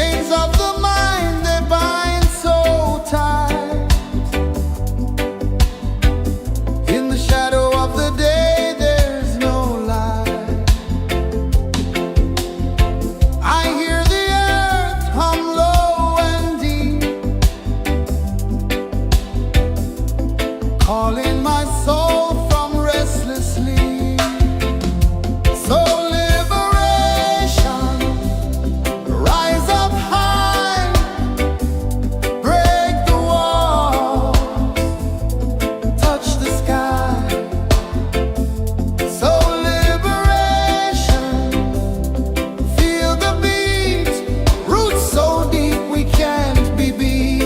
Chains of the mind, they bind so tight. In the shadow of the day, there's no light. I hear the earth hum low and deep, calling my soul from restless sleep. So liberation, rise up high, break the walls, touch the sky. So liberation, feel the beat, roots so deep we can't be beat.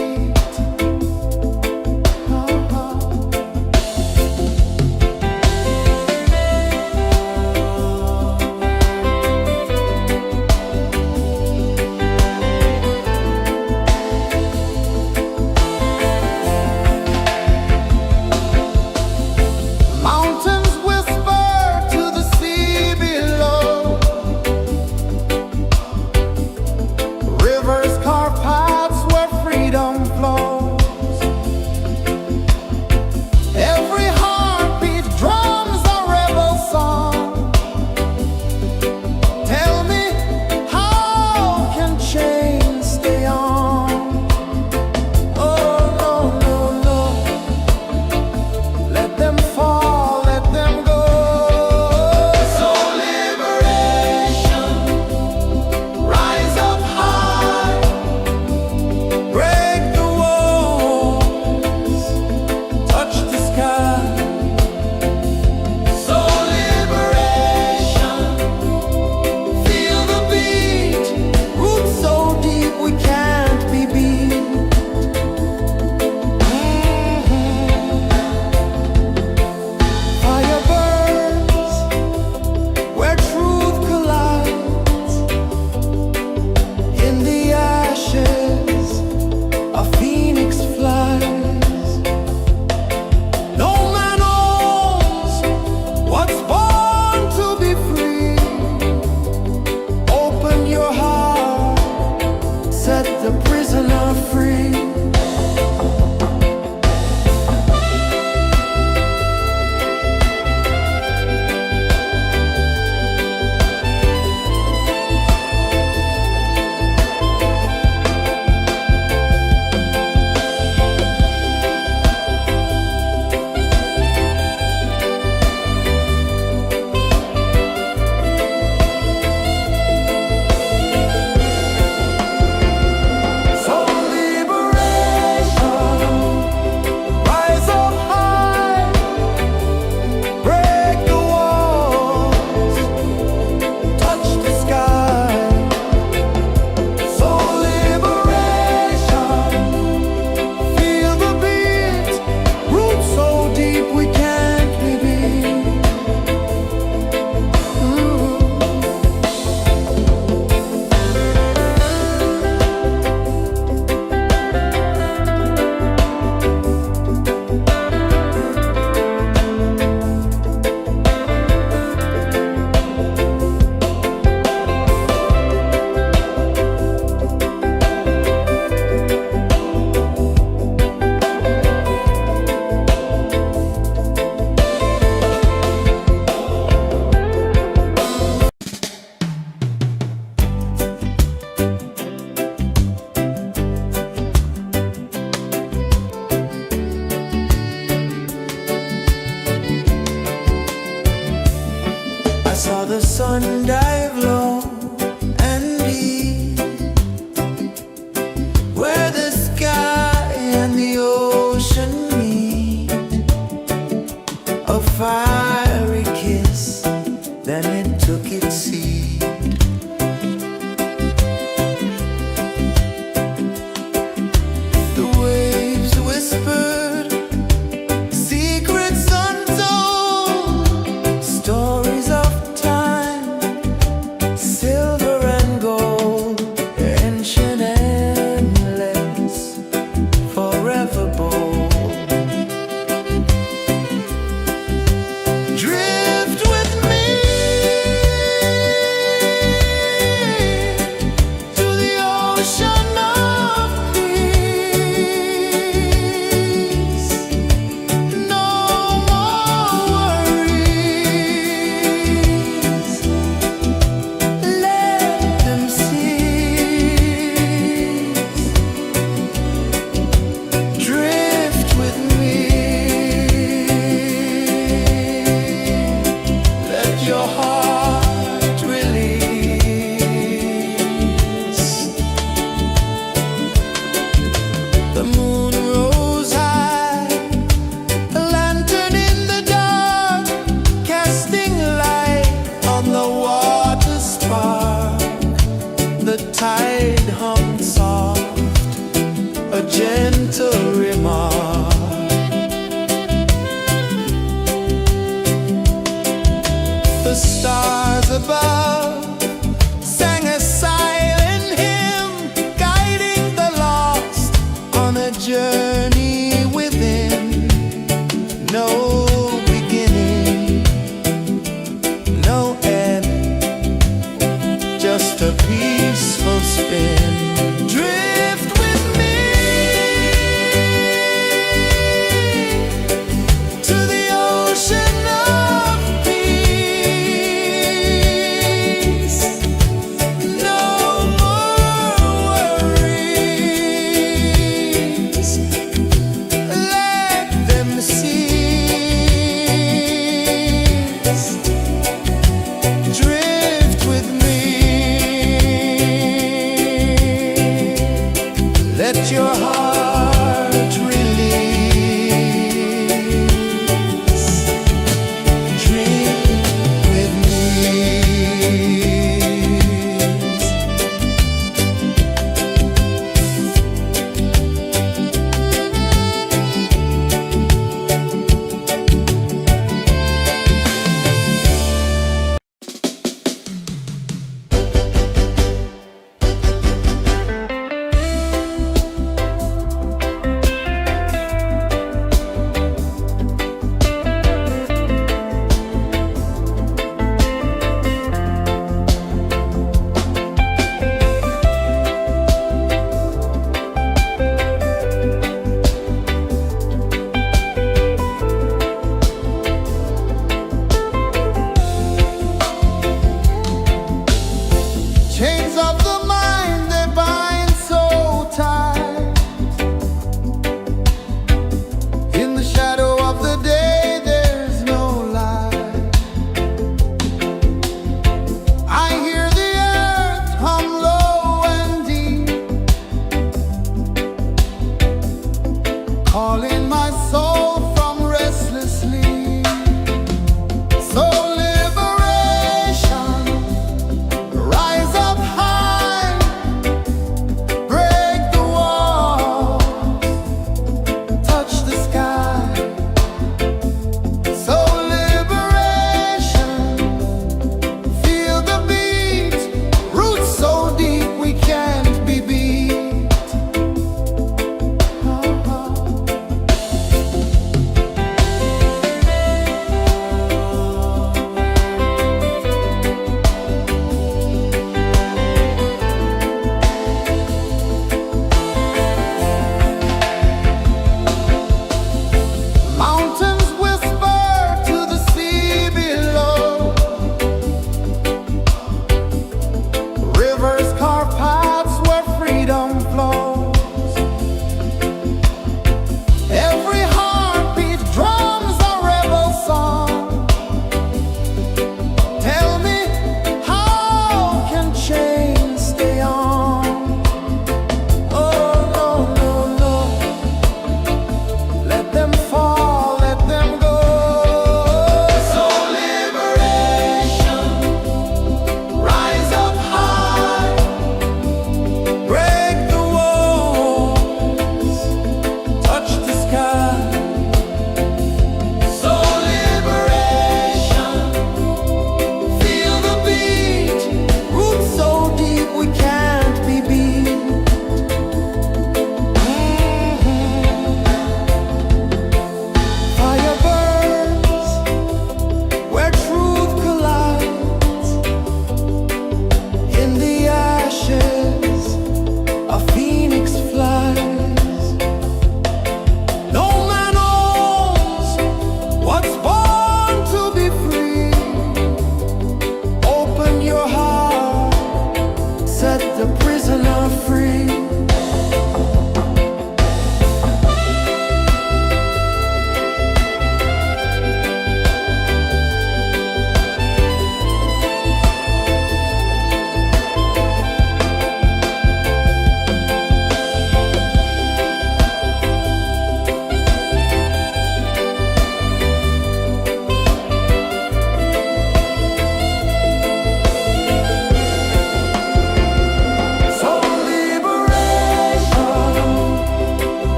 Mountains whisper to the sea below, rivers carve paths where freedom flows. Every heartbeat drums a rebel song. Tell me, how can chains stay on? Oh no, no, no. Let them fall, let them go. So liberation, rise up high, break the walls, touch the sky. So liberation, feel the beat, roots so deep we can't be beat. Fire burns where truth collides. In the ashes, a phoenix flies. No man owns what's born to be free. Open your heart, set the prisoner free. So liberation. let your heart release. Drink with me.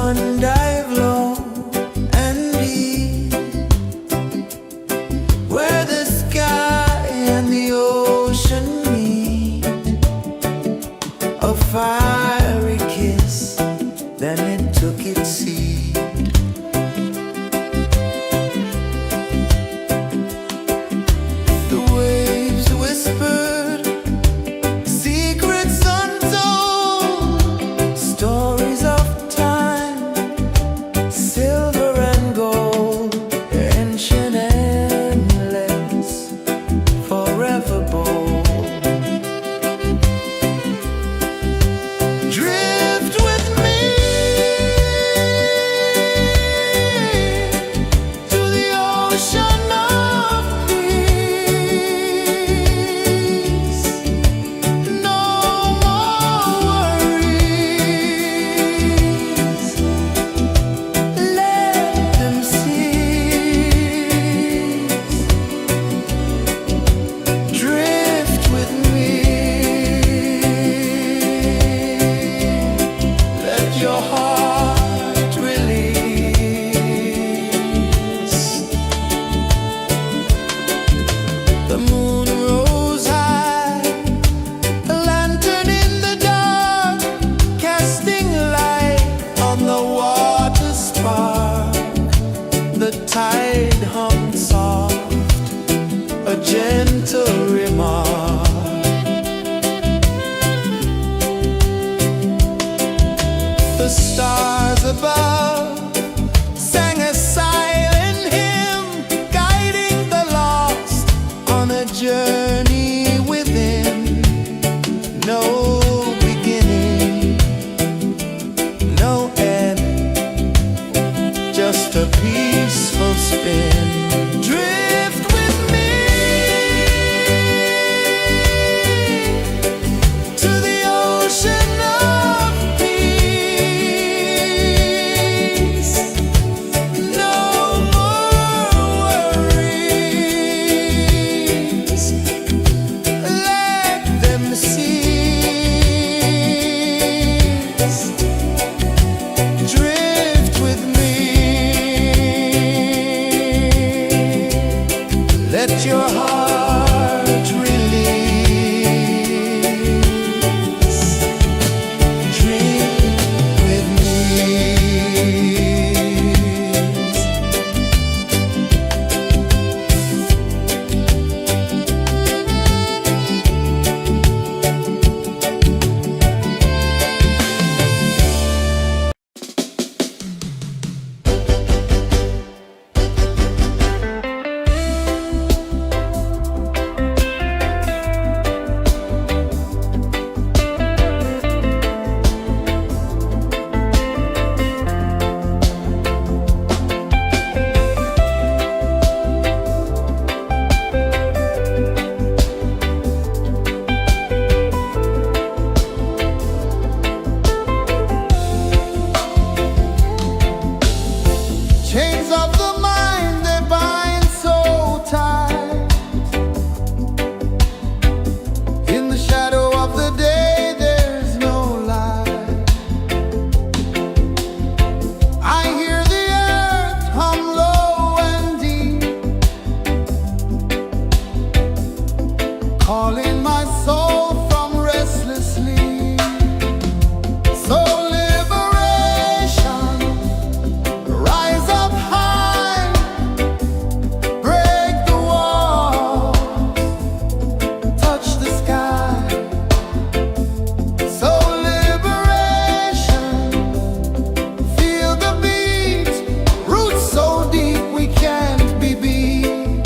sun dive low and deep, where the sky and the ocean meet. A fiery kiss, then it took its seed. The waves whispered secrets untold, stories of time, silver and gold, ancient, endless, forever bold. Drift with me to the ocean of peace. No more worries, let them cease. Drift with me, let your heart release. The moon rose high, a lantern in the dark, casting light on the water spark. The tide hummed soft, a gentle remark. The stars above sang a silent hymn, guiding the lost on a journey within. No beginning, no end, just a peaceful spin. Drift with me to the ocean of peace. No more worries, let them cease. Drift with me, let your heart release. Dream with me. Chains of the mind, they bind so tight. In the shadow of the day, there's no light. I hear the earth hum low and deep, calling my soul from restless sleep. So liberation, rise up high, break the walls, touch the sky. So liberation, feel the beat, roots so deep we can't be beat.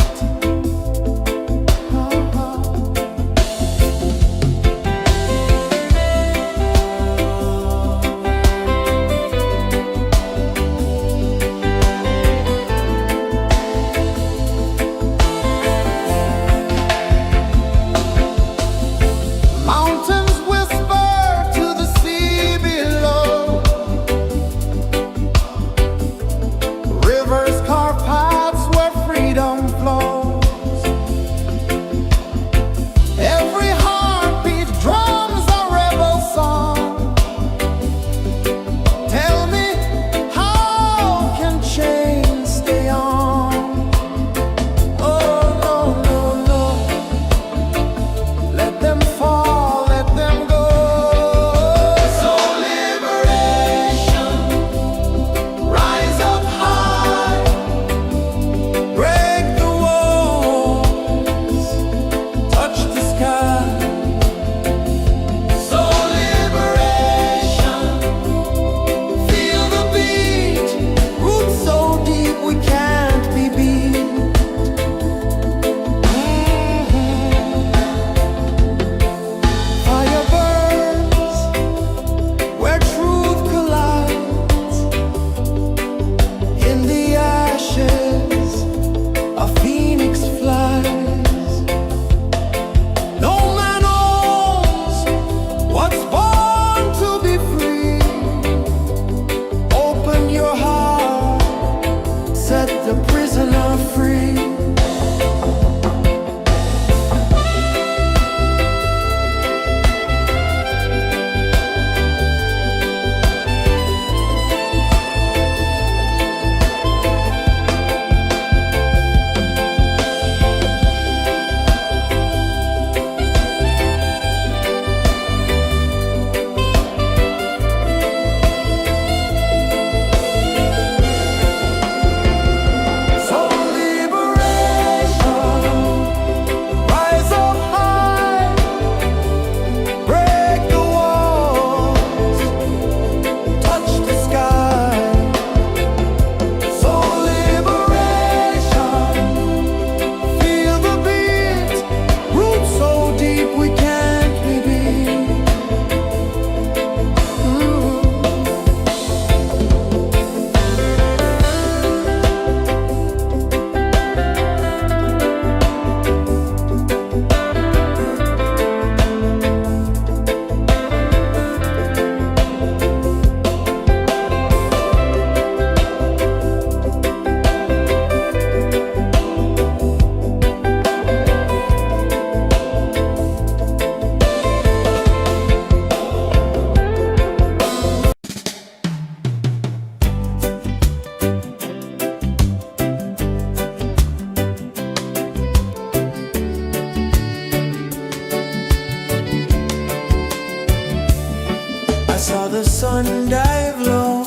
sun dive low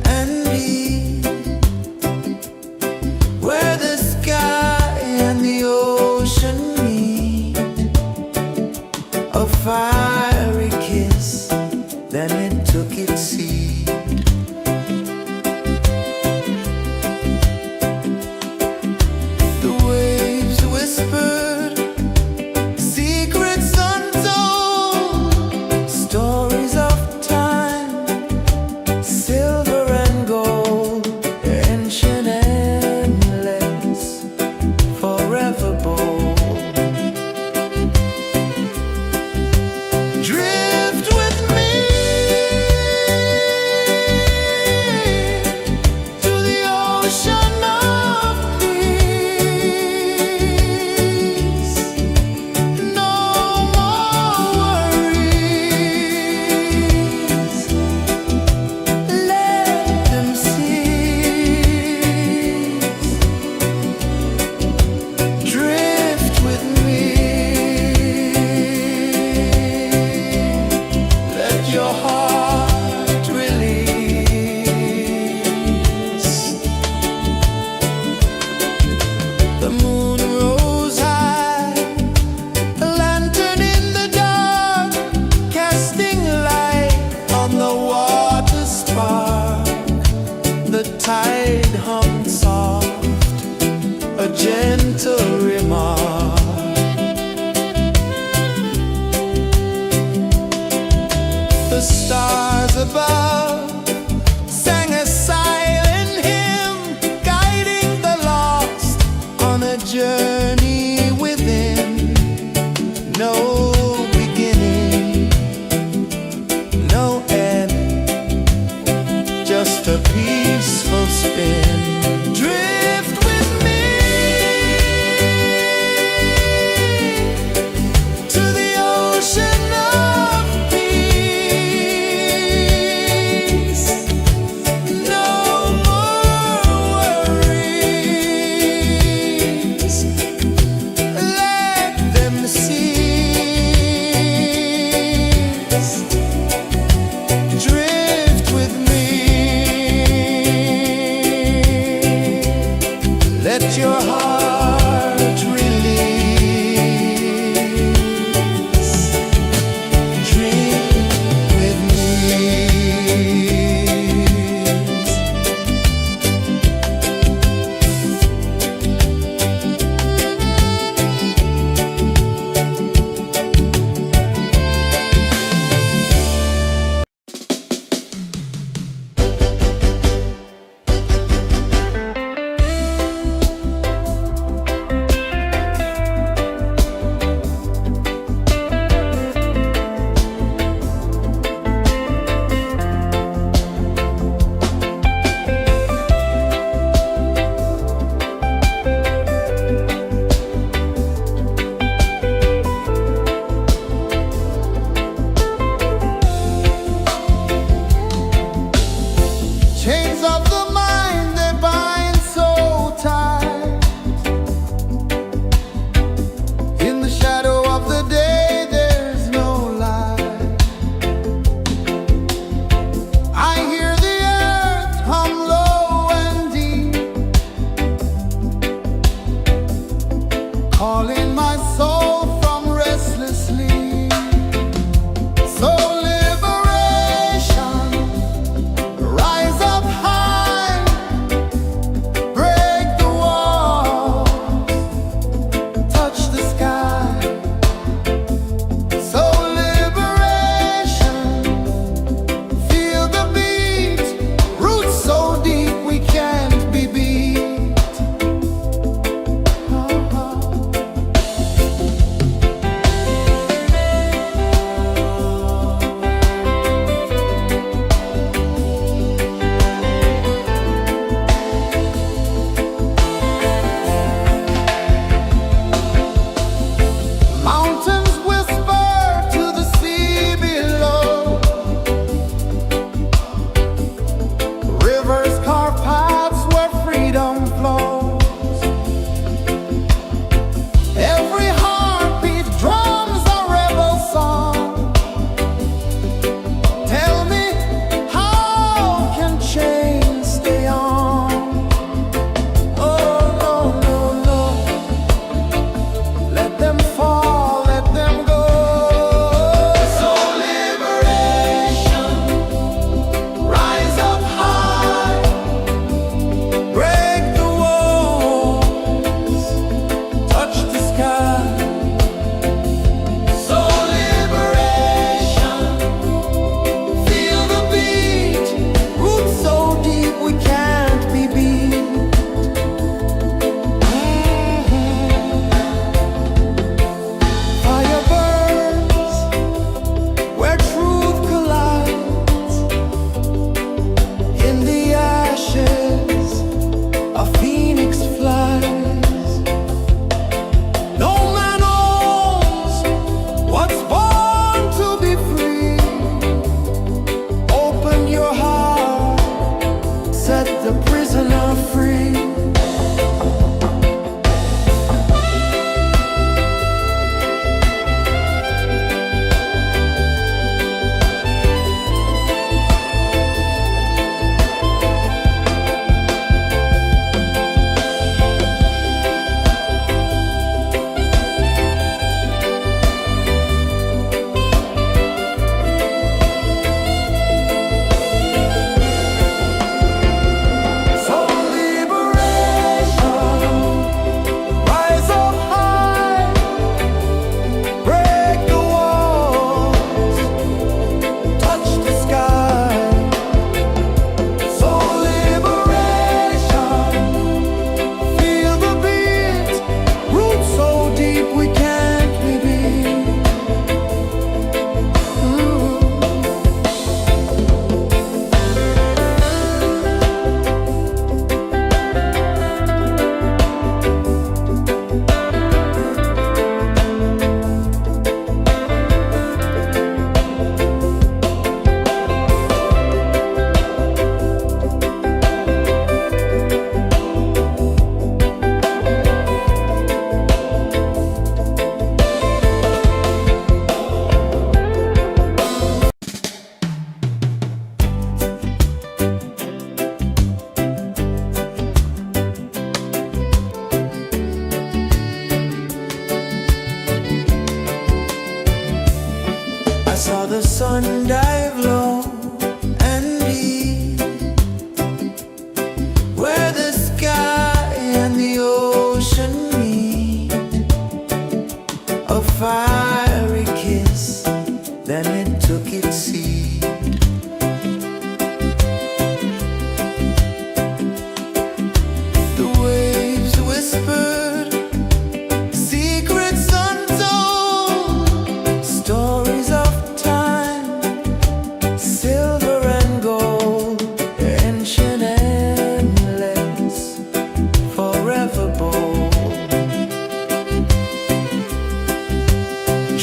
and deep, where the sky and the ocean meet. A fiery kiss, then it took its seat. The waves whispered secrets untold, stories of time, silver and gold, ancient, endless, forever bold. sun dive low and deep, where the sky and the ocean meet, a fiery kiss, then it took its seed. The waves whispered secrets untold, stories of time, silver and gold, ancient, endless, forever bold.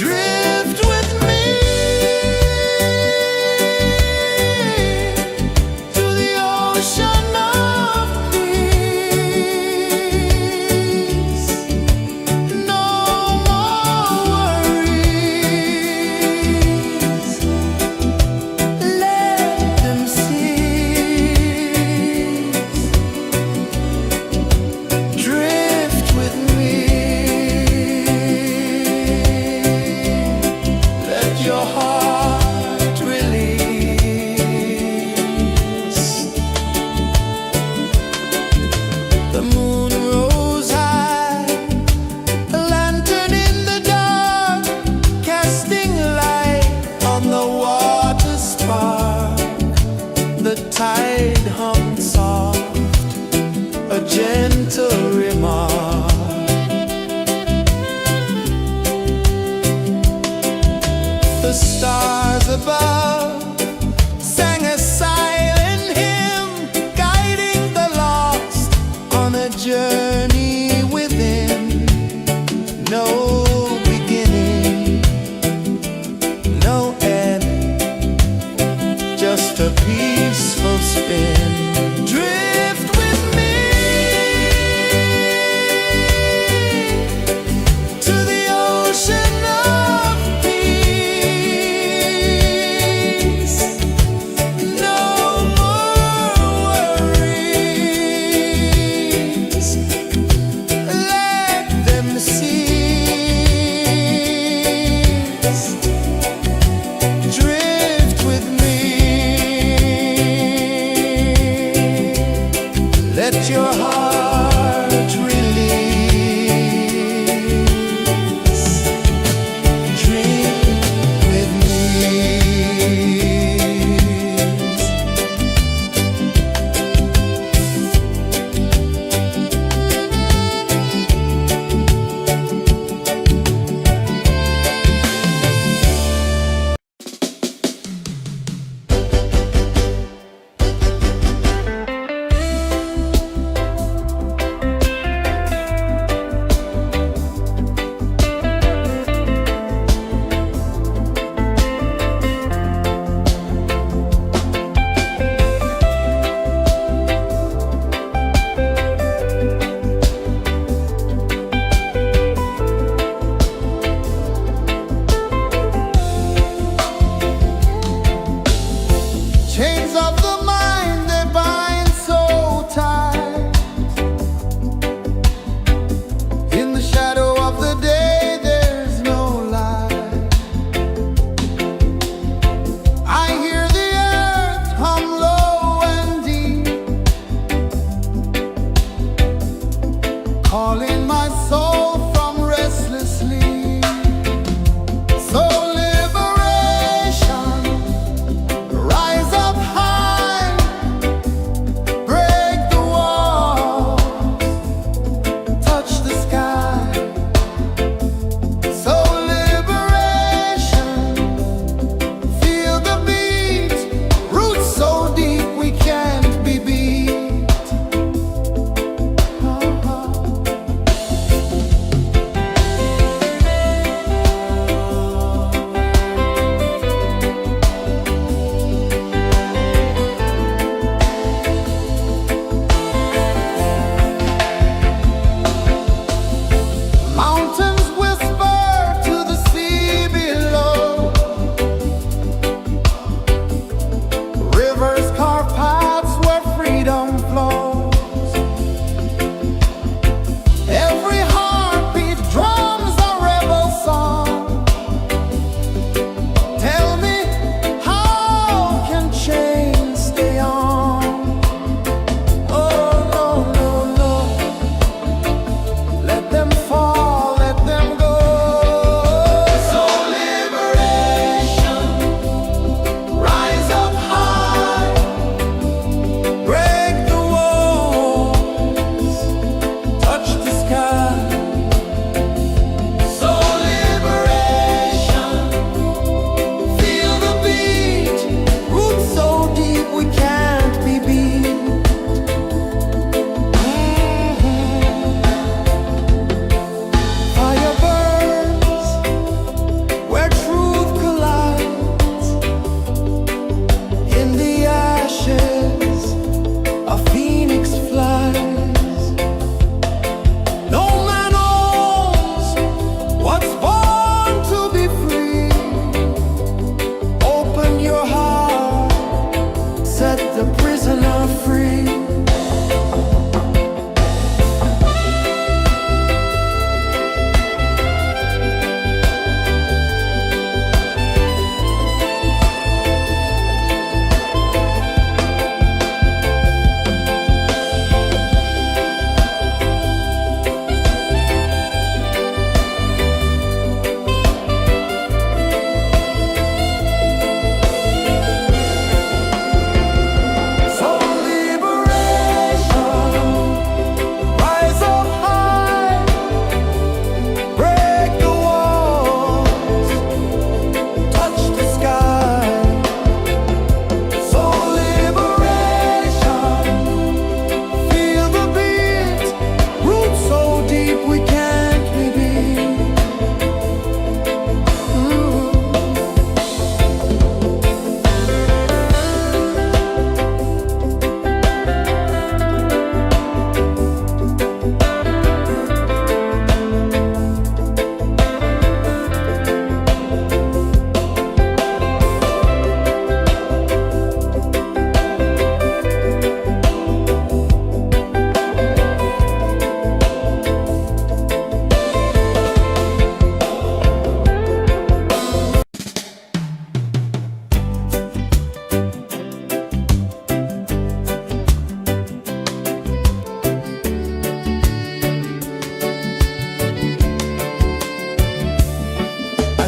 Drift with me to the ocean of peace. No more worries, let them cease. Drift with me, let your heart release. The moon rose high, a lantern in the dark, casting light on the water spark. The tide hummed soft, a gentle remark. The stars above sang a silent hymn, guiding the lost on a journey within. No beginning, no end, just a peaceful spin. Drift with me to the ocean of peace.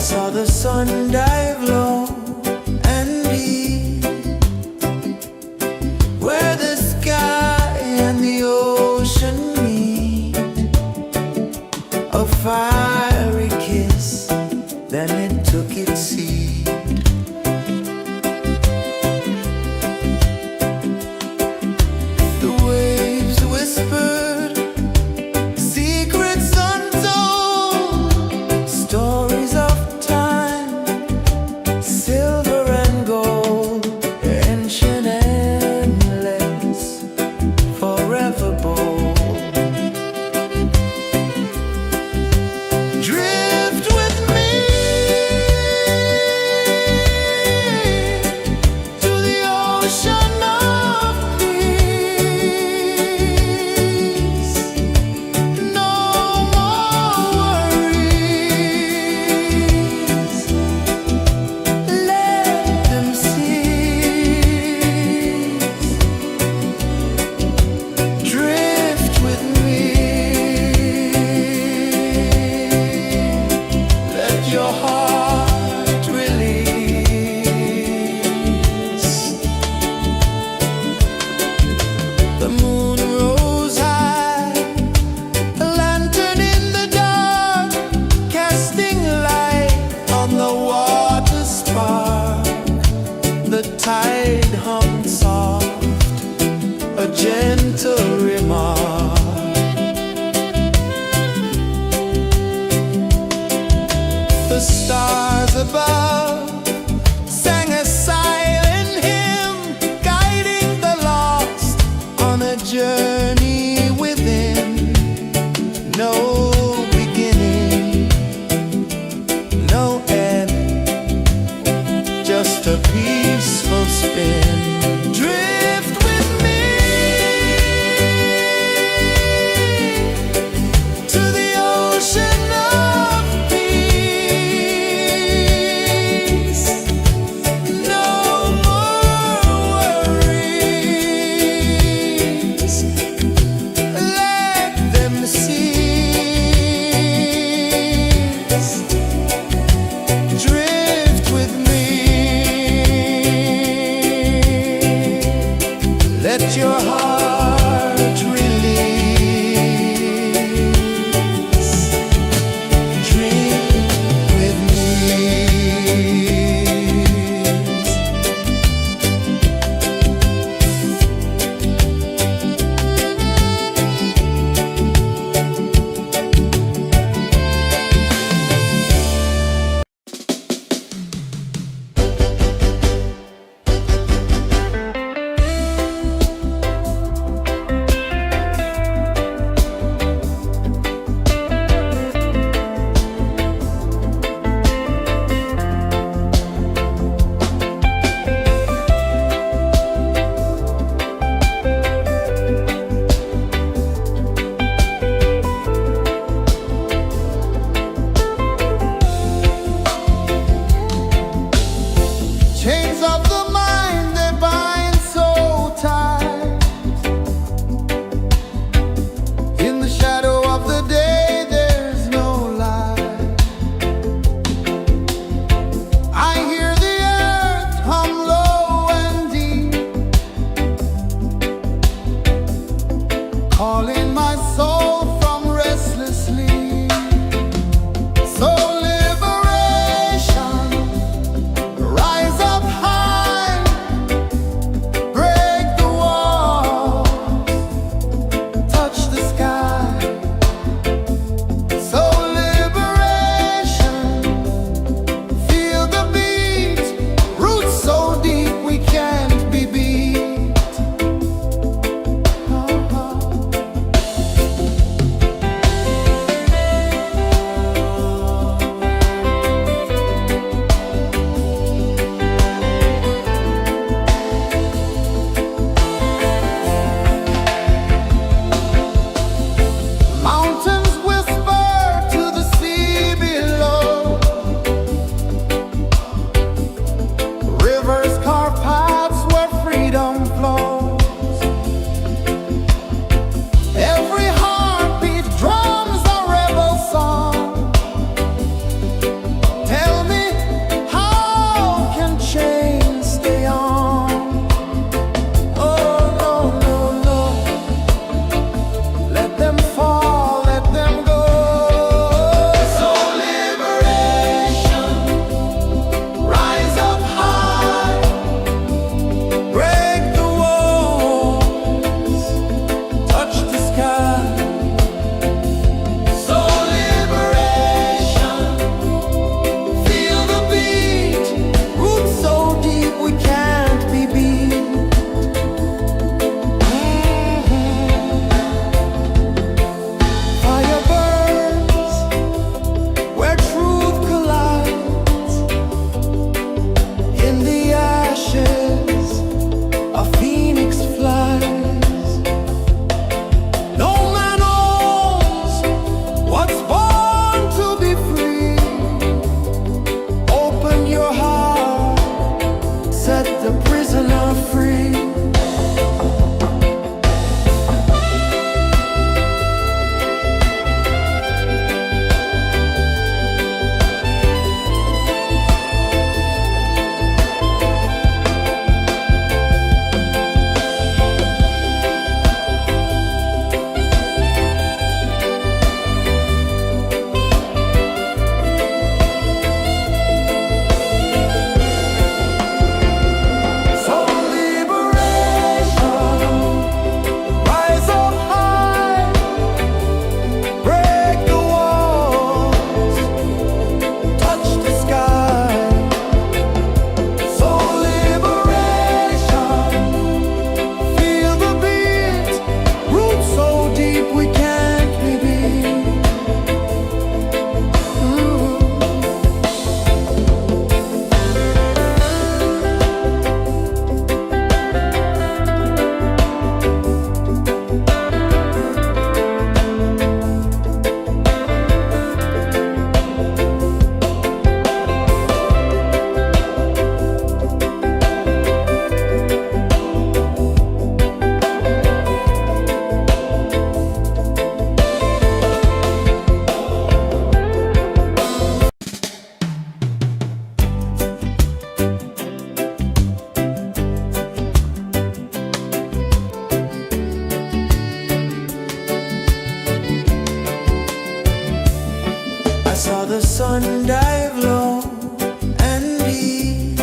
saw the sun dive low and deep, where the sky and the ocean meet. A fiery kiss, then it took its seat. The waves whispered secrets untold, stories of time, silver and gold, ancient, endless, forever bold. Drift with me to the ocean of peace. No more worries, let them cease. Drift with me, let your heart release. The moon rose high, a lantern in the dark, casting light on the water spark. The tide hummed soft, a gentle remark. The stars above sang a silent hymn, guiding the lost on a journey within. No beginning, no end, just a peaceful spin. Drift with me to the ocean of peace. and dive low and deep,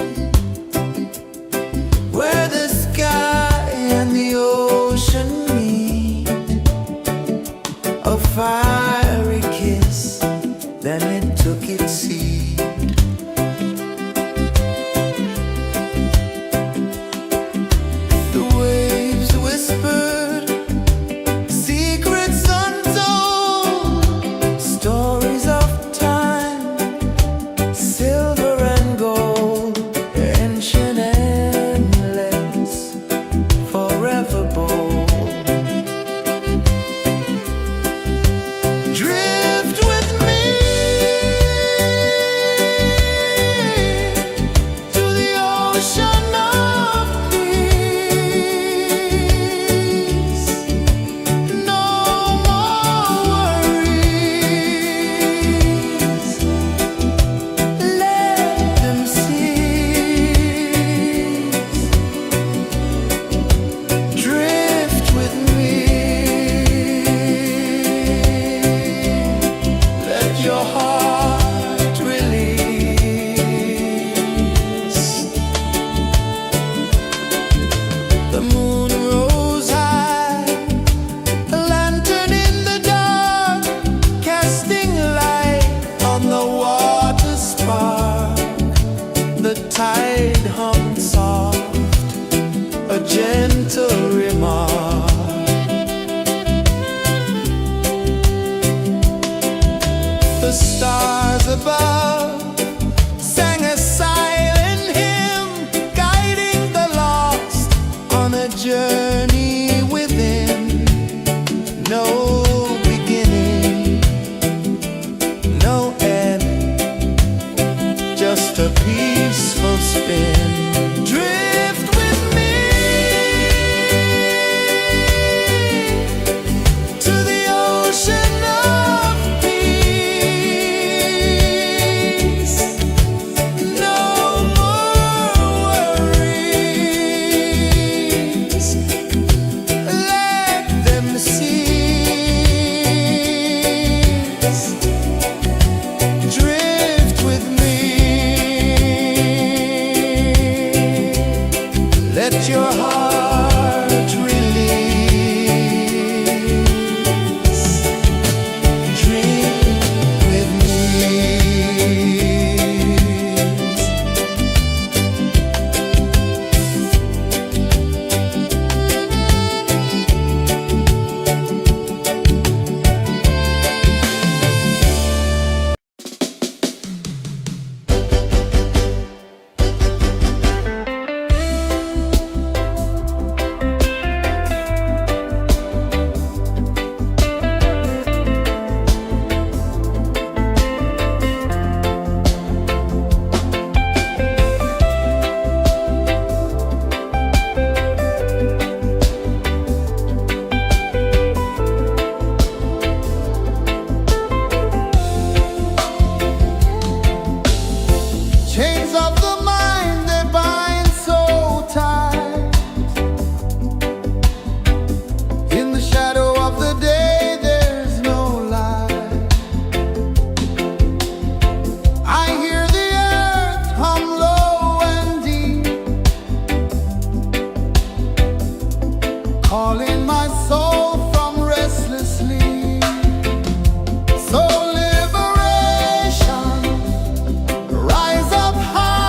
where the sky and the ocean meet. A fiery kiss, then it took its seat. The waves whispered secrets untold, stories of time, silver and gold, ancient, endless, forever bold. Drift with me to the ocean of peace. No more worries. Let them cease. Drift with me. Let your heart release. The moon rose high, a lantern in the dark, casting light on the water spark. The tide hummed soft, a gentle remark. The stars above sang a silent hymn, guiding the lost on a journey within. No beginning, no end, just a peaceful spin. Drift with me to the ocean of peace. No more worries. Let them cease. Drift with me. Let your heart release. Dream with me. Chains of the mind, they bind so tight. In the shadow of the day, there's no light. I hear the earth hum low and deep, calling my soul from restless sleep. So liberation, rise up high.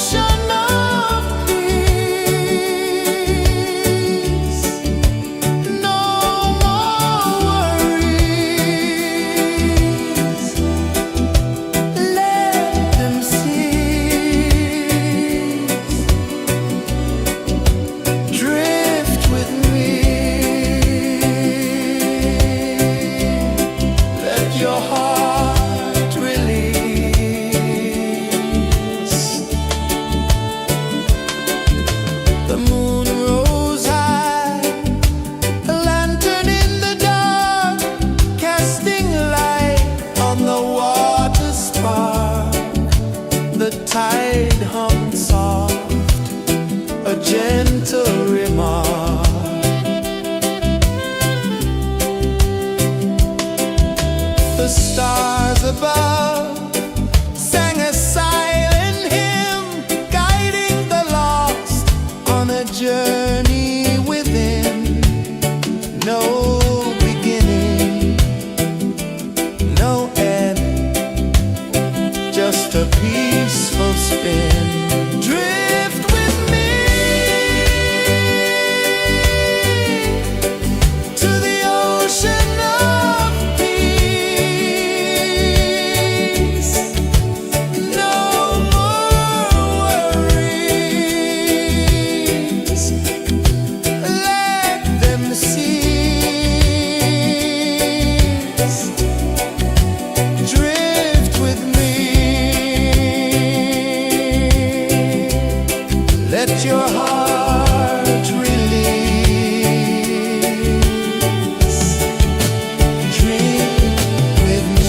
ocean of peace. No more worries. Let them cease. Drift with me. Let your heart release. The moon rose high, a lantern in the dark, casting light on the water spark. The tide hummed soft, a gentle remark. The stars above sang a silent hymn, guiding the lost on a journey within. No beginning, no end, just a peaceful spin. Drift with me to the ocean of peace. No more worries. Let them cease. Drift with me. Let your heart release. Dream with me.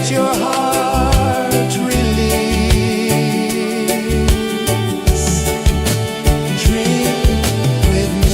let your heart release. Dream with me.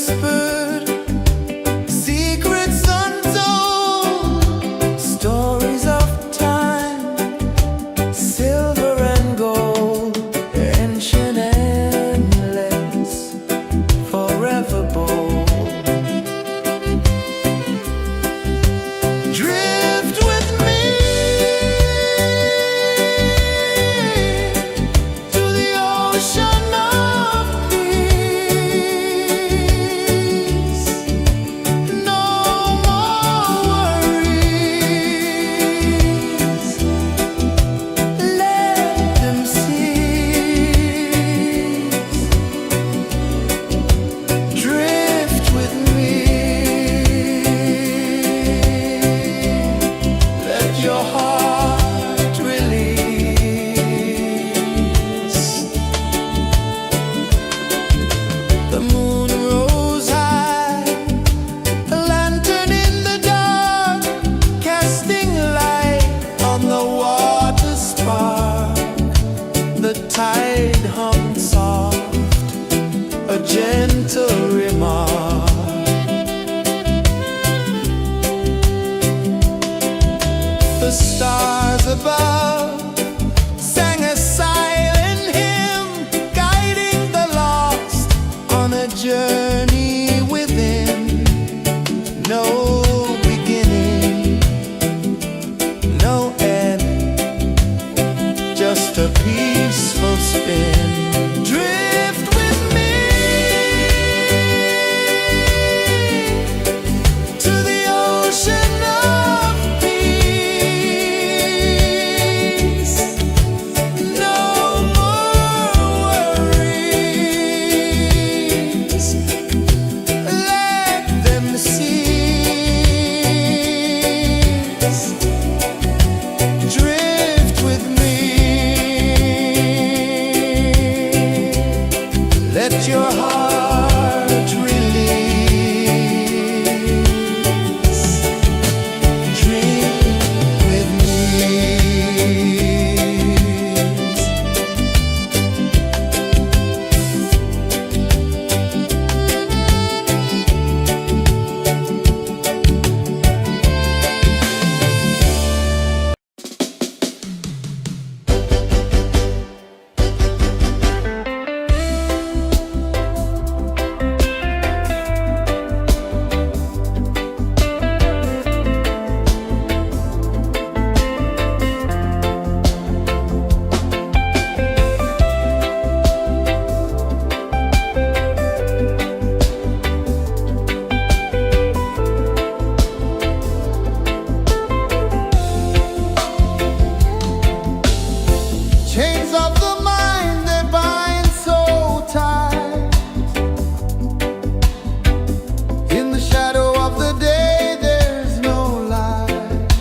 whispered, secrets untold, stories of time, silver and gold, ancient, endless, forever bold. Drift with me to the ocean of peace. No more worries. Let them cease. Drift with me. Let your heart release. The moon rose high, a lantern in the dark, casting light on the water spark. The tide hummed soft, a gentle remark. The stars above sang a silent hymn, guiding the lost on a journey within. No beginning, no end, just a peaceful spin. Drift with me to the ocean of peace. No more worries. Let them cease. Drift with me. Let your heart release. Drift with me. Chains of the mind, they bind so tight. In the shadow of the day, there's no light.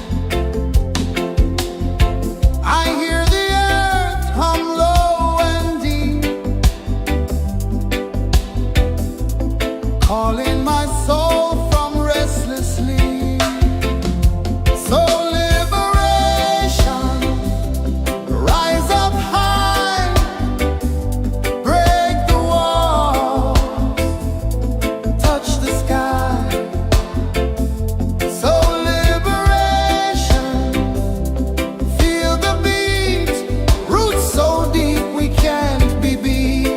I hear the earth hum low and deep, calling my soul from restless sleep. So liberation, rise up high, break the walls, touch the sky. So liberation, feel the beat, roots so deep we can't be beat.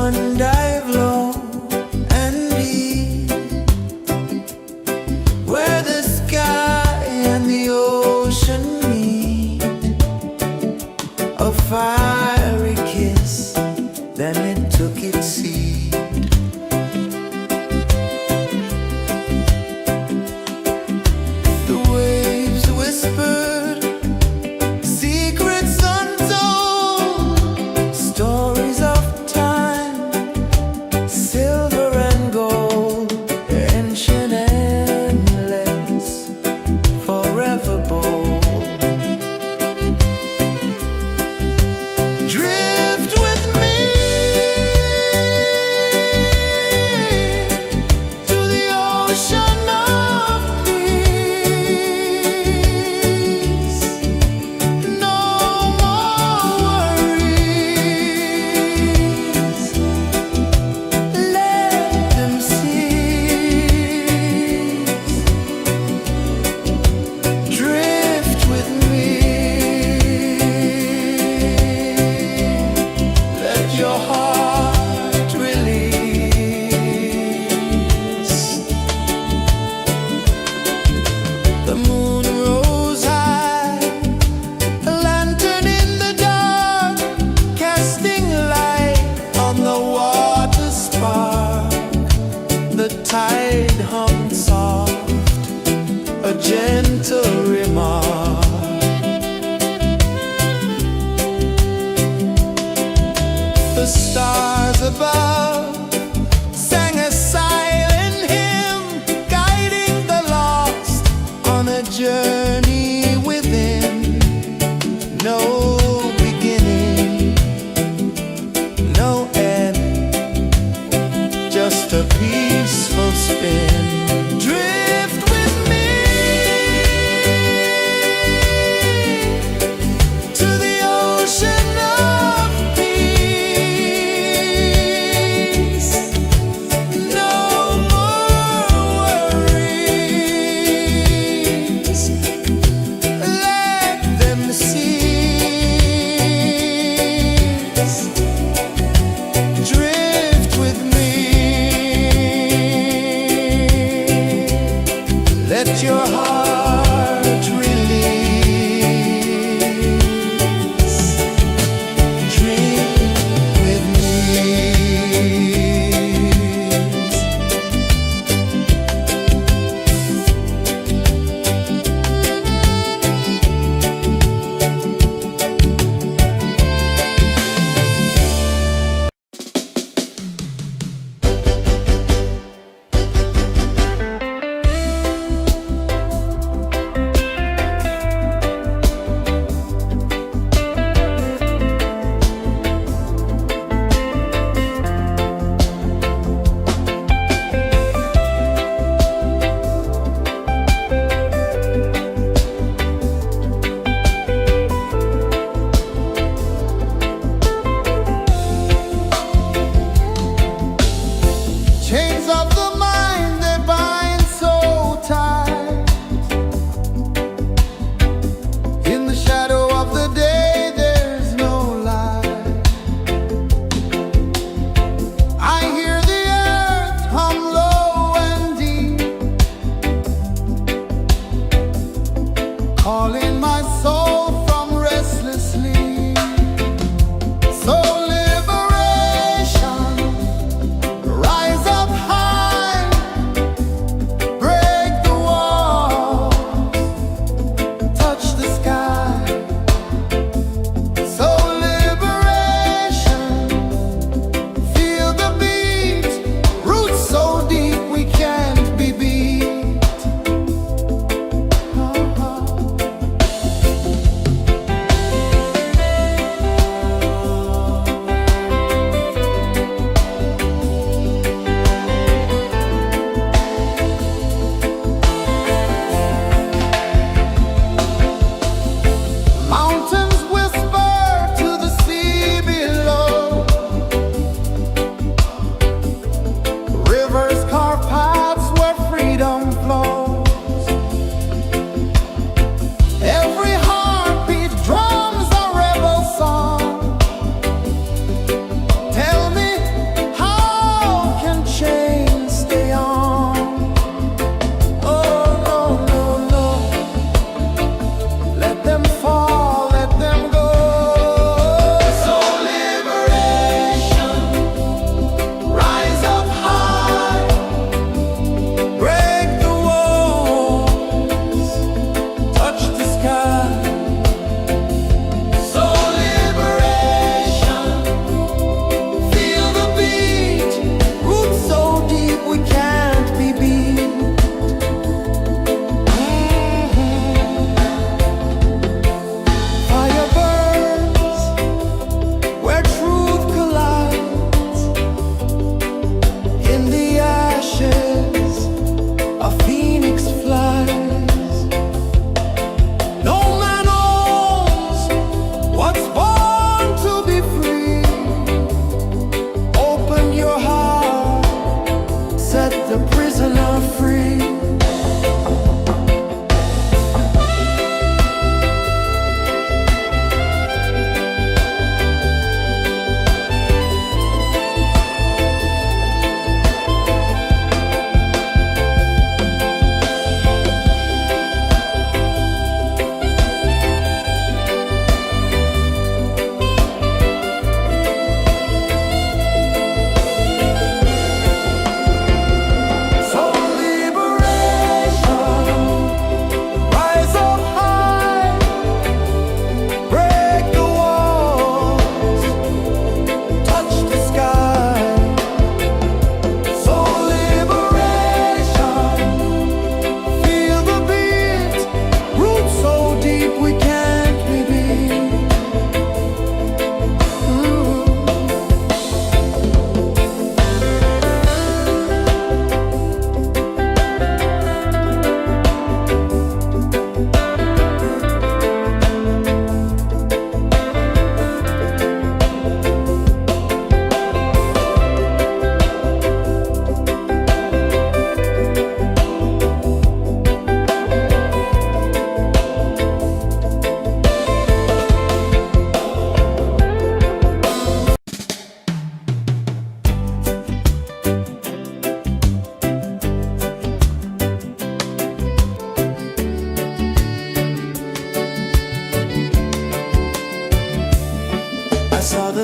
sun dive low and deep, where the sky and the ocean meet. A fiery kiss, then it took its seat. The waves whispered secrets untold, stories of time, silver and gold, ancient, endless, forever bold. Drift with me to the ocean of peace. No more worries. Let them cease. Drift with me. Let your heart release. The moon rose high, a lantern in the dark, casting light on the water spark. The tide hummed soft, a gentle remark. The stars above sang a silent hymn, guiding the lost on a journey within. No beginning, no end, just a peaceful spin. Drift with me to the ocean of peace. No more worries. Let them cease.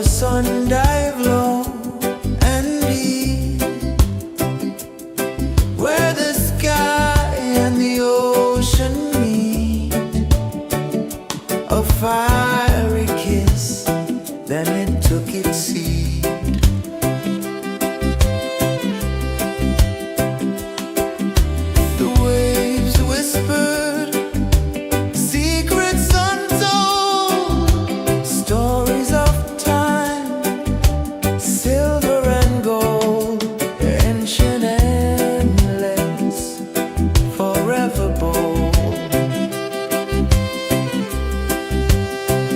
the sun dive low and deep, where the sky and the ocean meet, a fiery kiss, then it took its seed. The waves whispered secrets untold, stories of time, silver and gold, ancient, endless, forever bold.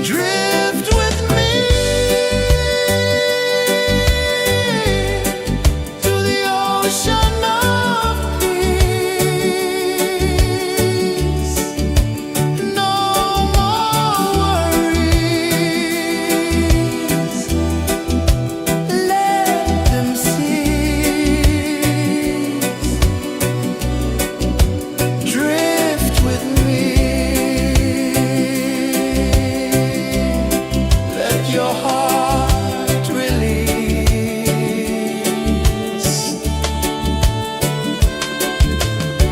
Drift with me to the ocean of peace. No more worries, let them cease. Drift with me, let your heart release.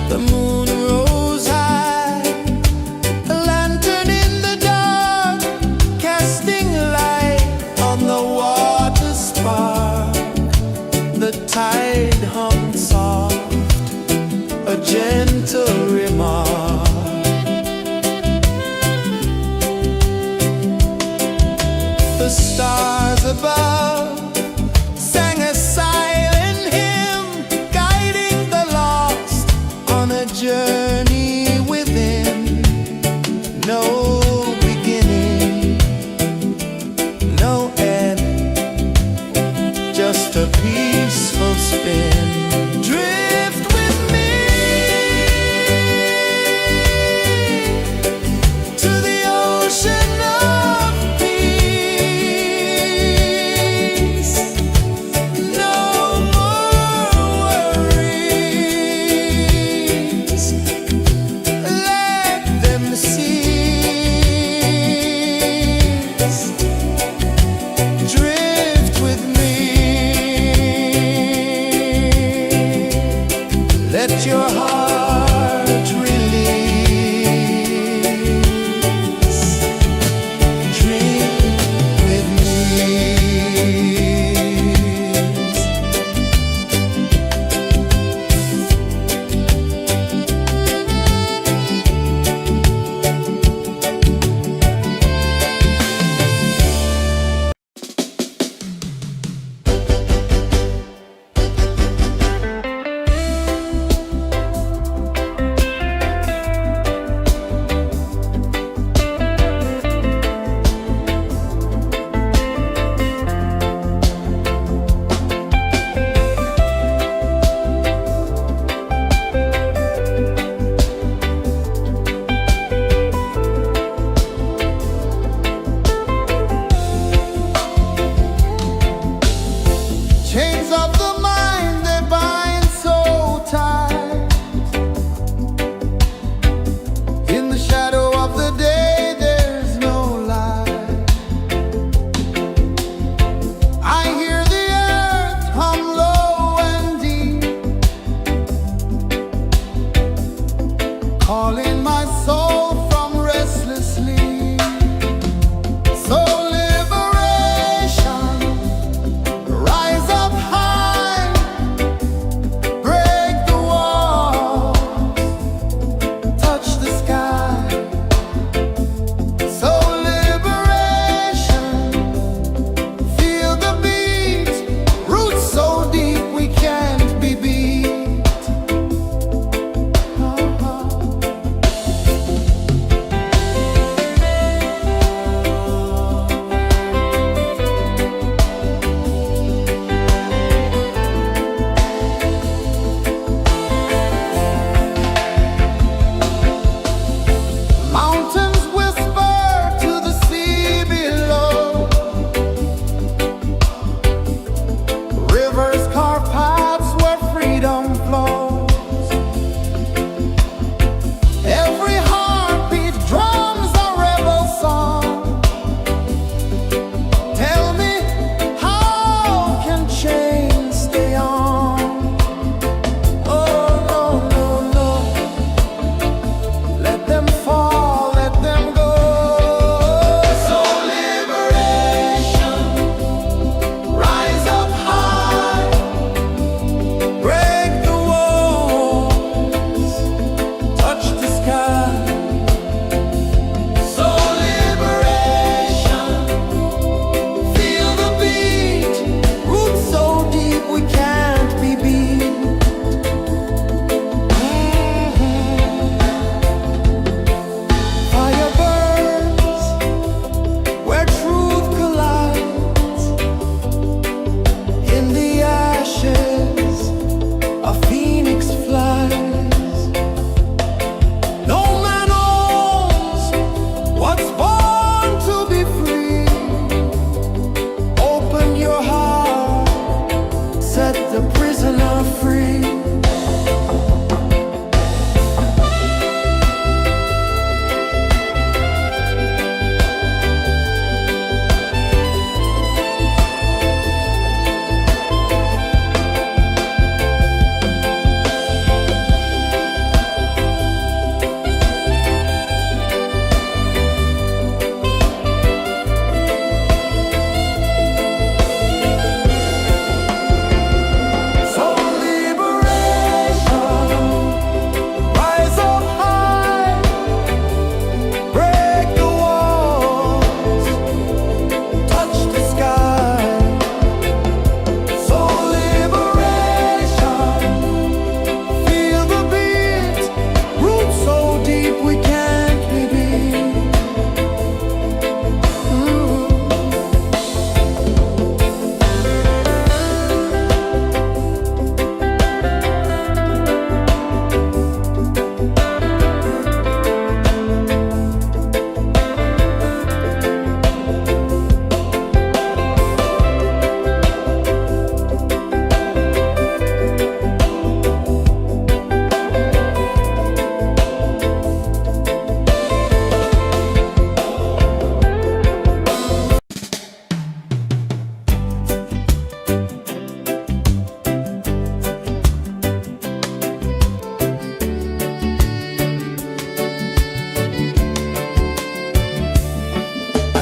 The moon rose high, a lantern in the dark, casting light on the water spark. The tide hummed soft, a gentle remark. The stars above sang a silent hymn, guiding the lost on a journey within. No beginning, no end, just a peaceful spin. Drift with me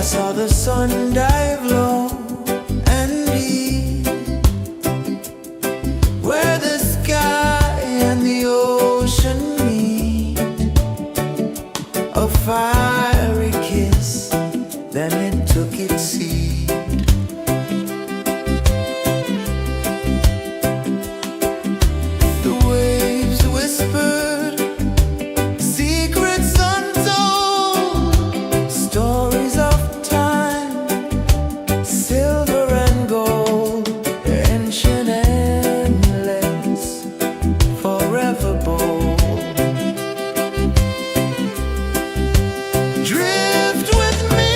saw the sun dive low and deep, where the sky and the ocean meet. A fiery kiss, then it took its seat. The waves whispered secrets untold, stories of time, silver and gold, ancient, endless, forever bold. Drift with me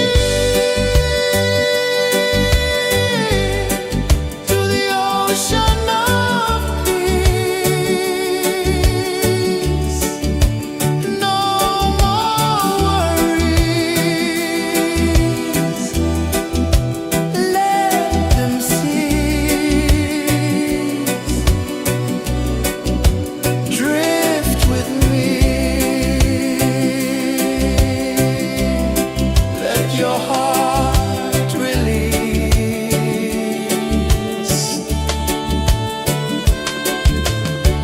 to the ocean of peace. No more worries. Let them cease. Drift with me. Let your heart release.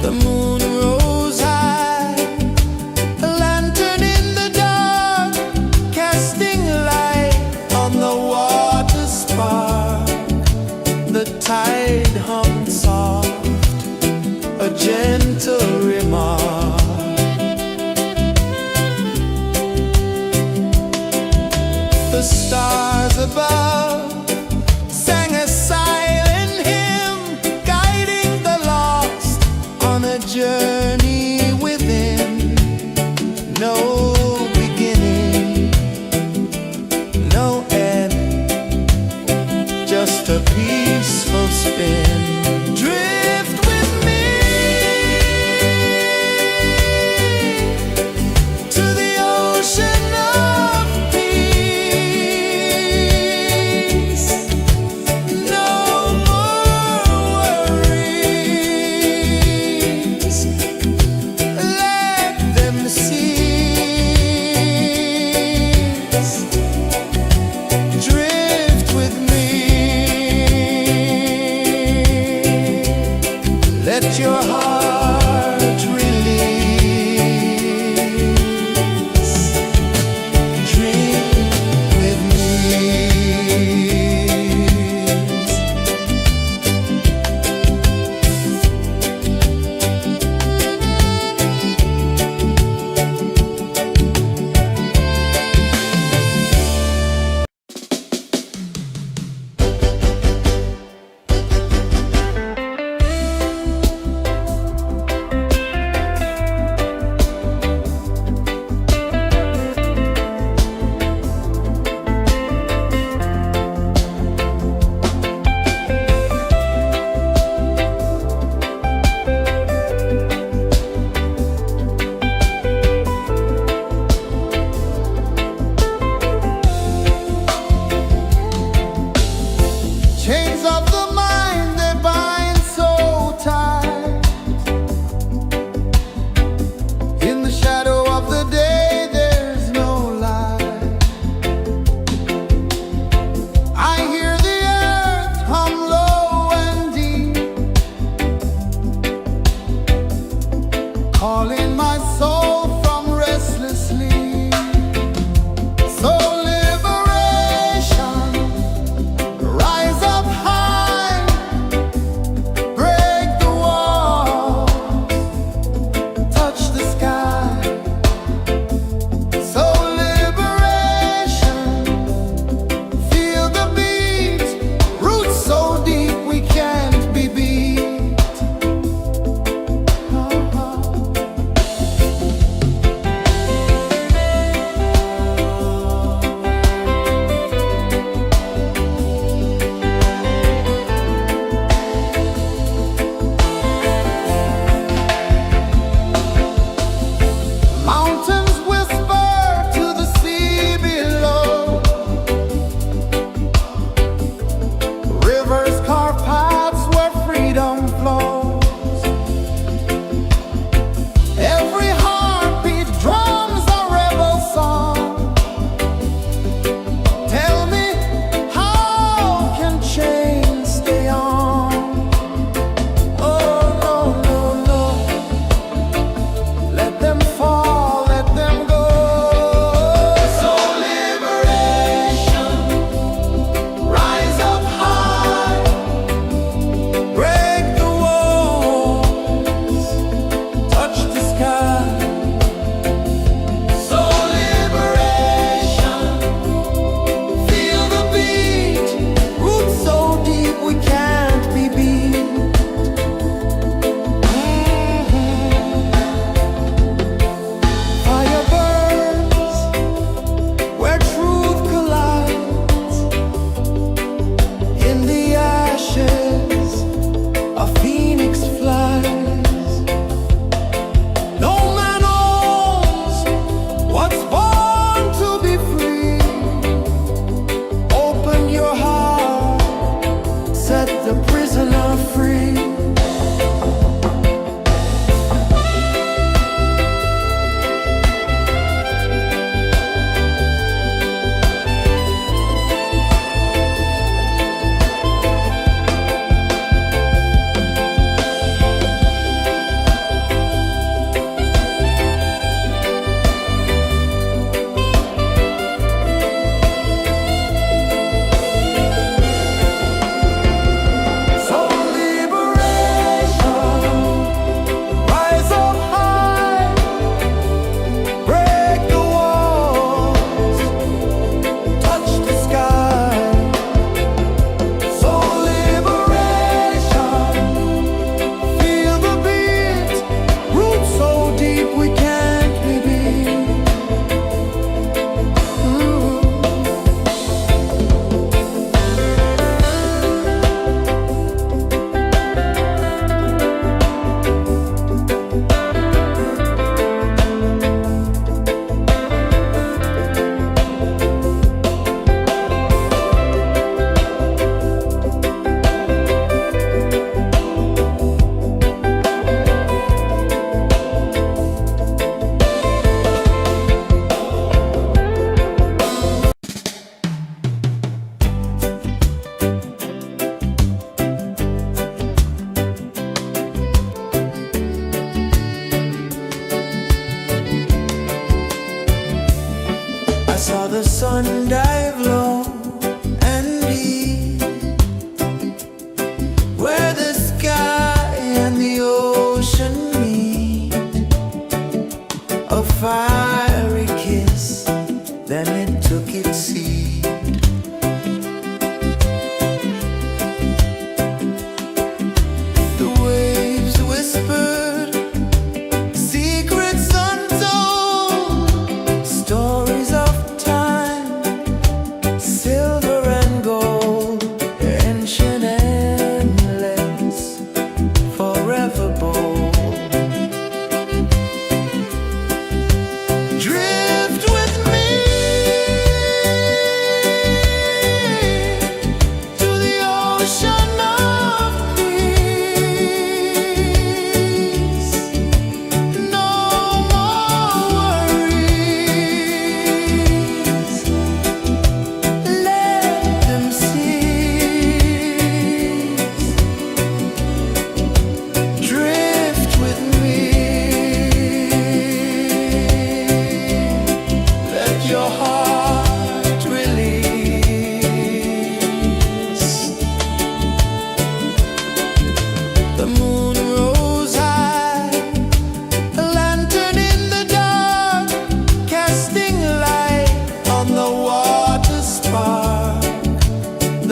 The moon rose high, a lantern in the dark, casting light on the water spark. The tide hummed soft, a gentle remark. The stars above sang a silent hymn, guiding the lost on a journey within. No beginning, no end, just a peaceful spin. Drift with me to the ocean of peace. No more worries. Let them cease. Drift with me.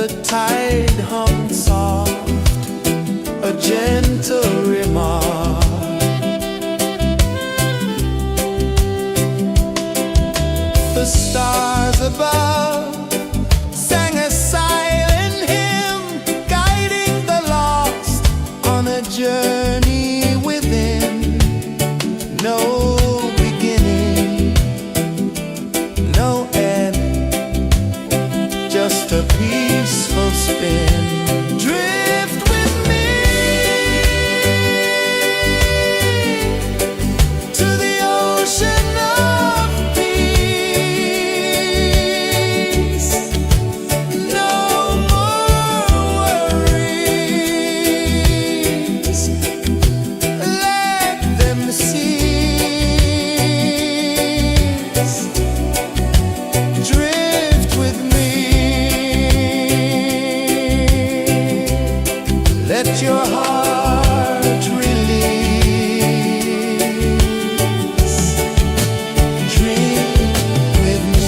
the tide hung soft, a gentle remark. The stars above sang a silent hymn, guiding the lost on a journey within. No beginning, no end, just a peaceful spin. Drift with me to the ocean of peace. No more worries, let them cease. Drift with me, let your heart release. Dream with me.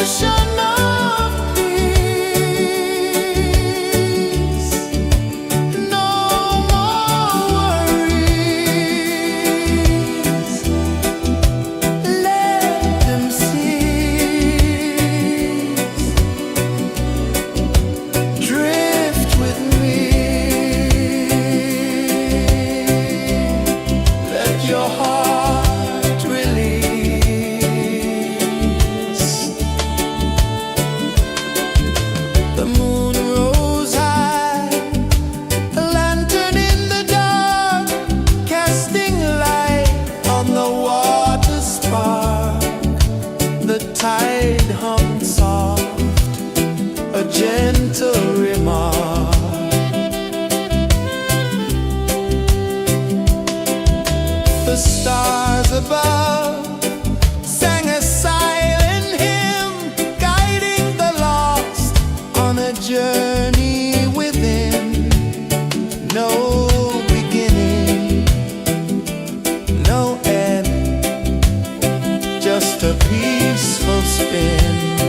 ocean of peace. No more worries. Let them cease. Drift with me. Let your heart release. The moon rose high, a lantern in the dark, casting light on the water spark. The tide hummed soft, a gentle remark. The stars above sang a silent hymn, guiding the lost on a journey within. No beginning, no end, just a peaceful spin.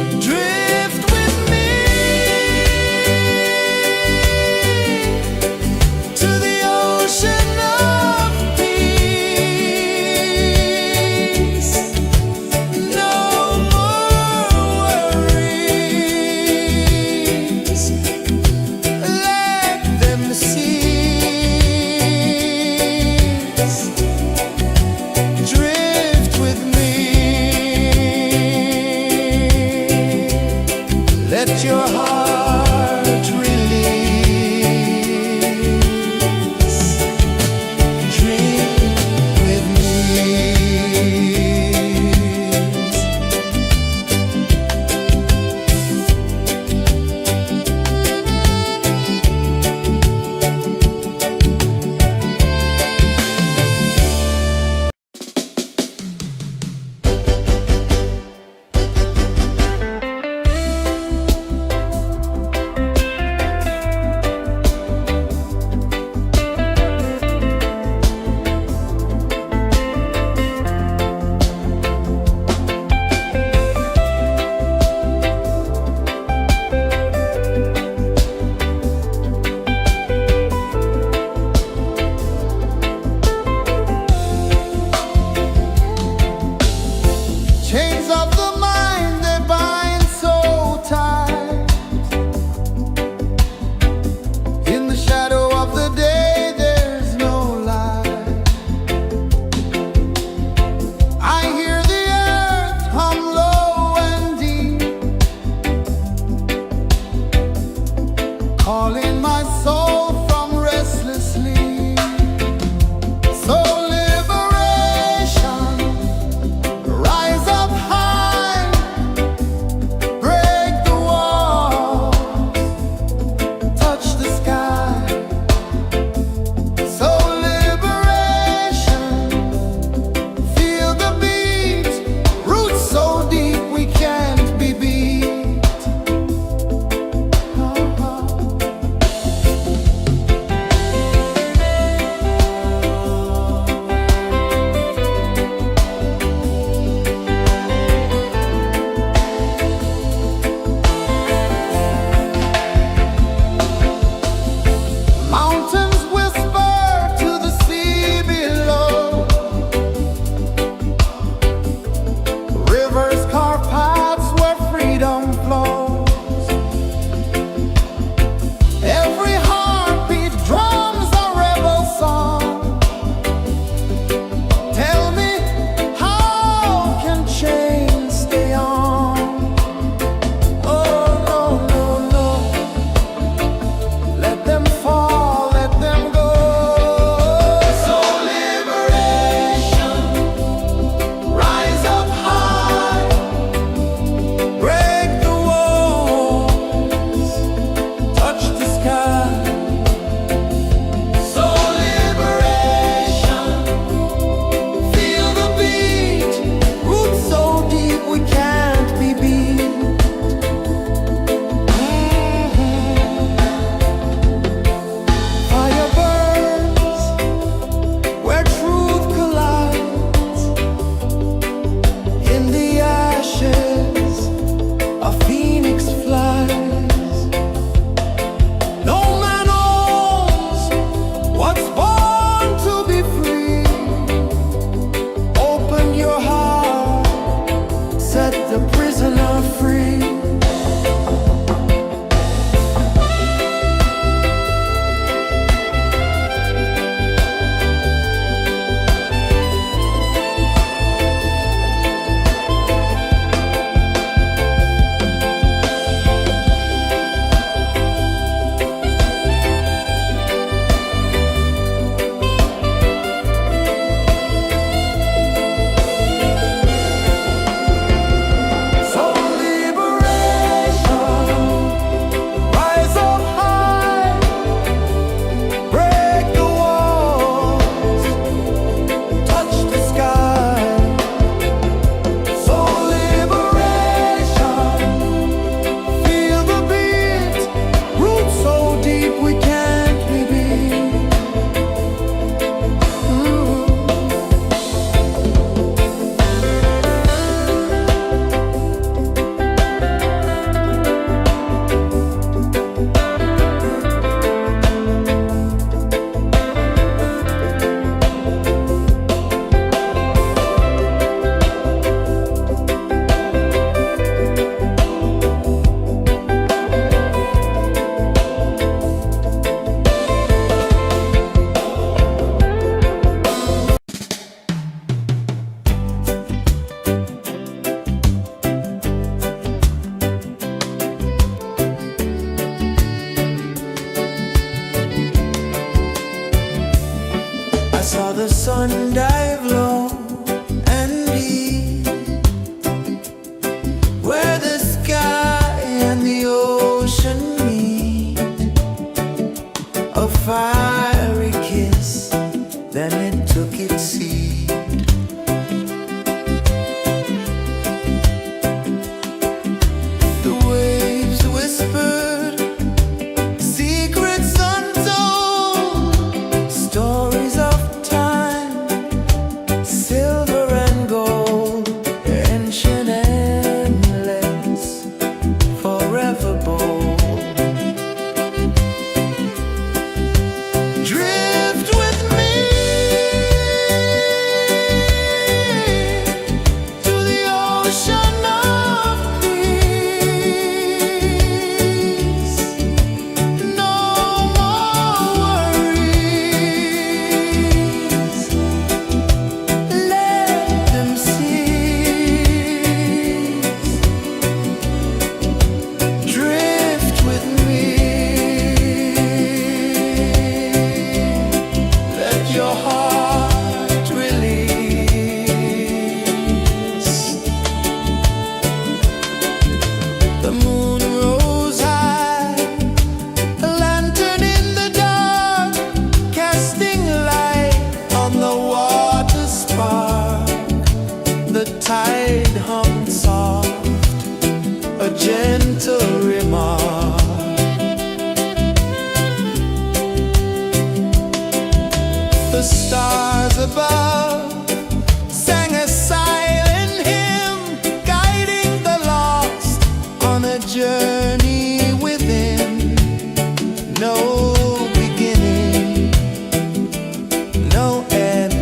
The waves whispered secrets untold, stories of time, silver and gold, ancient, endless, forever bold. Drift with me to the ocean of peace. No more worries, let them cease. Drift with me, let your heart release. The moon rose high, a lantern in the dark, casting light on the water spark. The tide hummed soft, a gentle remark. The stars above sang a silent hymn, guiding the lost on a journey within. No beginning, no end,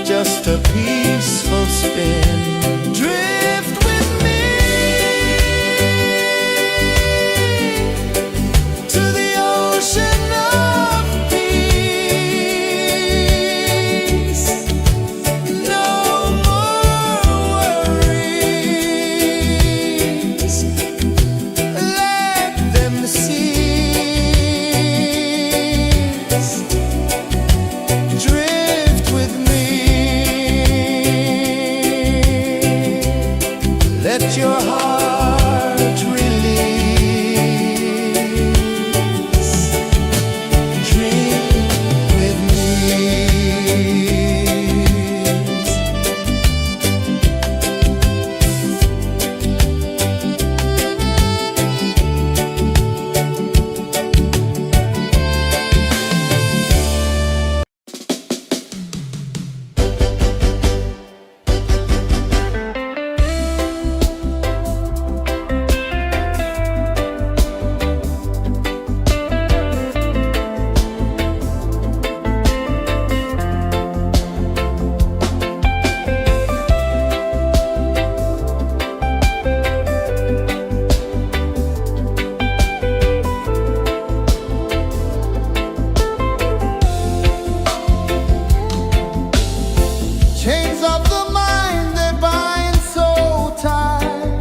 just a peaceful spin. Drift with me to the ocean of peace. No more worries, let them cease. Drift with me, let your heart release. Drift with me. Chains of the mind, they bind so tight.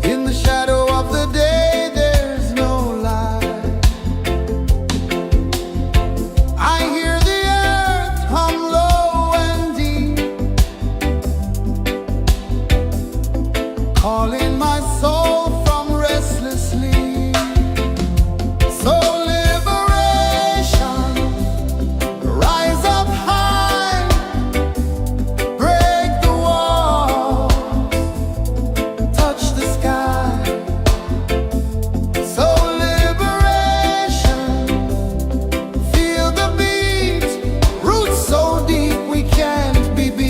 In the shadow of the day, there's no light. I hear the earth hum low and deep, calling my soul from restless sleep. So liberation, rise up high, break the wall, touch the sky. So liberation, feel the beat, roots so deep we can't be beat.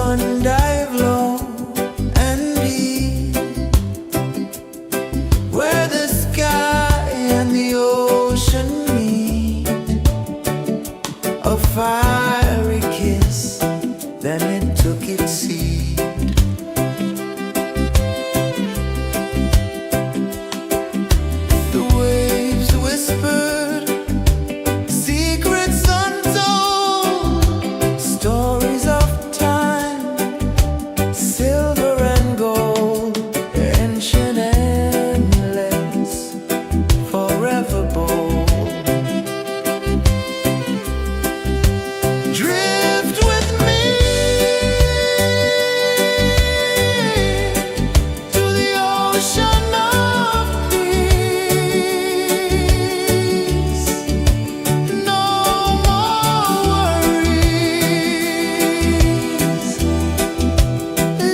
sun dive low and deep, where the sky and the ocean meet. A fiery kiss, then it took its seat. The waves whispered secrets untold, stories of time, silver and gold, ancient, endless, forever bold. Drift with me to the ocean of peace. No more worries.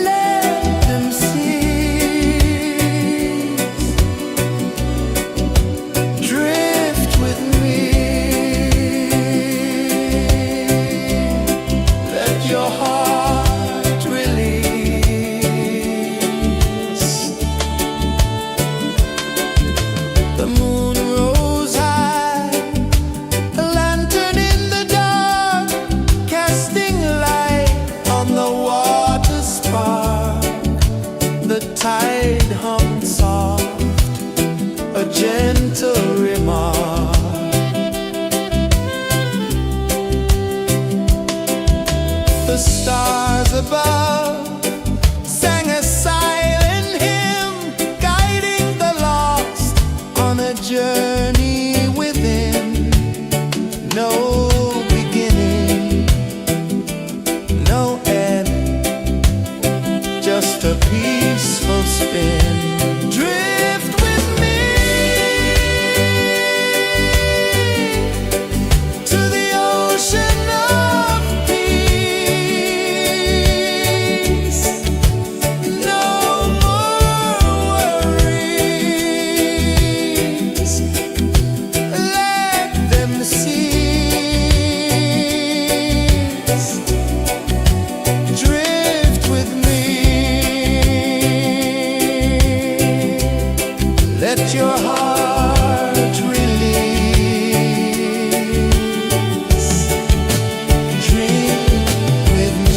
Let them cease. Drift with me. Let your heart release. The moon rose high, a lantern in the dark, casting light on the water spark. The tide hummed soft, a gentle remark. The stars above sang a silent hymn, guiding the lost on a journey within. No beginning, no end, just a peaceful spin. Drift with me to the ocean of peace. No more worries. Let them cease. Drift with me. Let your heart release. Dream with me.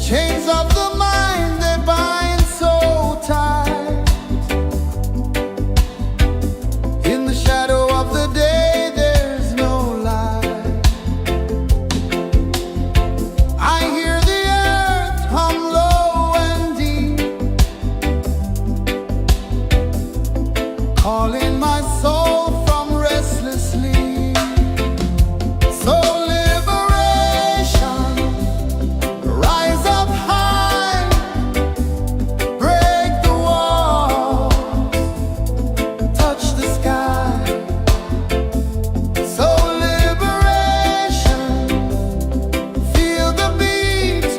Chains of the mind, they bind so tight. In the shadow of the day, there's no light. I hear the earth hum low and deep, calling my soul from restless sleep. So liberation, rise up high, break the walls, touch the sky. So liberation, feel the beat,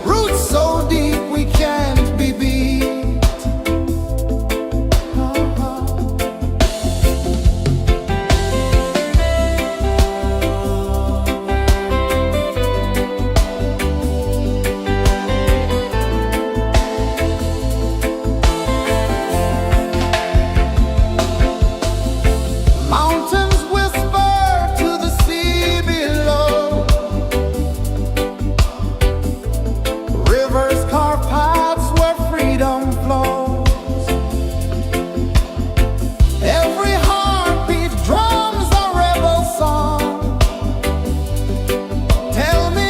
roots so deep we can't be beat. Mountains whisper to the sea below. Rivers carve paths where freedom flows. Every heartbeat drums a rebel song. Tell me,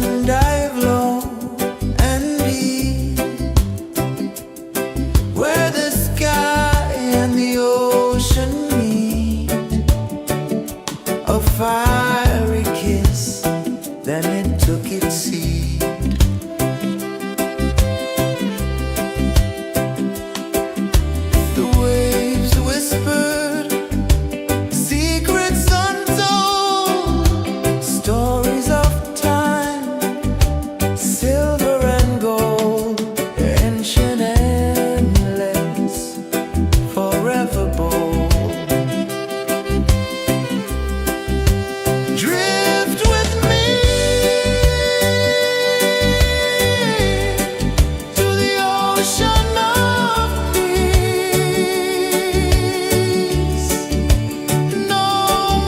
sun dive low and deep, where the sky and the ocean meet. A fiery kiss, then it took its seat. The waves whispered secrets untold, stories of time, silver and gold, ancient, endless, forever bold. Drift with me to the ocean of peace. No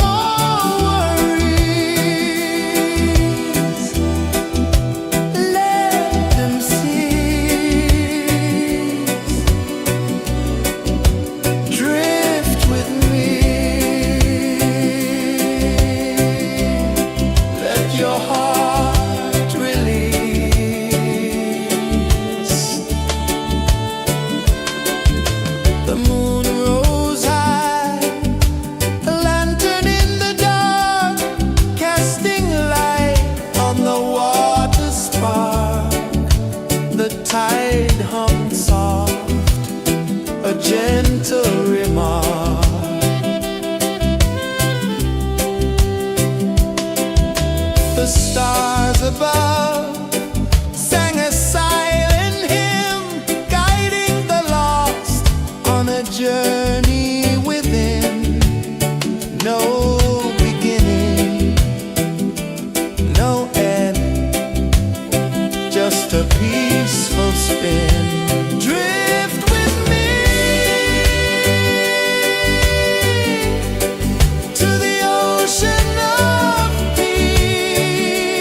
more worries, let them cease. Drift with me, let your heart release. The moon rose high, a lantern in the dark, casting light on the water spark. The tide hummed soft, a gentle remark. The stars above sang a silent hymn, guiding the lost on a journey within. No beginning, no end, just a peaceful spin. Drift with me to the ocean of peace.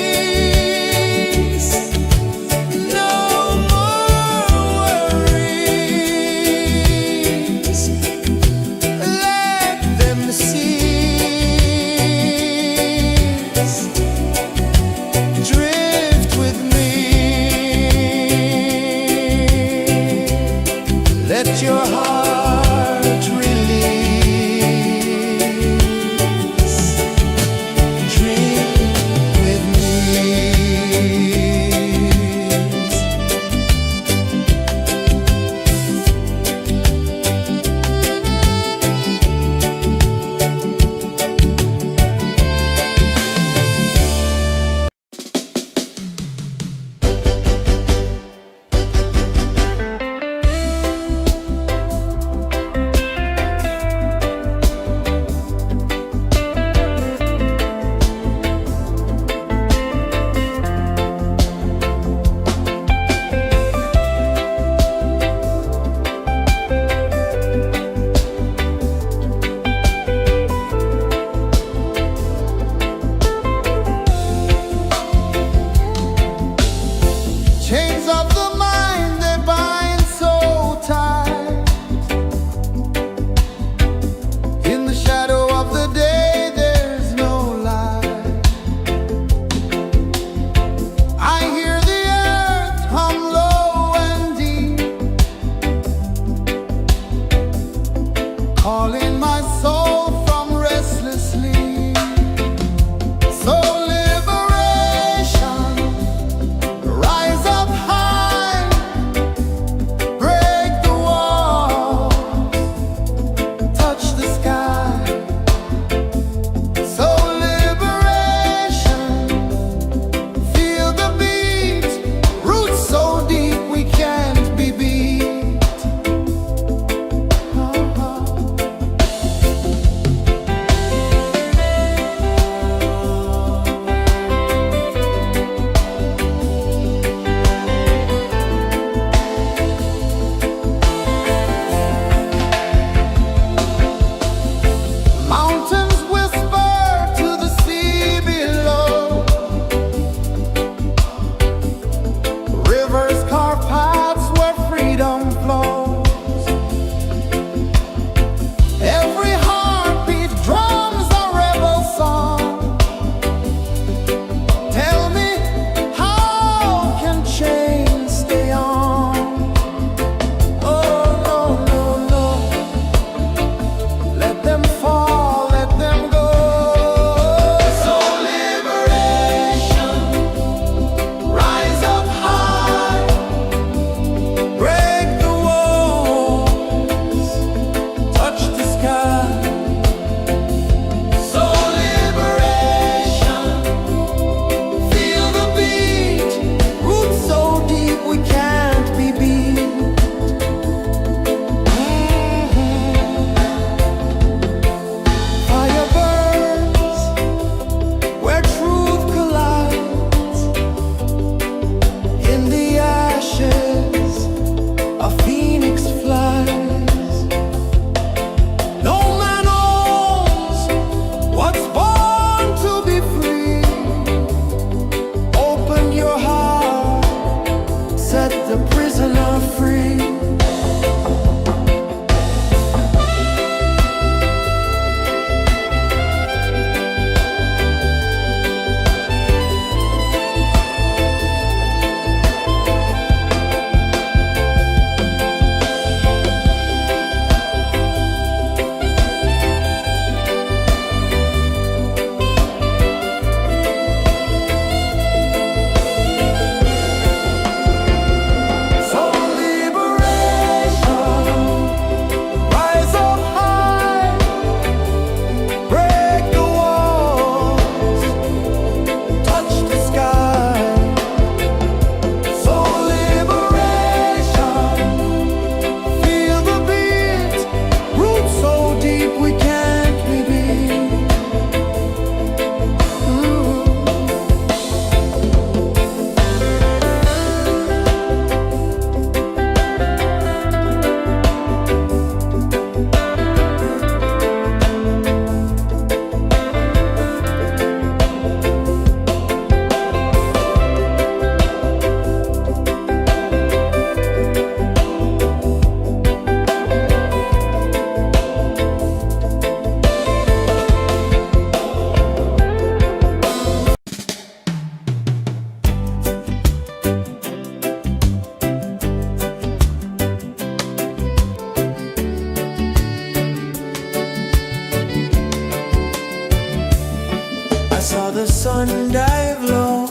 saw the sun dive low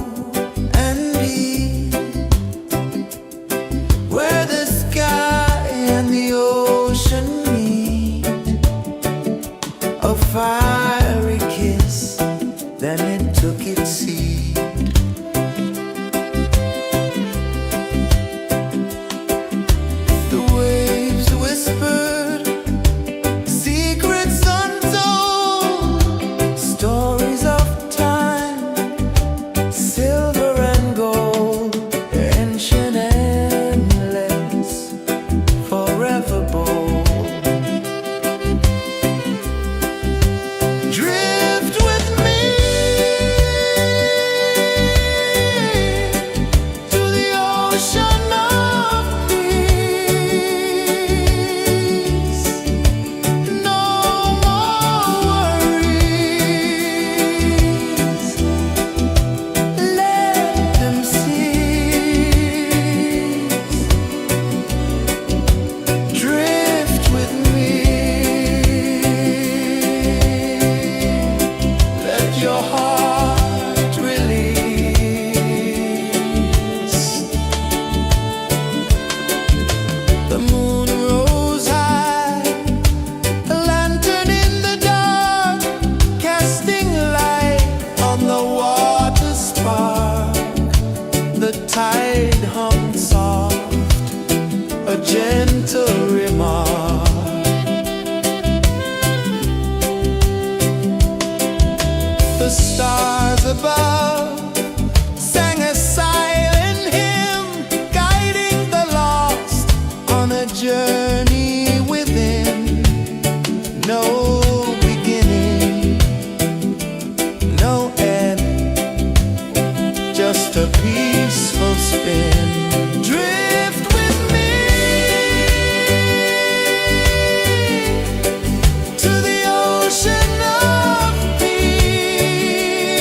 and deep, where the sky and the ocean meet. A fiery kiss, then it took its seat. The waves whispered secrets untold, stories of time, silver and gold, ancient, endless, forever bold. Drift with me to the ocean of peace. No more worries, let them cease. Drift with me, let your heart release. The moon rose high, a lantern in the dark, casting light on the water spark. The tide hummed soft, a gentle remark. The stars above sang a silent hymn, guiding the lost on a journey within. No beginning, no end, just a peaceful spin. Drift with me to the ocean of peace.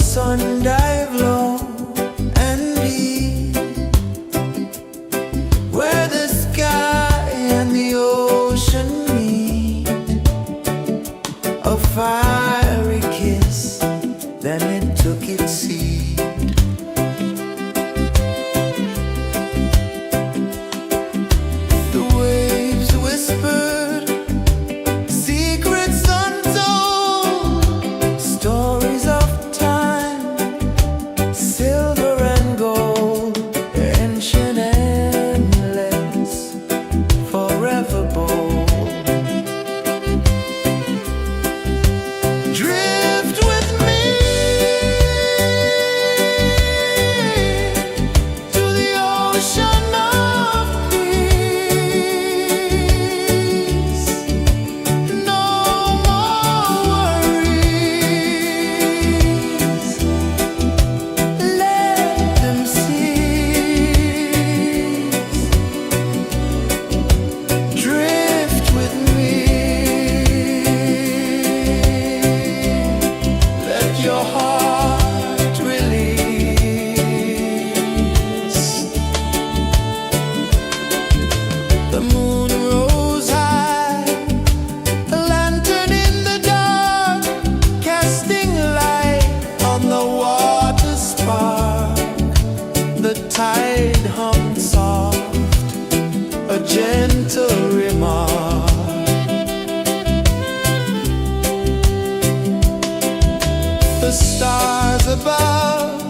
sun dive low and deep, where the sky and the ocean meet. A fiery kiss, then it took its seed. The waves whispered secrets untold, stories of time, silver and gold, ancient, endless, forever bold. Drift with me to the ocean of peace. No more worries, let them cease. Drift with me, let your heart release. The moon rose high, a lantern in the dark, casting light on the water spark. The tide hummed soft, a gentle remark. The stars above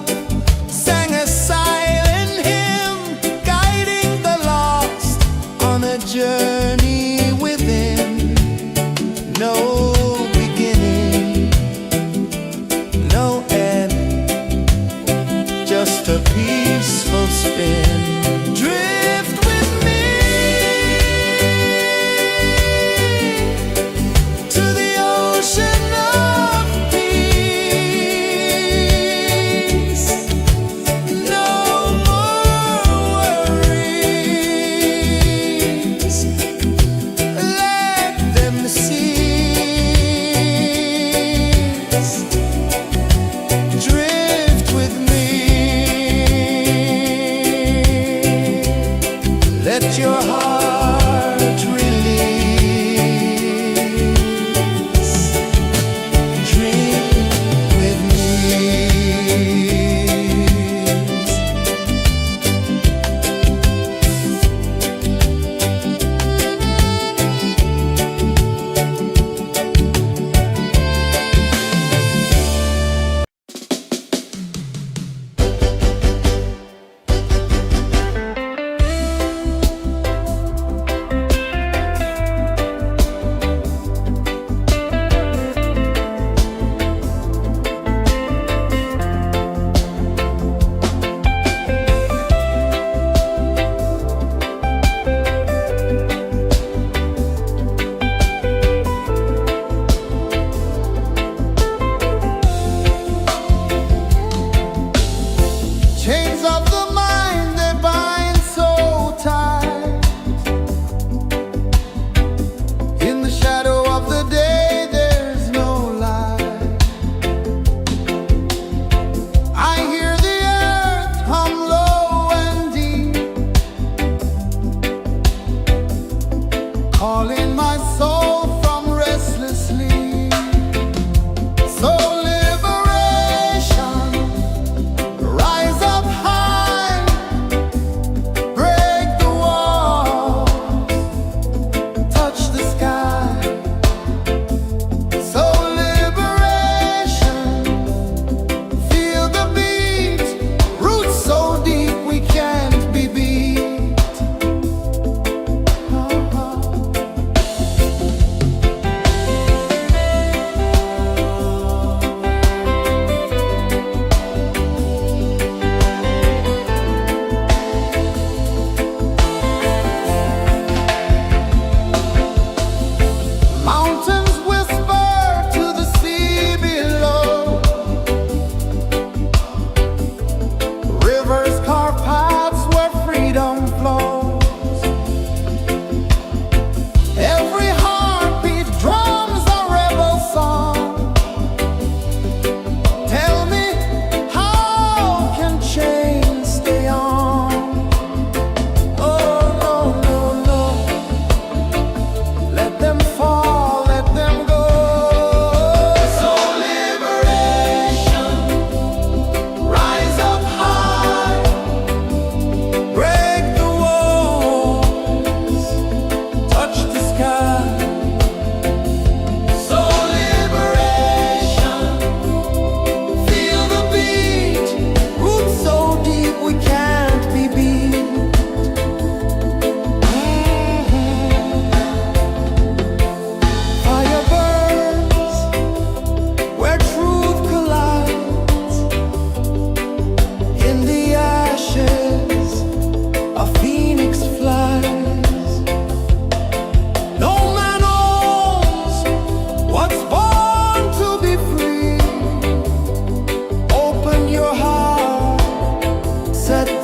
sang a silent hymn, guiding the lost on a journey within. No beginning, no end, just a peaceful spin. Drift with me to the ocean of peace.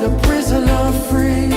the prisoner free.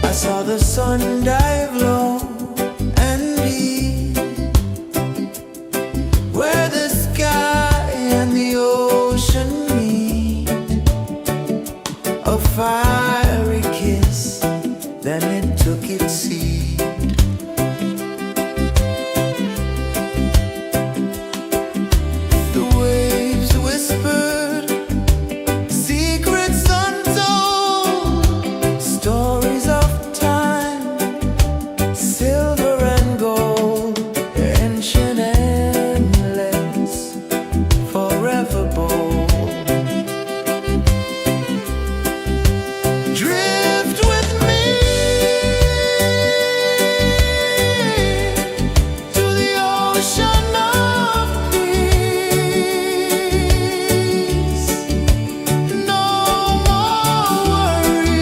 I saw the sun dive low and deep, where the sky and the ocean meet. A fiery kiss, then it took its seat. The waves whispered secrets untold, stories of silver and gold, ancient, endless, forever bold. Drift with me to the ocean of peace. No more worries.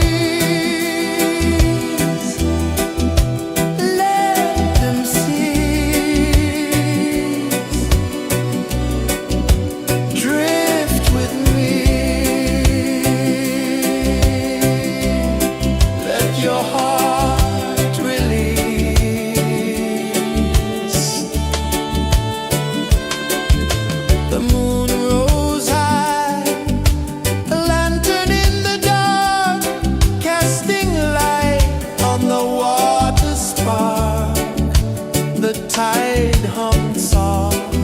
Your heart release. The moon rose high, a lantern in the dark, casting light on the water spark. The tide hummed soft,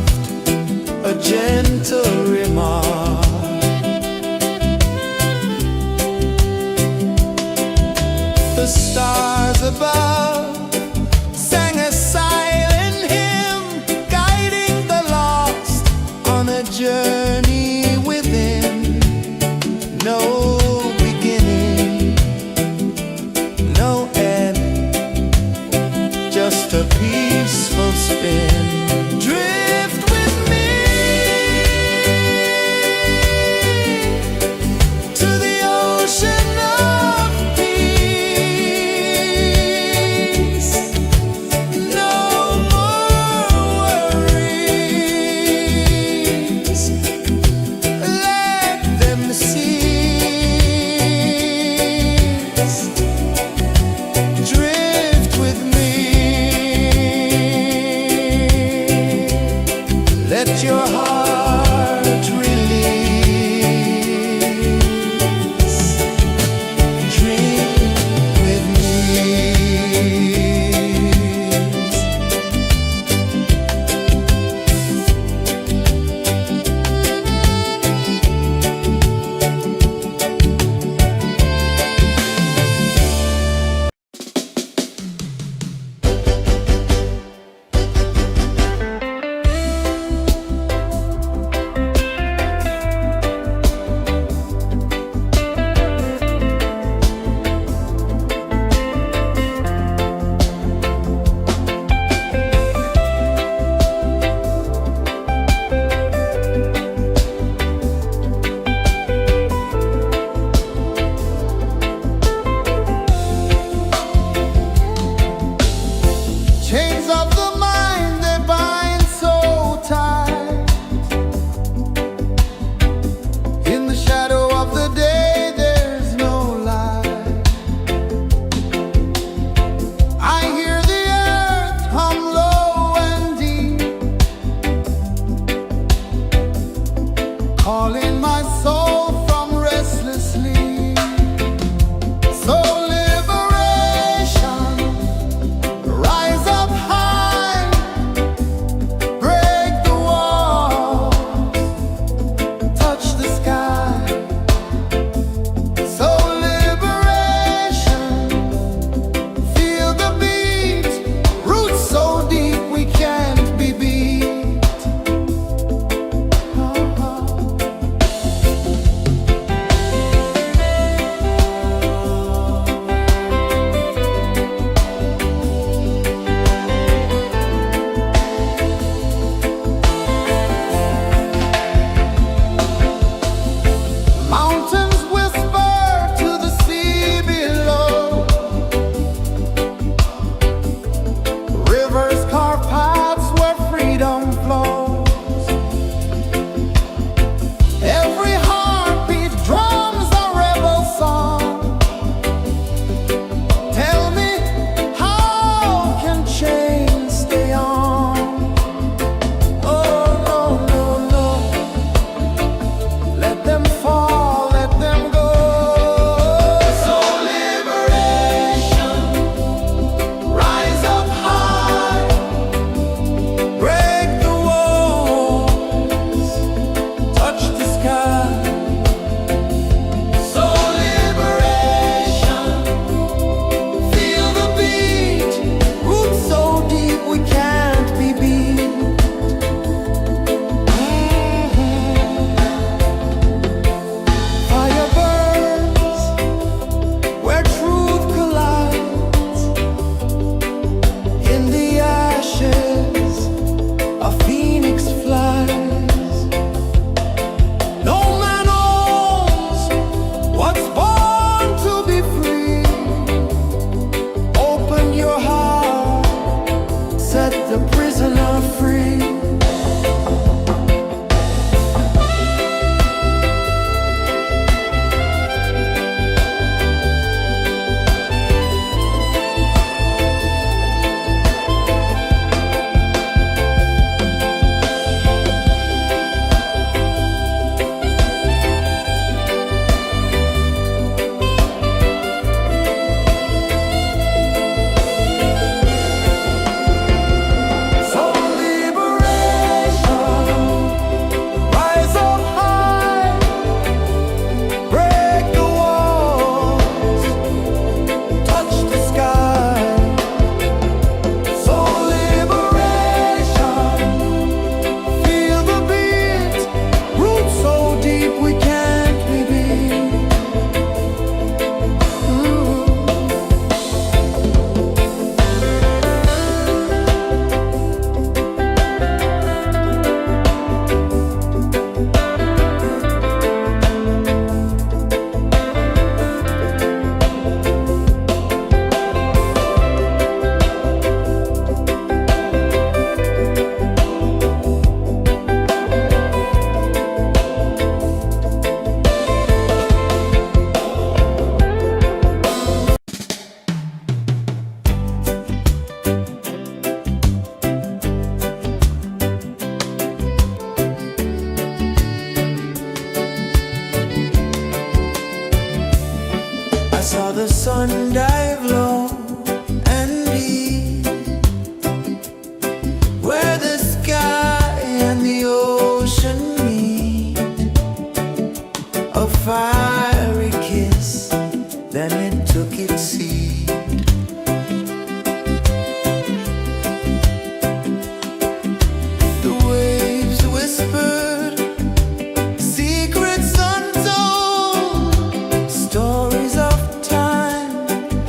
a gentle remark. The stars above sang a silent hymn, guiding the lost on a journey within. No beginning, no end, just a peaceful spin. Drift with me to the ocean of peace. No more worries. Let them cease. Drift with me. of the mind, they bind so tight. In the shadow of the day, there's no light. I hear the earth hum low and deep, calling my soul from restless sleep. So liberation, rise up high, break the walls, touch the sky. So liberation, feel the beat, roots so deep we can't be beat. Mountains whisper to the sea below, rivers carve paths where freedom flows. Every heartbeat drums a rebel song. Tell me, how can chains stay on? Oh, no, no, no. Let them fall, let them go. So liberation, rise up high, break the walls, touch the sky. So liberation, feel the beat, roots so deep we can't be beat. Fire burns where truth collides. In the ashes, a phoenix flies. No man owns what's born to be free. Open your heart, set the prisoner free. So liberation, rise up high, break the walls, touch the sky. So liberation, feel the beat, roots so deep we can't be beat. I saw the sun dive low and deep, where the sky and the ocean meet. A fiery kiss, then it took its seat. The waves whispered secrets untold, stories of time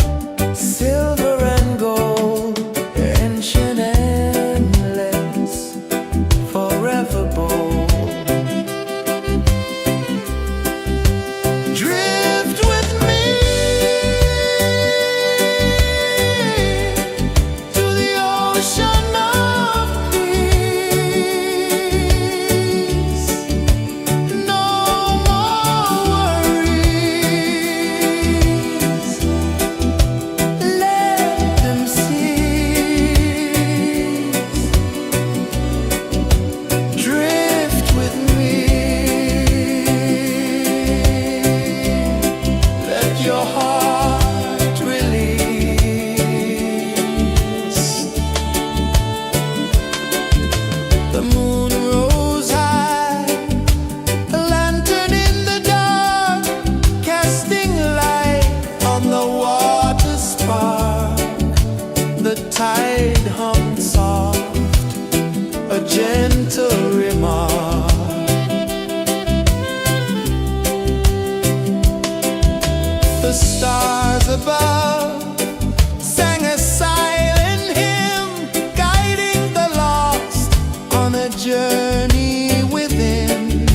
journey within,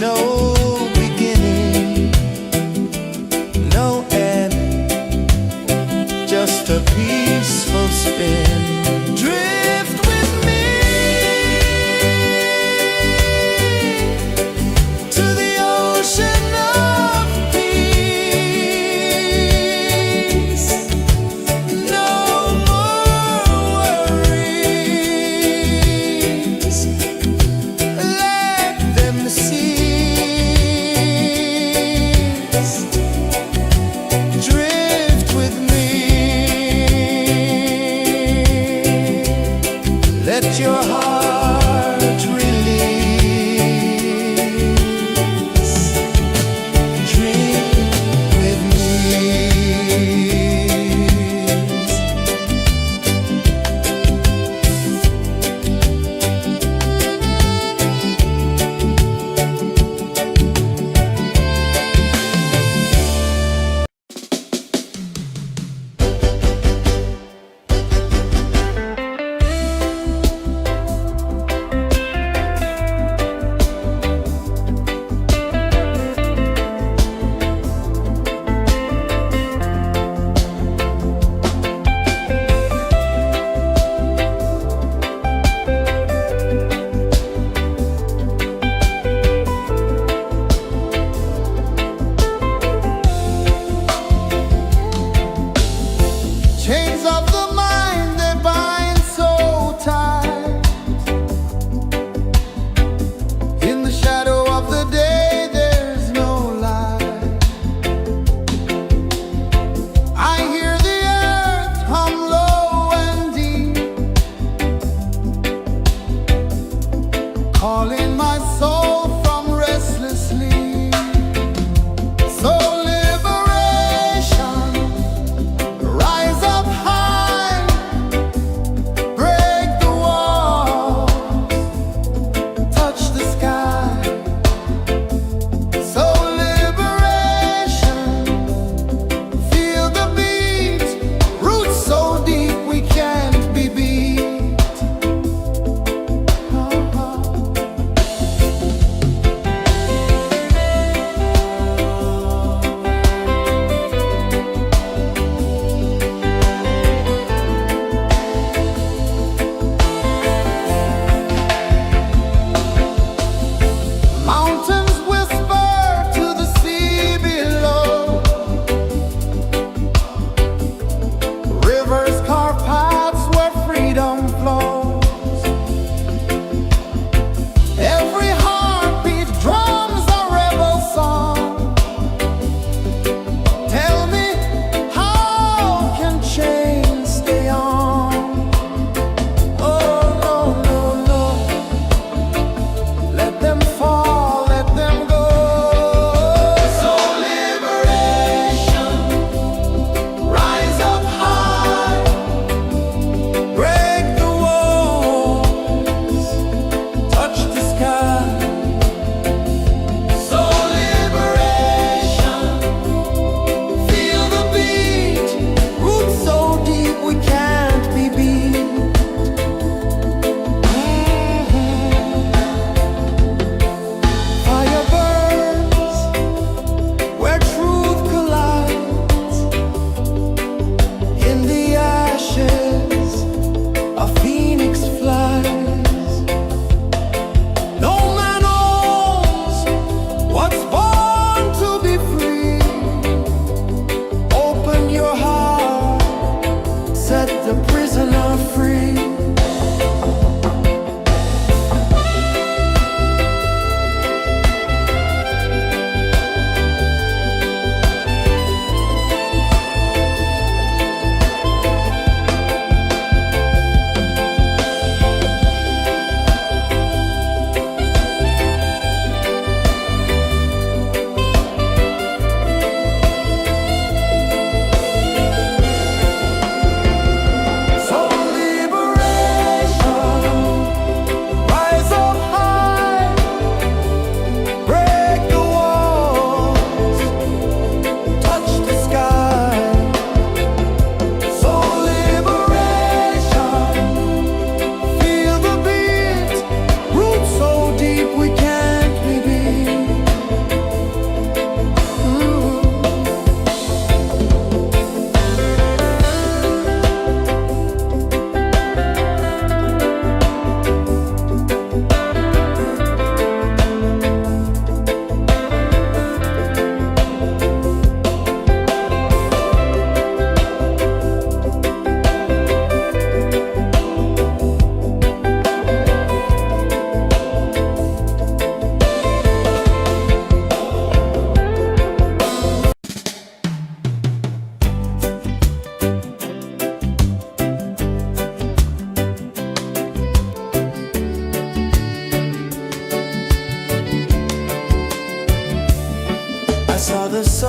no beginning, no end, just a peaceful spin. Drift with me to the ocean of peace. No more worries, let them cease. Drift with me, let your heart release. Drift with me.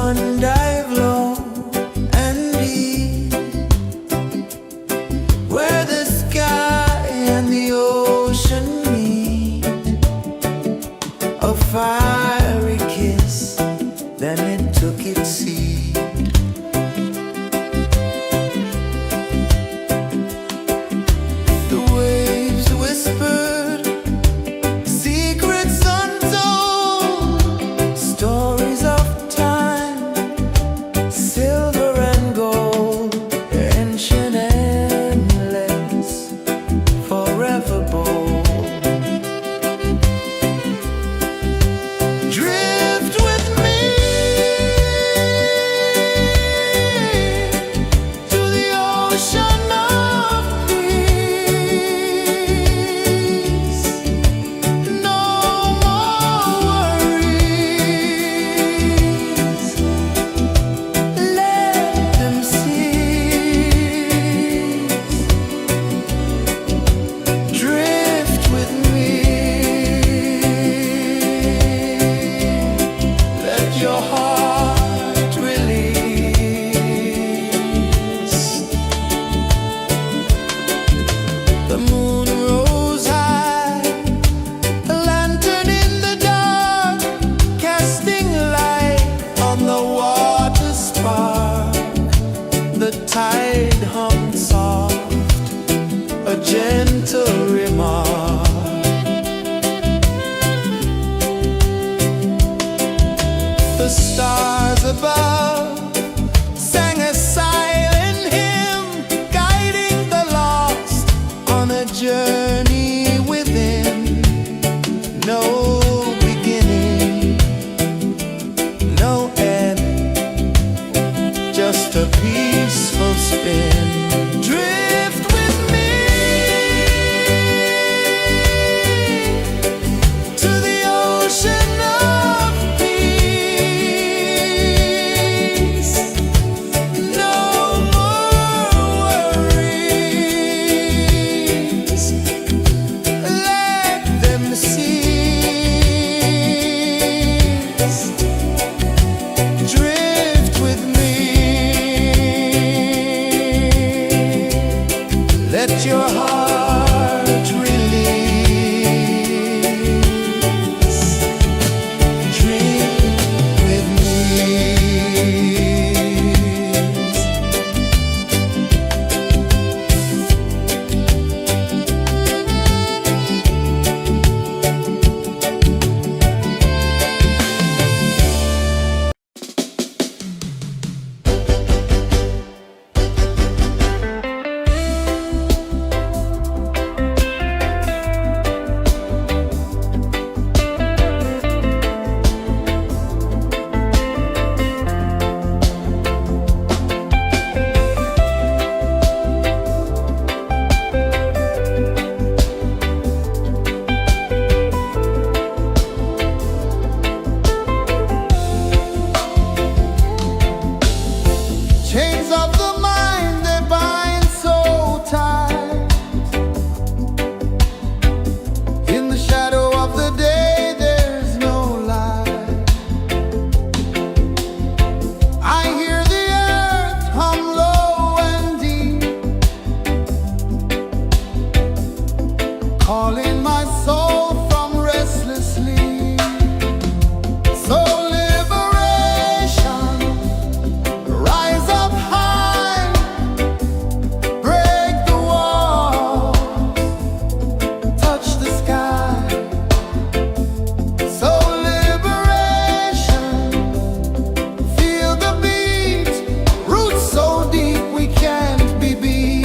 sun dive low and deep, where the sky and the ocean meet. A fiery kiss, then it took its seat. The waves whispered secrets untold, stories of time, silver and gold, ancient, endless, forever bold. Drift with me to the ocean of peace. No more worries. Let them cease. Drift with me. Let your heart release. The moon rose high, a lantern in the dark, casting light on the water spark. The tide hummed soft, a gentle remark. The stars above sang a silent hymn, guiding the lost on a journey within. No beginning, no end, just a peaceful spin. Drift with me to the ocean of peace. No more worries. Let them cease. Drift with me. Let your heart release. Dream with me. Chains of the mind, they bind so tight. In the shadow of the day, there's no light. I hear the earth hum low and deep, calling my soul from restless sleep. So liberation, rise up high, break the walls, touch the sky. So liberation, feel the beat, roots so deep we can't be beat.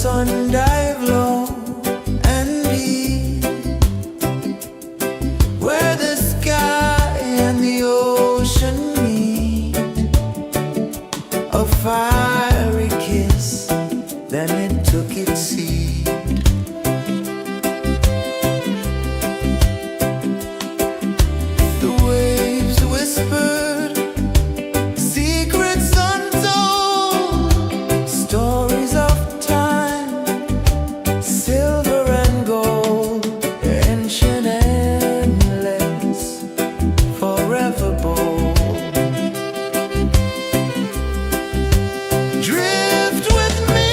sun dive low and deep, where the sky and the ocean meet, a fiery kiss, then it took its seed. The waves whispered secrets untold, stories of time, silver and gold, ancient, endless, forever bold. Drift with me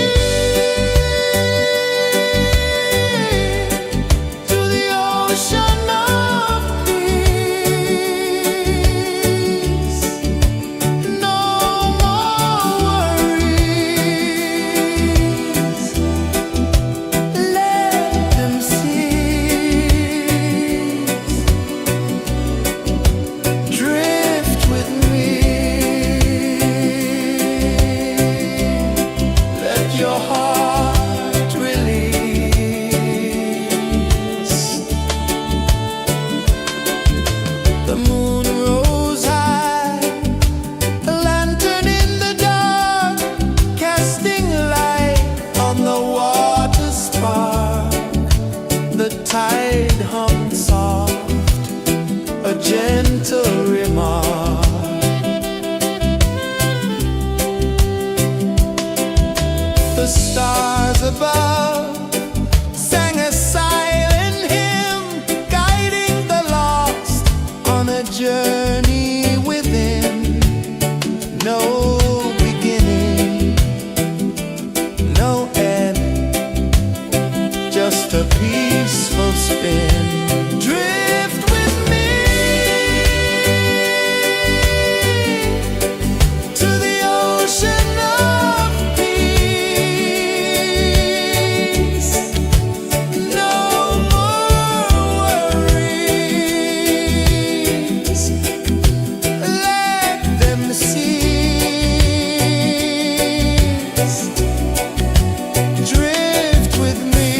to the ocean of peace. No more worries, let them cease. Drift with me, let your heart release. The moon rose high, a lantern in the dark, casting light on the water spark. The tide hummed soft, a gentle remark. The stars above sang a silent hymn, guiding the lost on a journey within. No beginning, no end, just a peaceful spin. Drift with me to the ocean of peace. No more worries, let them cease. Drift with me,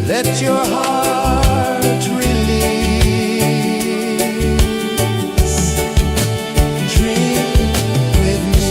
let your heart release. Drift with me.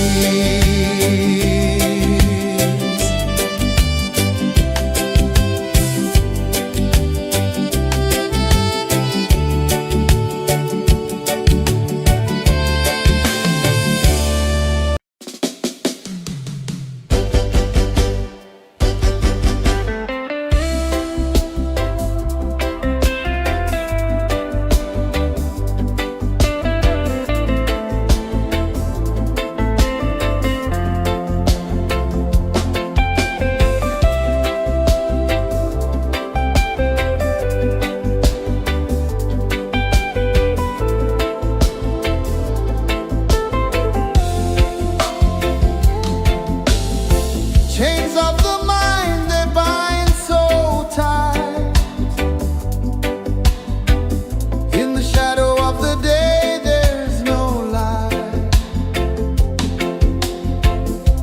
Chains of the mind, they bind so tight. In the shadow of the day, there's no light.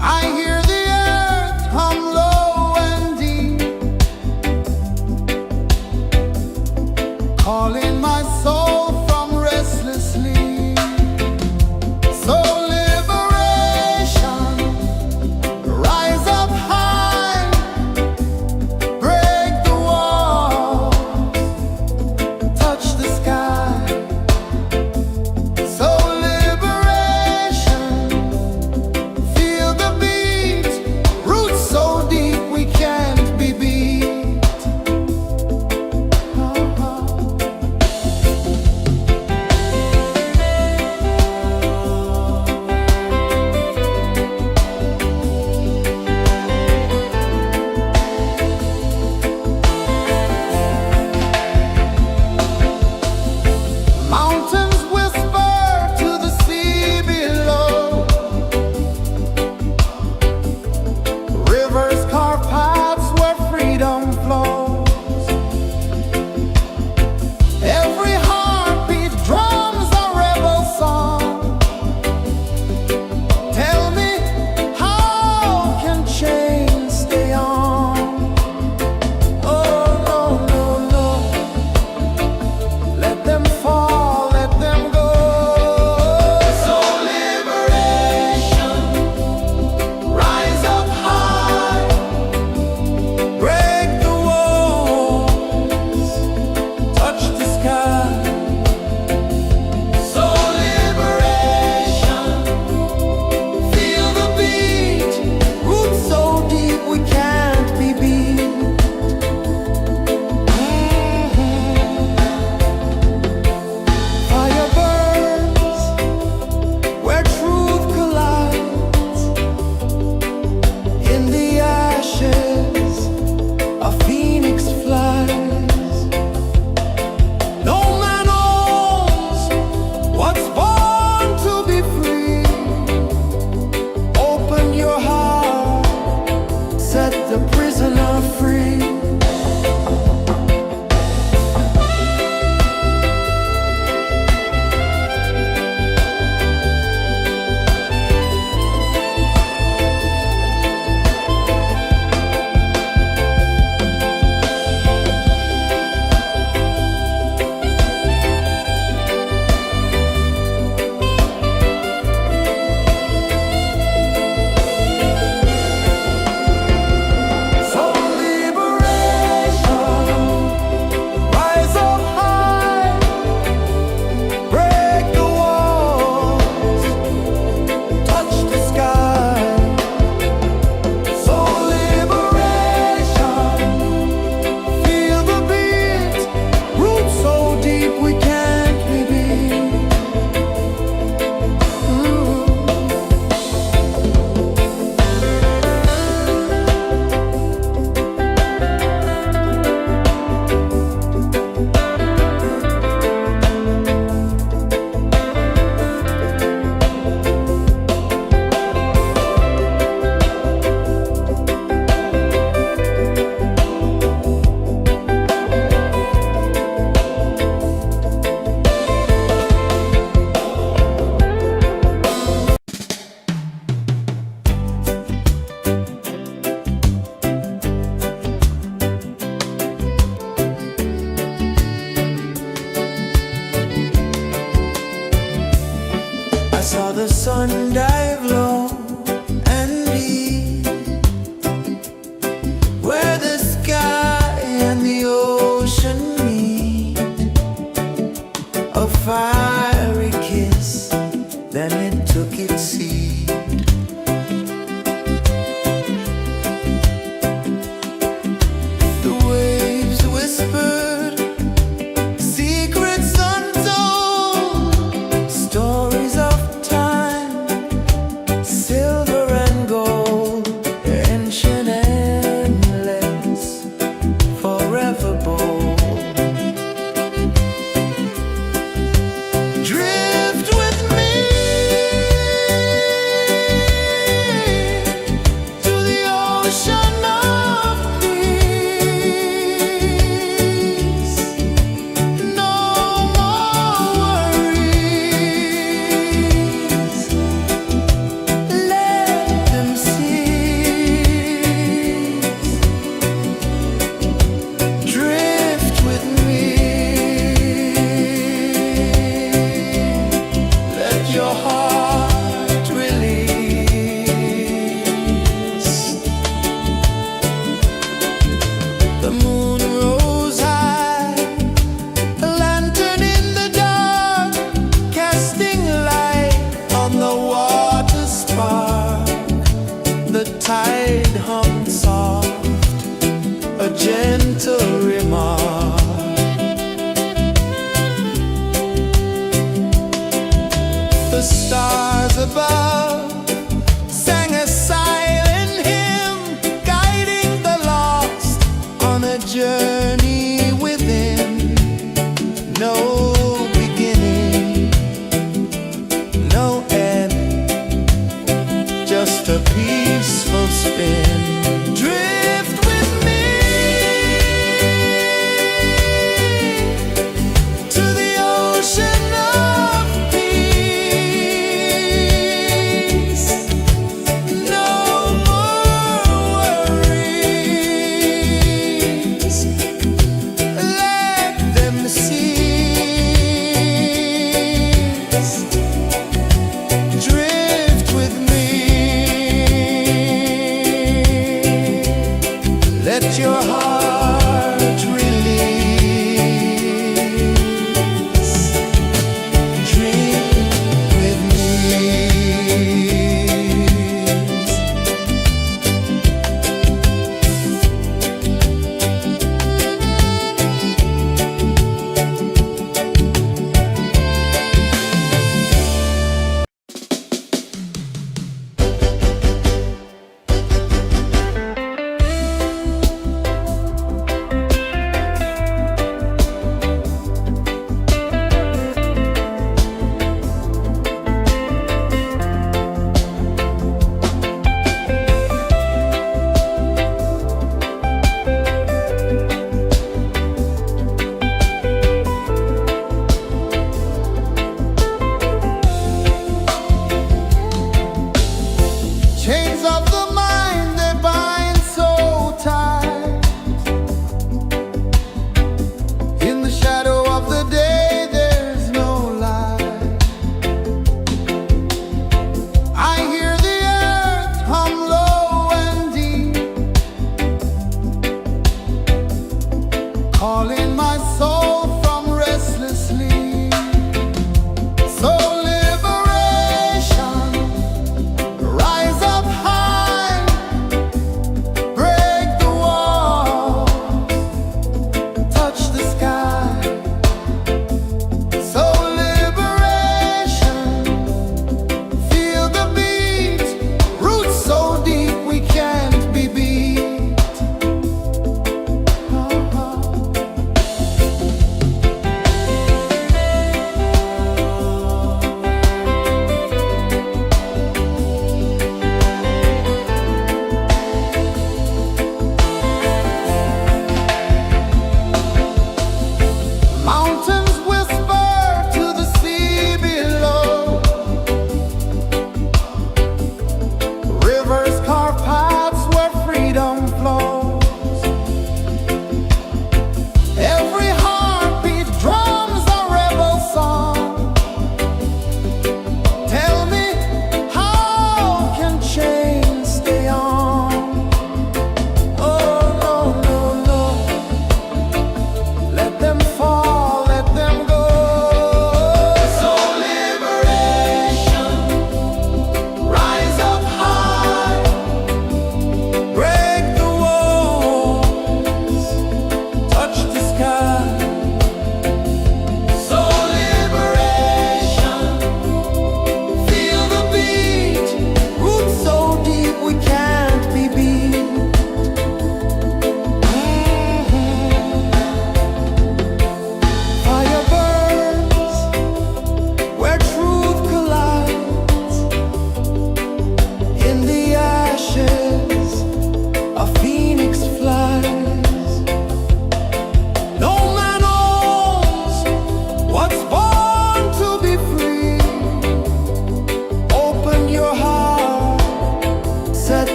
I hear the earth hum low and deep, calling my soul from restless sleep. So liberation, rise up high, break the walls, touch the sky. So liberation, feel the beat, roots so deep we can't be beat. saw the sun dive low and deep, where the sky and the ocean meet. A fiery kiss, then it took its seat. The waves whispered secrets untold, stories of time, silver and gold, ancient, endless, forever bold.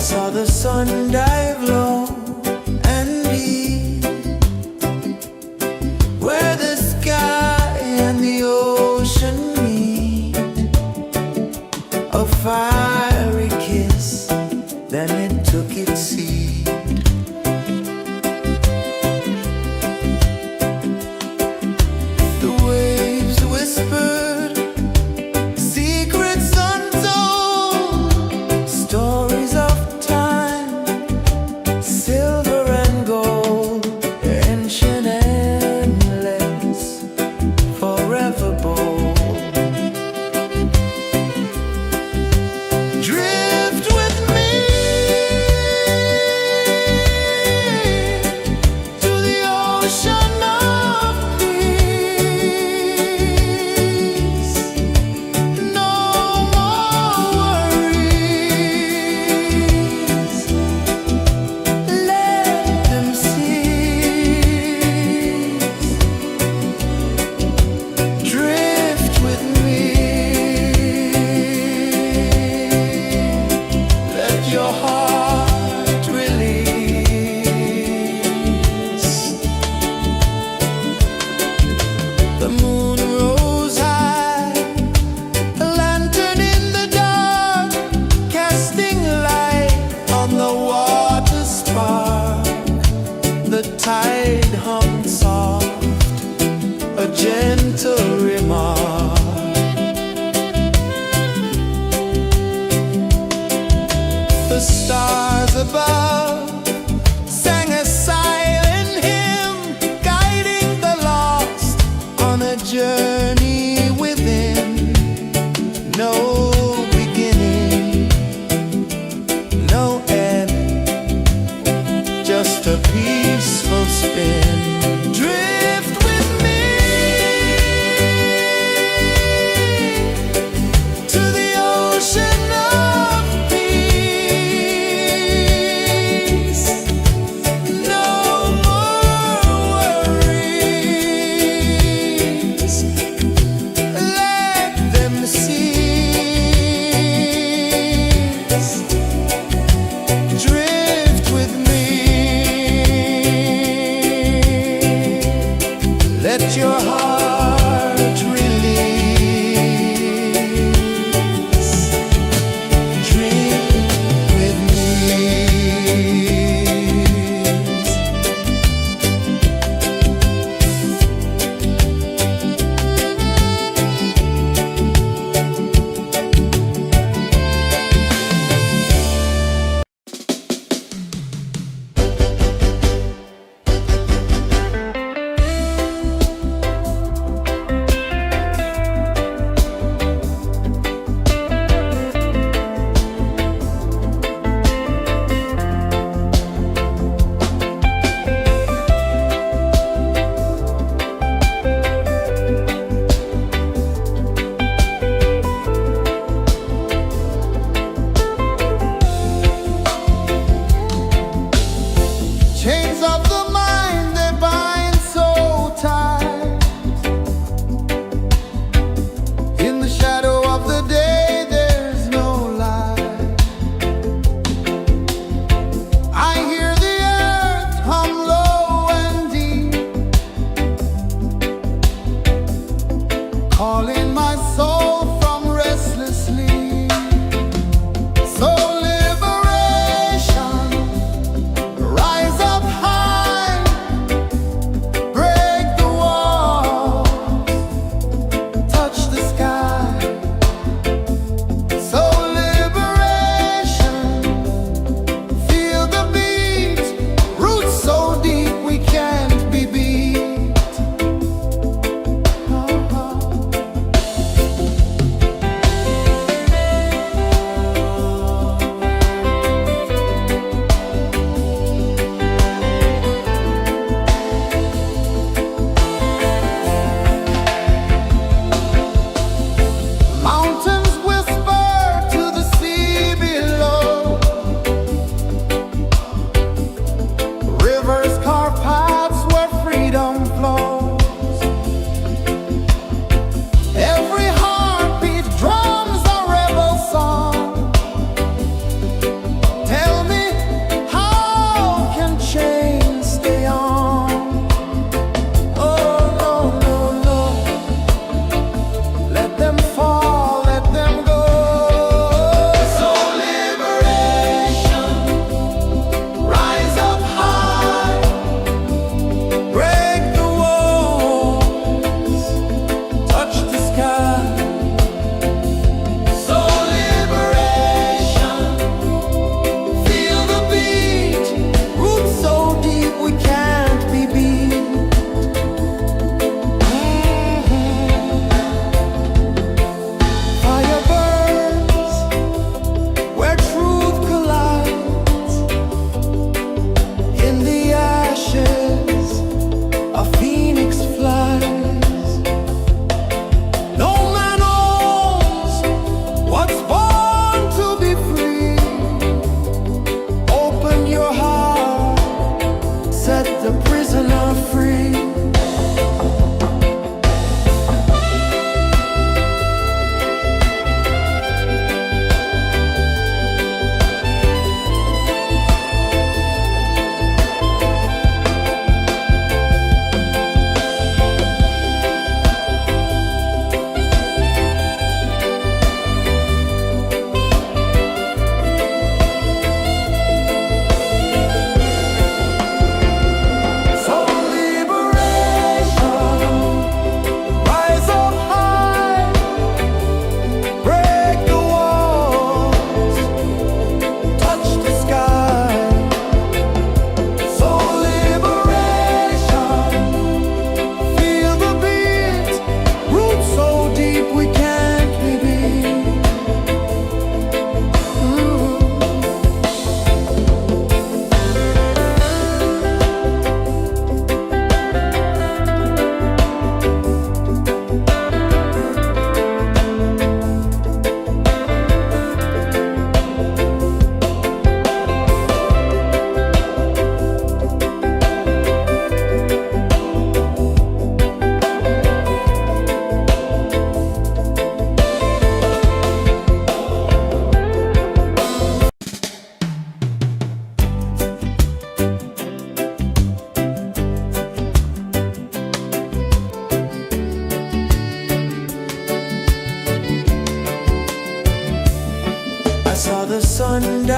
saw the sun dive low and deep, where the sky and the ocean meet. A fiery kiss, then it took its seat. The waves whispered secrets untold, stories of time, silver and gold, ancient, endless, forever bold. Drift with me to the ocean of peace. No more worries. Let them cease. Drift with me. Let your heart release. The moon rose high, a lantern in the dark, casting light on the water spark. The tide hummed soft, a gentle remark. The stars above sang a silent hymn, guiding the lost on a journey within. No beginning, no end, just a peaceful spin. Drift with me to the ocean of peace. No more worries. Let them cease.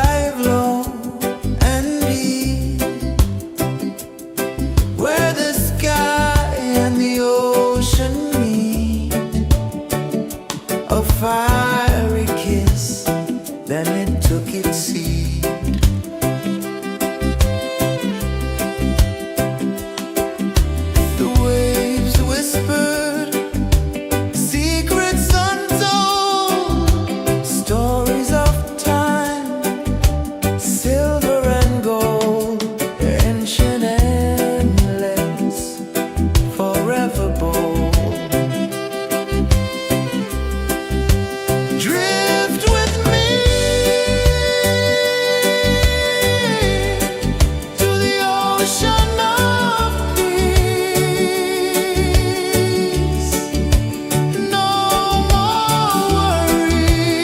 dive low and deep, where the sky and the ocean meet. A fiery kiss, then it took its seat. The waves whispered secrets untold, stories of time, silver and gold, ancient, endless, forever bold. Drift with me to the ocean of peace. No more worries.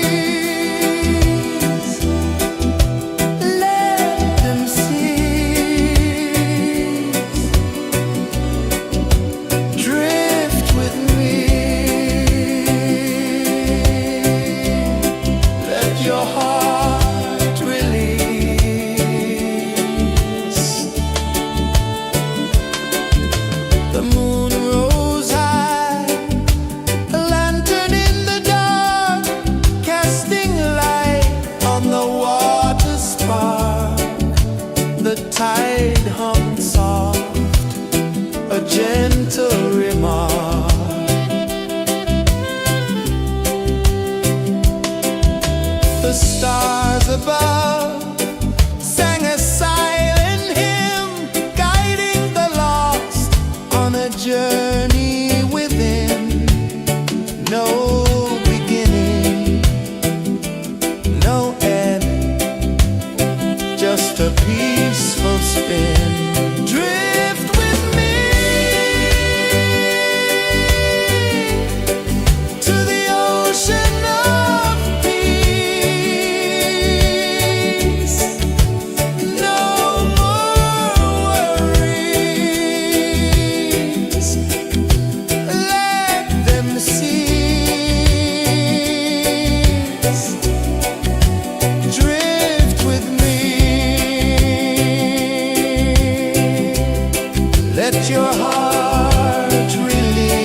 Let them cease. Drift with me. Let your heart release. The moon rose high, a lantern in the dark, casting light on the water spark. The tide hummed soft, a gentle remark. The stars above sang a silent hymn, guiding the lost on a journey within. No beginning, no end, just a peaceful spin. Drift with me to the ocean of peace. No more worries. Let them cease. Drift with me. Let your heart release.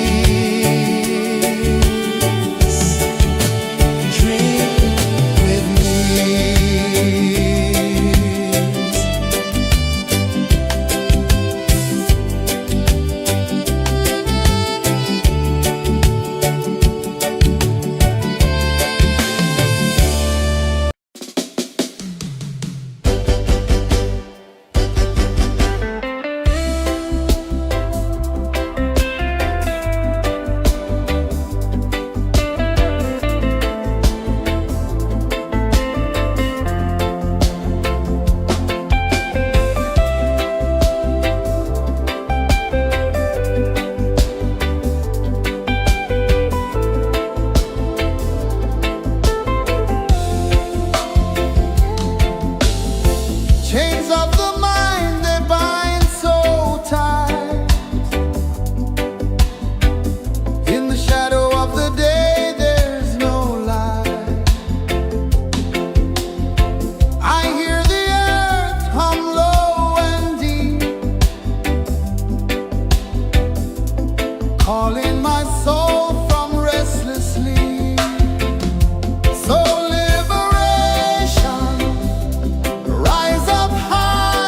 Dream with me. Chains of the mind, they bind so tight. In the shadow of the day, there's no light. I hear the earth hum low and deep, calling my soul from restless sleep. So liberation, rise up high.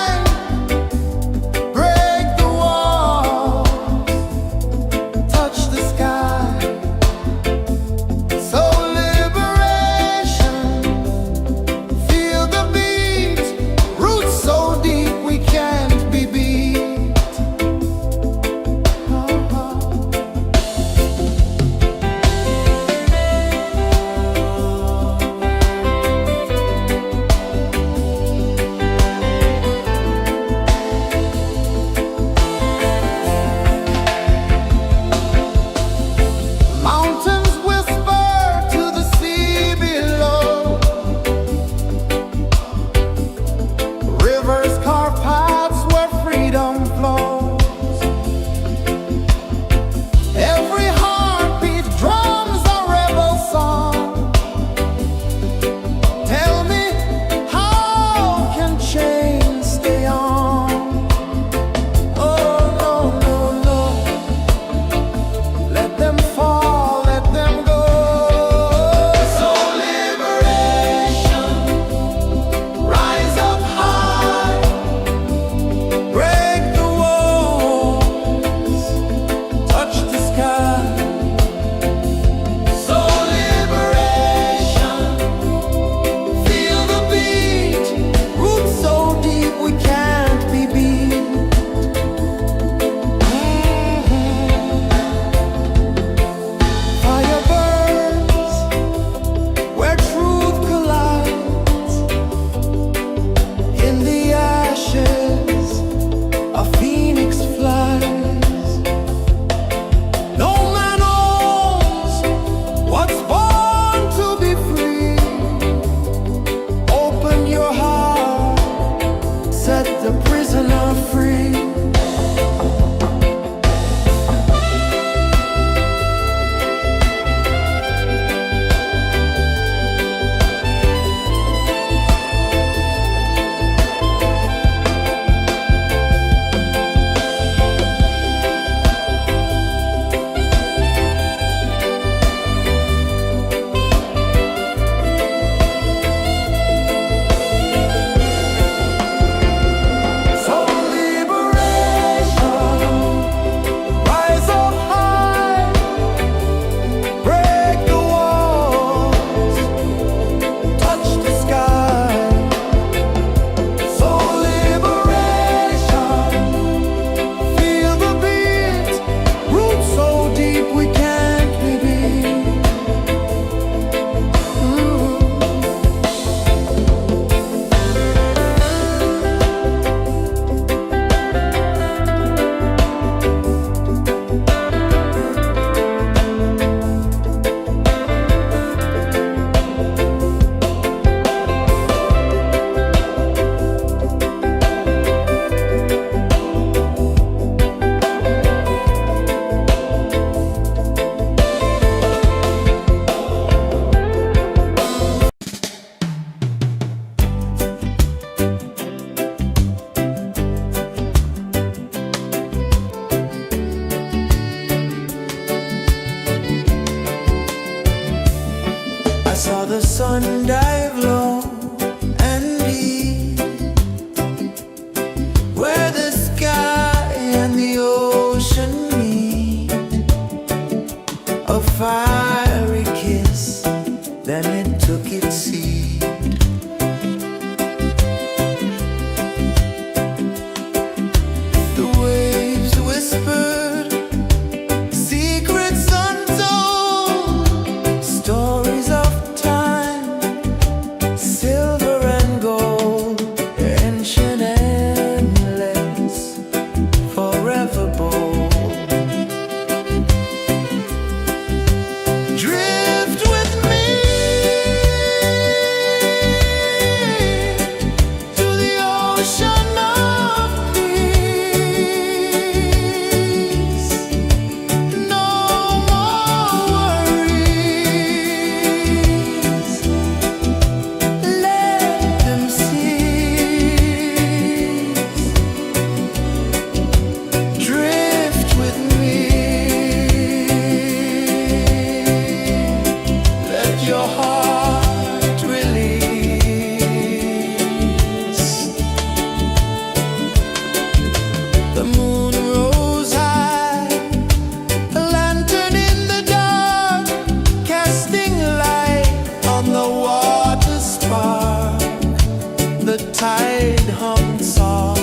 tide hung soft,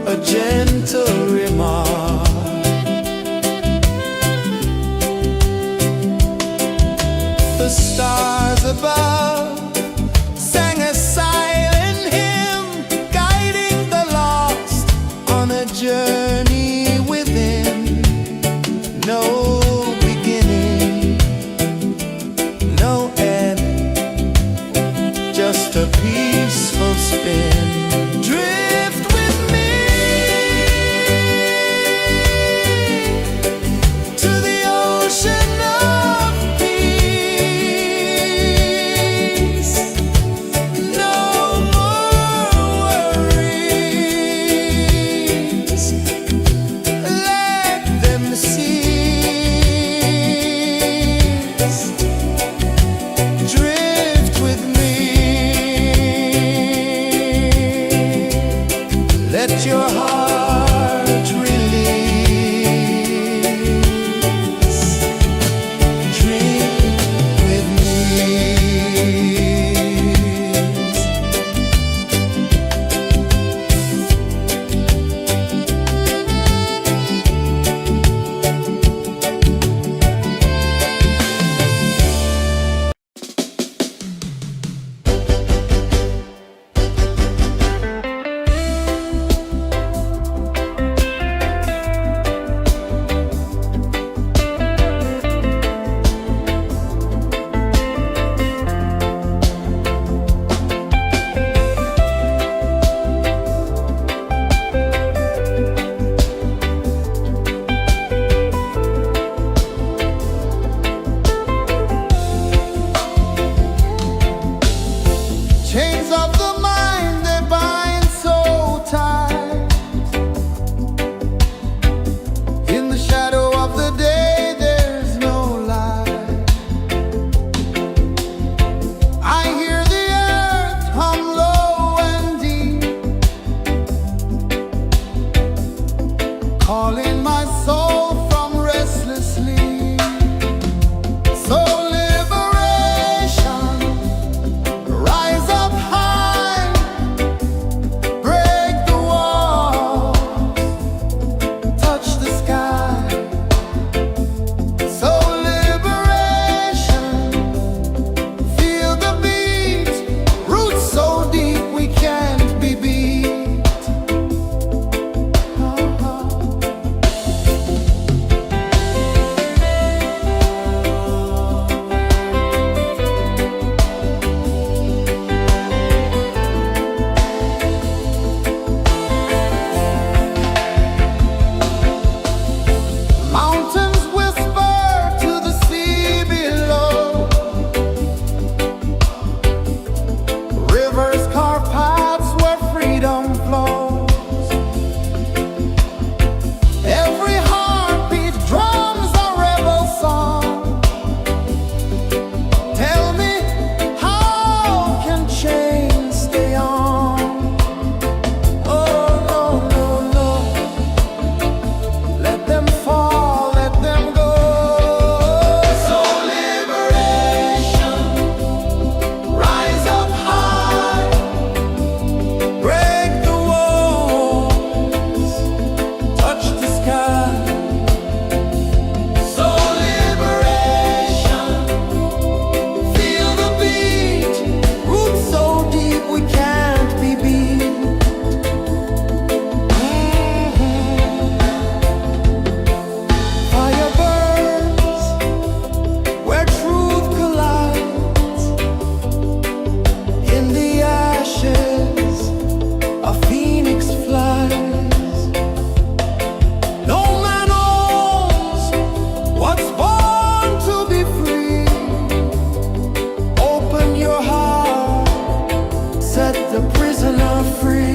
a gentle remark. The stars above sang a silent hymn, guiding the lost on a journey within. No beginning, no end, just a peaceful spin. Drift with me to the ocean of peace. No more worries, let them cease. Drift with me, let your heart release. Drift with me. Chains of the mind, they bind so tight. In the shadow of the day, there's no light. I hear the earth hum low and deep, calling my soul from restless sleep. So liberation, rise up high, break the walls, touch the sky. So liberation, feel the beat, roots so deep we can't be beat. Mountains whisper to the sea below, rivers carve paths where freedom flows. Every heartbeat drums a rebel song. Tell me, how can chains stay on? Oh no, no, no, let them fall, let them go. So liberation, rise up high, break the walls, touch the sky. So liberation, feel the beat, roots so deep we can't be beat. Fire burns where truth collides. In the ashes, a phoenix flies. No man owns what's born to be free. Open your heart, set the prisoner free.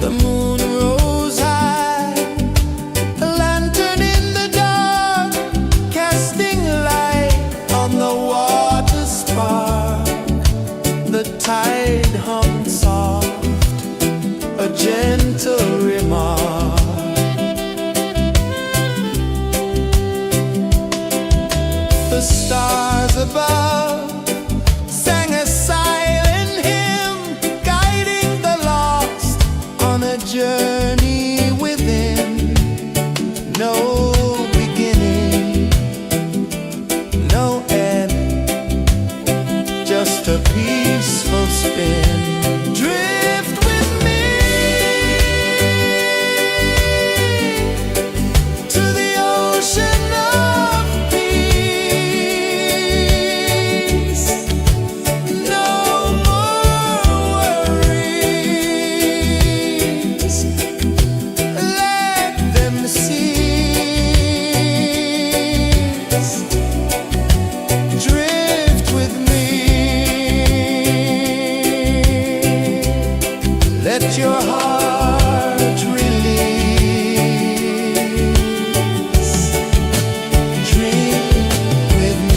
The moon rose high, a lantern in the dark, casting light on the water spark. The tide hummed soft, a gentle remark. The stars above sang a silent hymn, guiding the lost on a journey within. No beginning, no end, just a peaceful spin. Drift with me to the ocean of peace. No more worries, let them cease. Drift with me, let your heart release. Dream with me.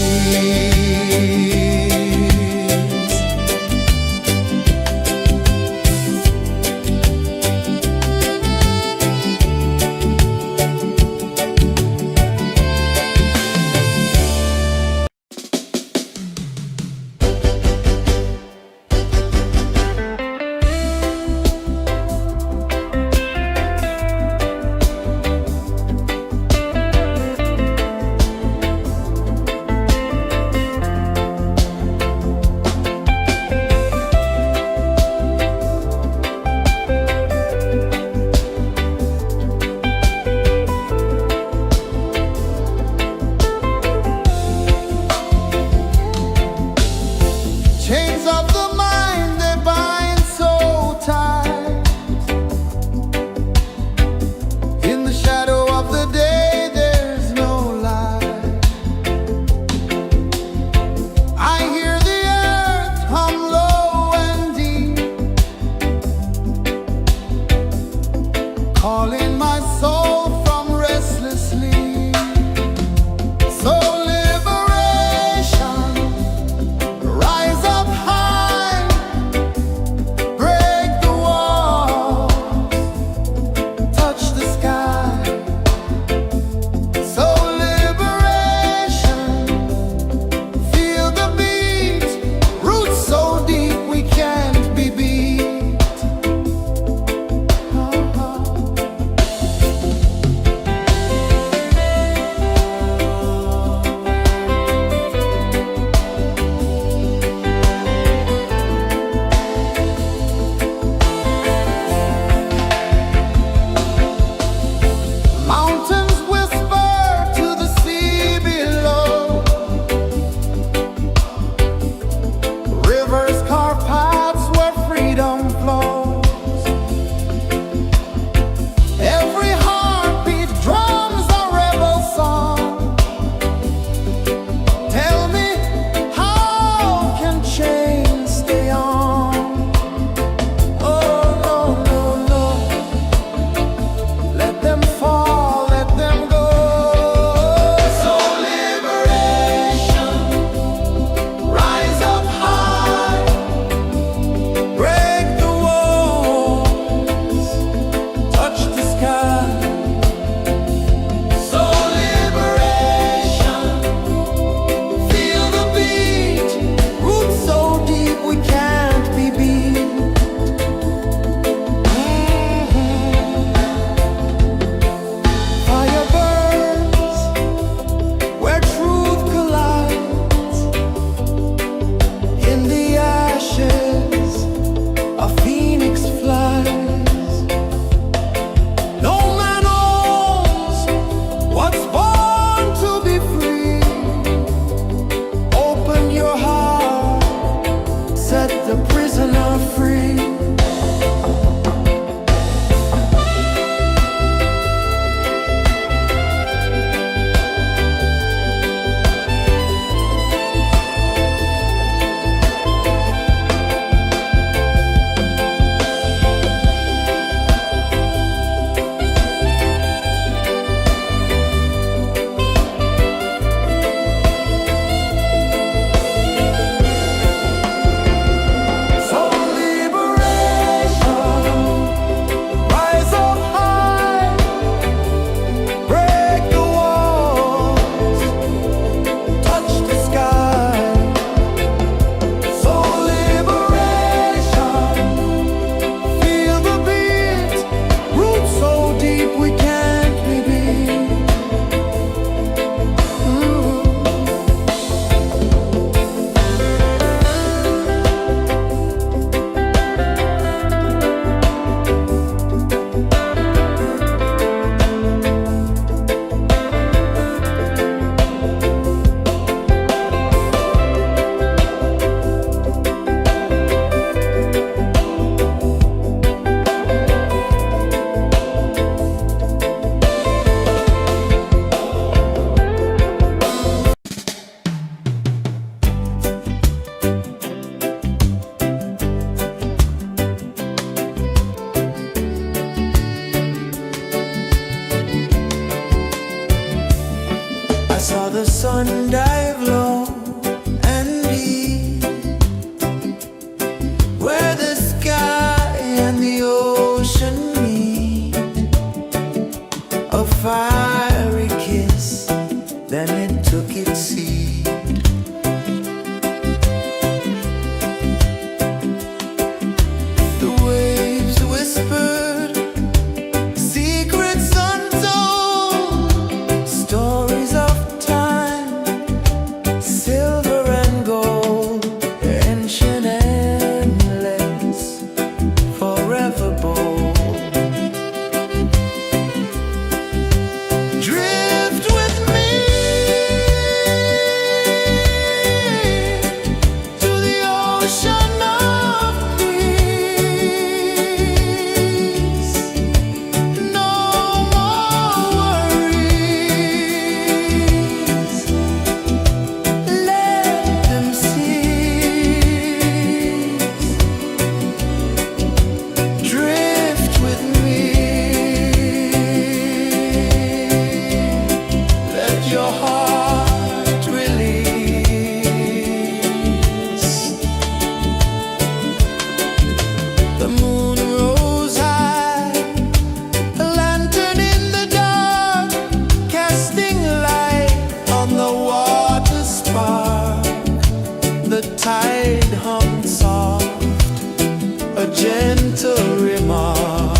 gentle remark.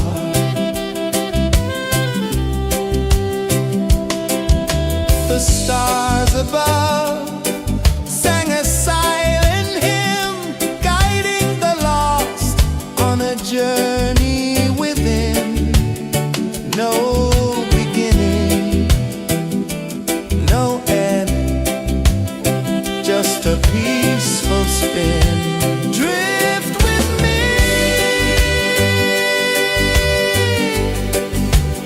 The stars above sang a silent hymn, guiding the lost on a journey within. No beginning, no end, just a peaceful spin. Drift with me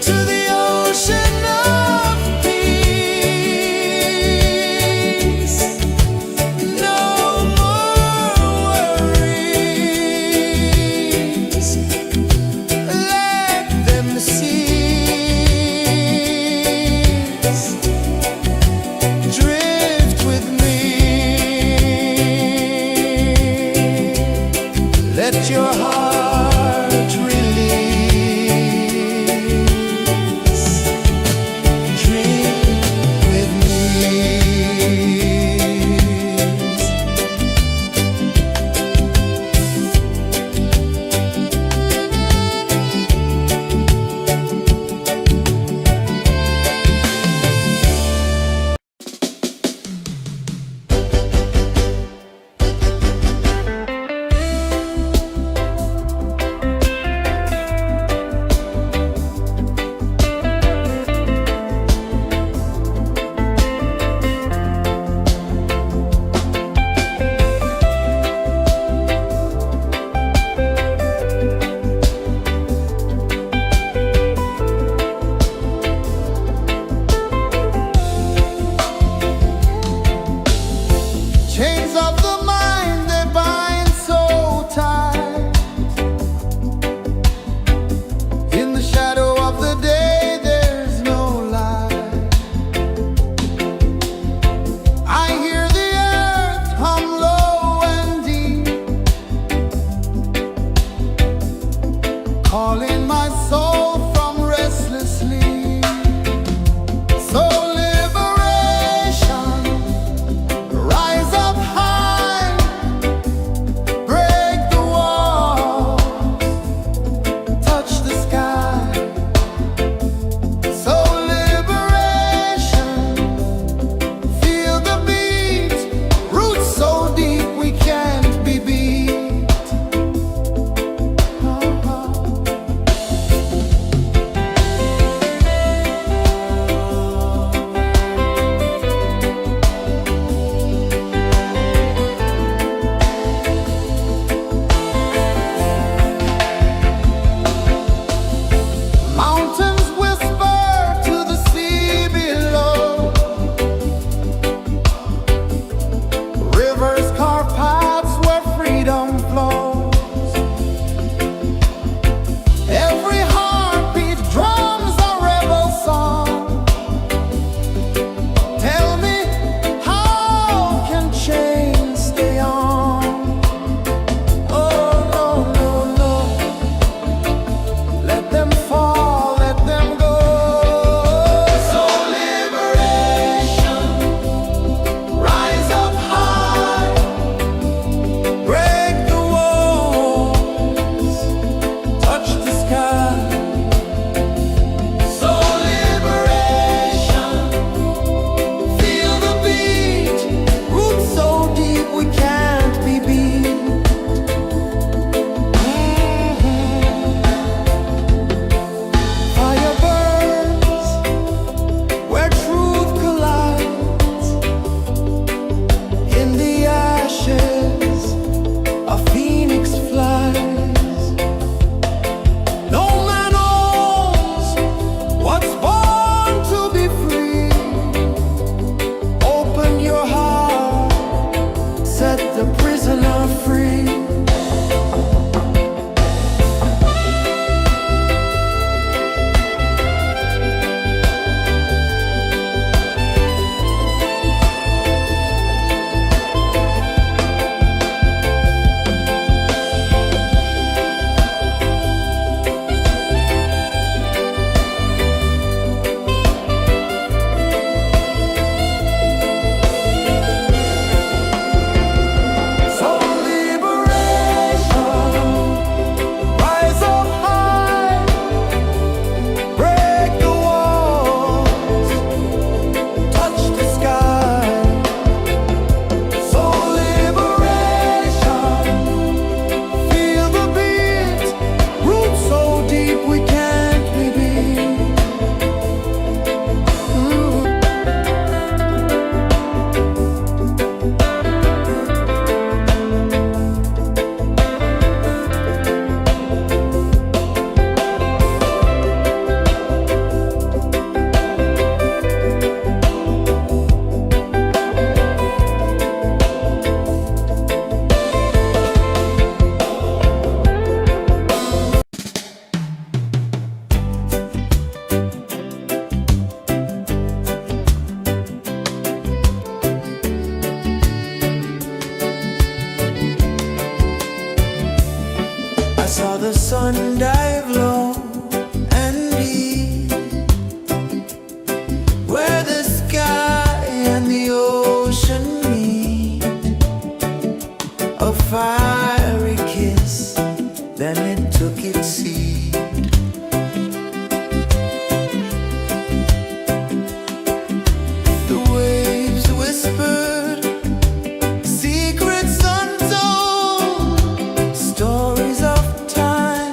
to the ocean of peace. No more worries, let them cease. Drift with me, let your heart release. Dream with me. Chains of the mind, they bind so tight. In the shadow of the day, there's no light. I hear the earth hum low and deep, calling my soul from restless sleep. So liberation, rise up high, break the wall, touch the sky. So liberation, feel the beat, roots so deep we can't be beat. sun dive low and deep, where the sky and the ocean meet. A fiery kiss, then it took its seat. The waves whispered secrets untold, stories of time,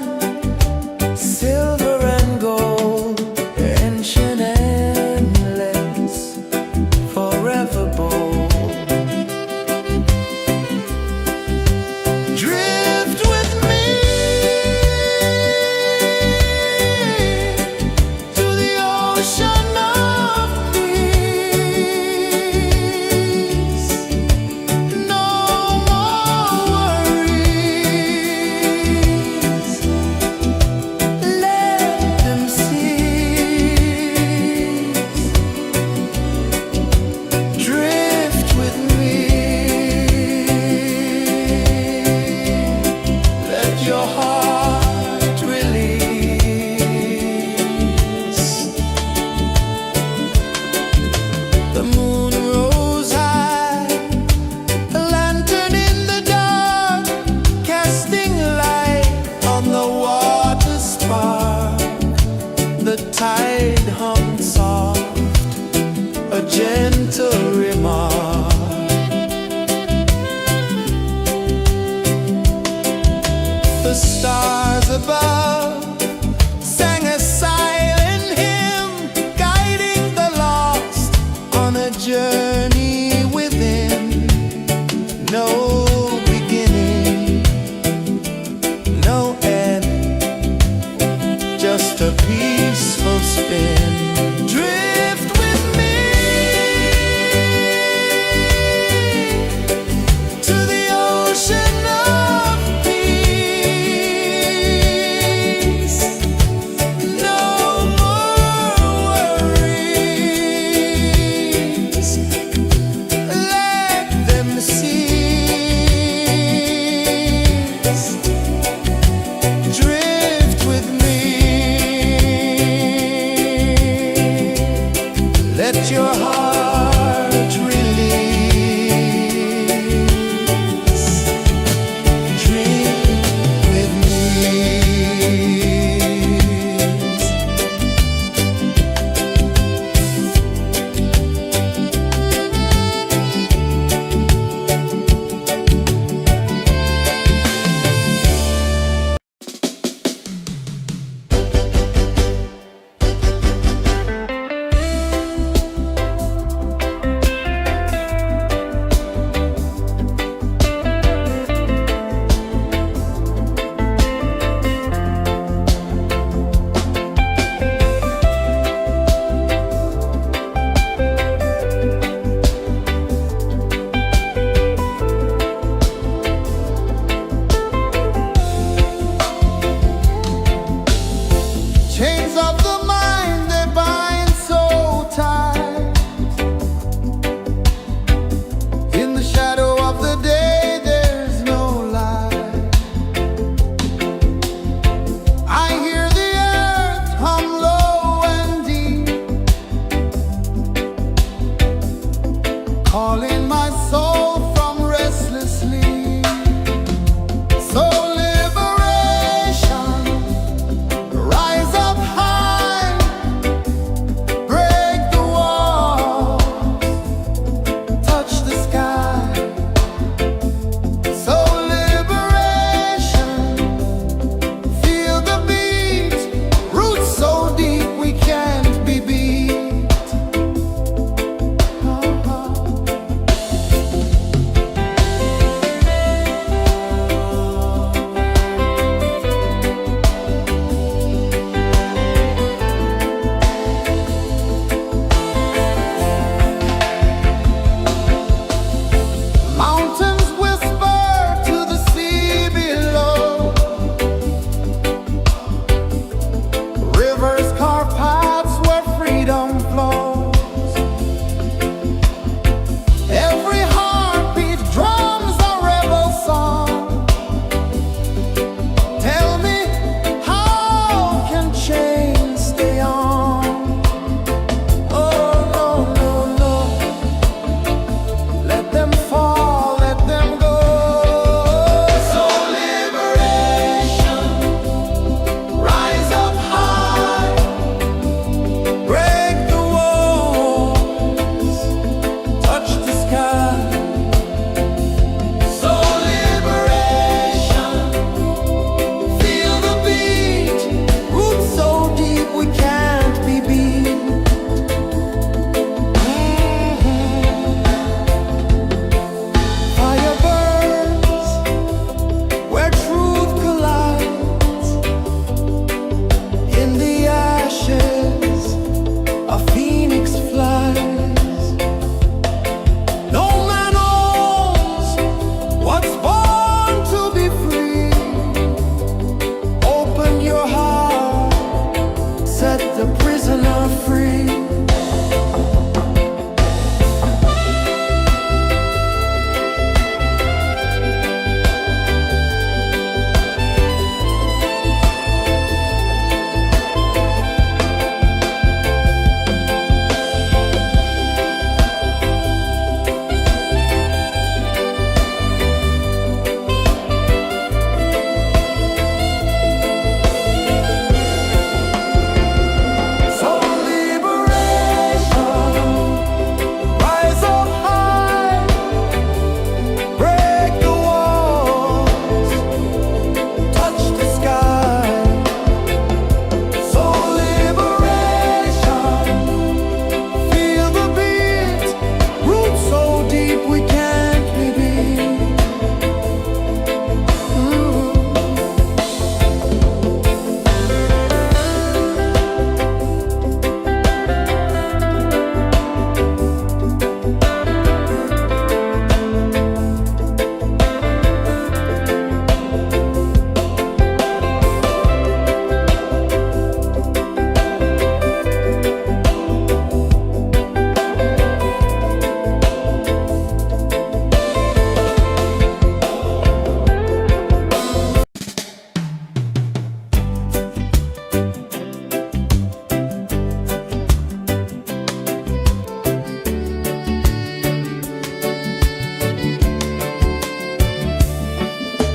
silver and gold, ancient, endless, forever bold. Drift with me to the ocean of peace. No more worries. Let them cease. Drift with me. Let your heart release. The moon rose high, a lantern in the dark, casting light on the water spark. The tide hummed soft, a gentle remark. The stars above sang a silent hymn, guiding the lost on a journey within. No beginning, no end, just a peaceful spin. Drift with me to the ocean of peace. No more worries. Let them cease. Drift with me. Let your heart release. Dream with me. Chains of the mind, they bind so tight. In the shadow of the day, there's no light. I hear the earth hum low and deep, calling my soul from restless sleep. So liberation, rise up high, a prisoner free.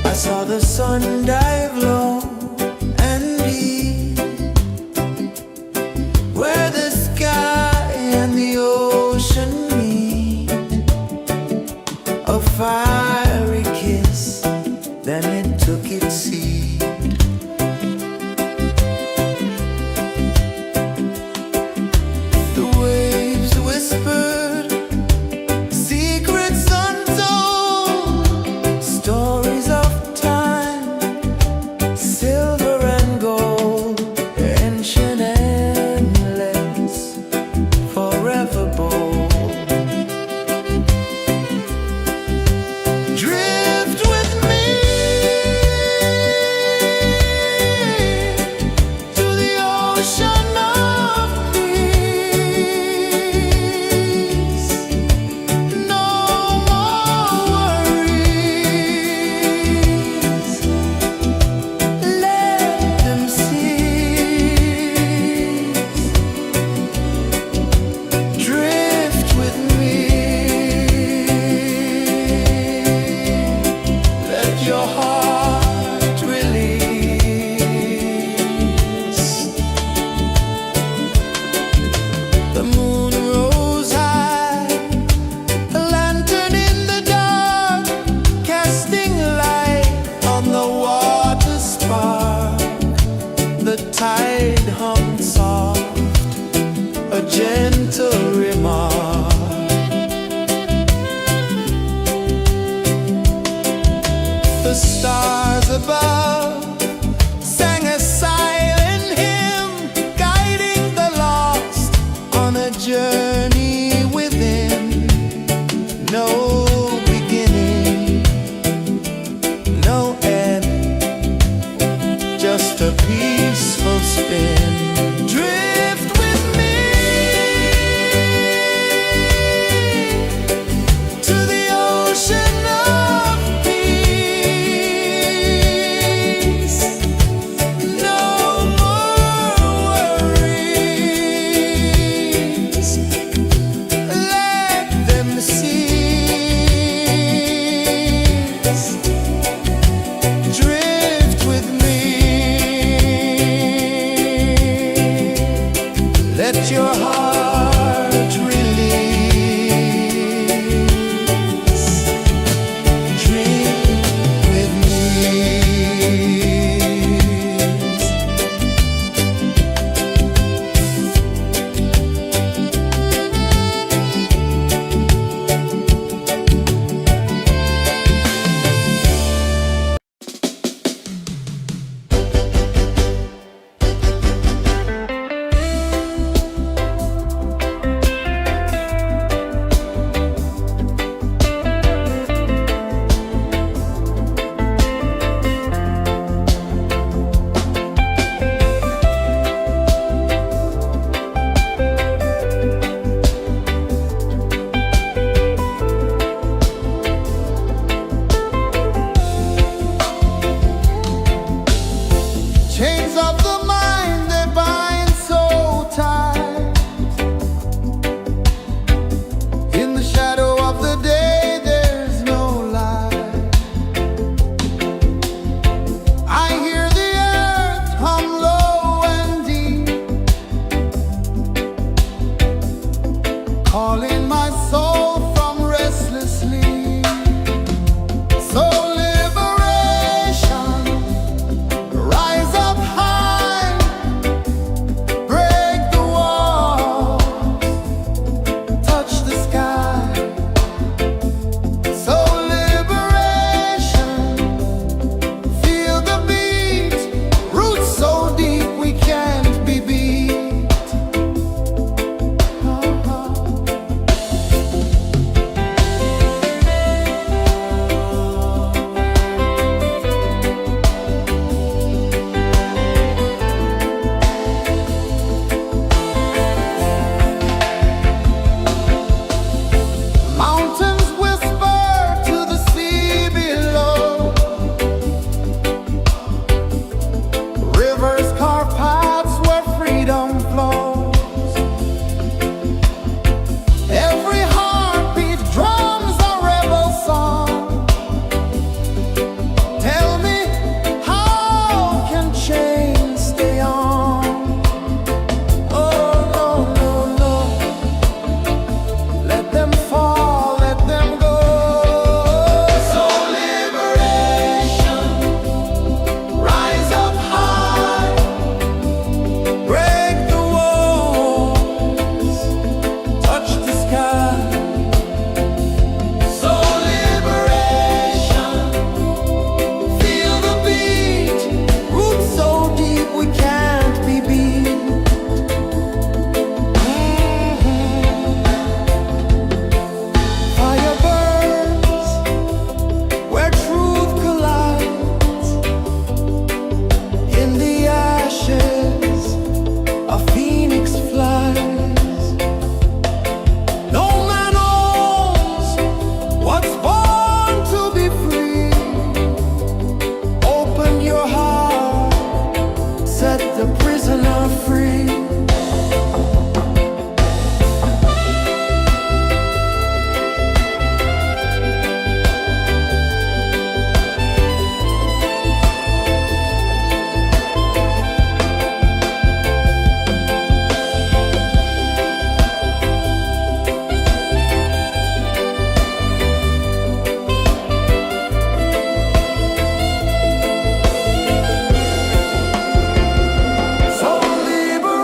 I saw the sun dive low and deep, where the sky and the ocean meet. A fiery kiss, then it took its seat. The waves whispered secrets untold, stories of silver and gold, ancient, endless, forever bold. Drift with me to the ocean of peace. No more worries. Drift with me, let your heart release. The moon rose high, a lantern in the dark, casting light on the water spark. The tide hummed soft, a gentle remark. The stars above sang a silent hymn, guiding the lost on a journey within. No beginning, no end, just a peaceful spin. the mind they bind so tight. In the shadow of the day there's no light. I hear the earth hum low and deep, calling my soul from restless sleep. So liberation, rise up high, break the walls, touch the sky. So liberation, feel the beat, roots so deep we can't be beat. Mountains whisper to the sea below. Rivers carve paths where freedom flows. Every heartbeat drums a rebel song. Tell me, how can chains stay on? Oh no, no, no. Let them fall, let them go. So liberation, rise up high, break the walls, touch the sky. So liberation, feel the beat, roots so deep we can't be beat. Fire burns where truth collides. In the ashes, a phoenix flies. No man owns what's born to be free. Open your heart, set the prisoner free. So liberation.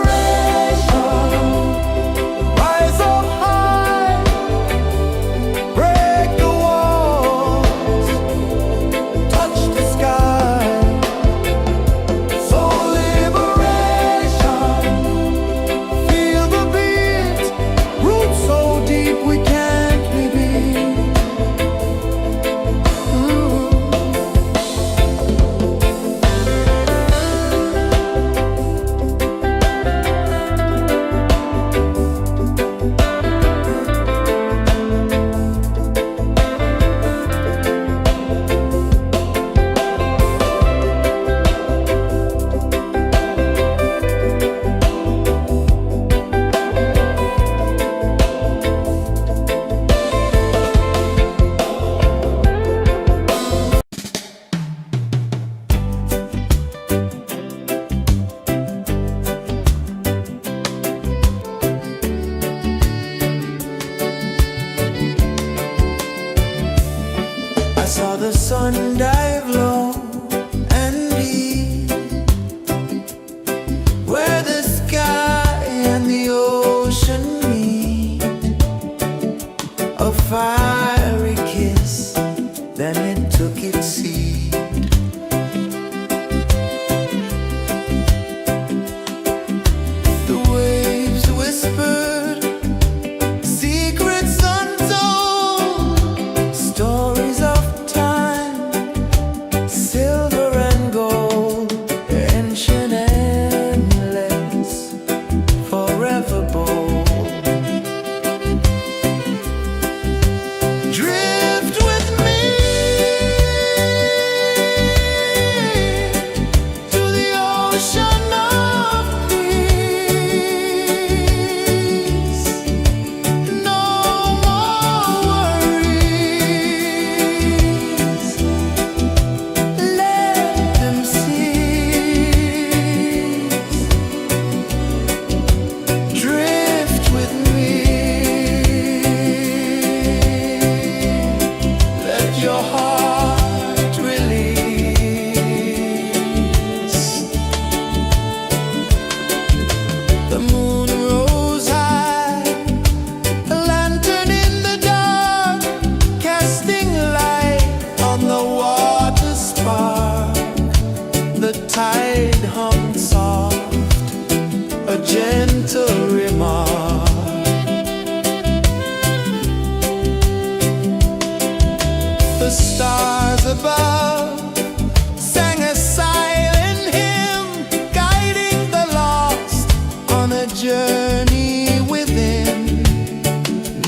a journey within,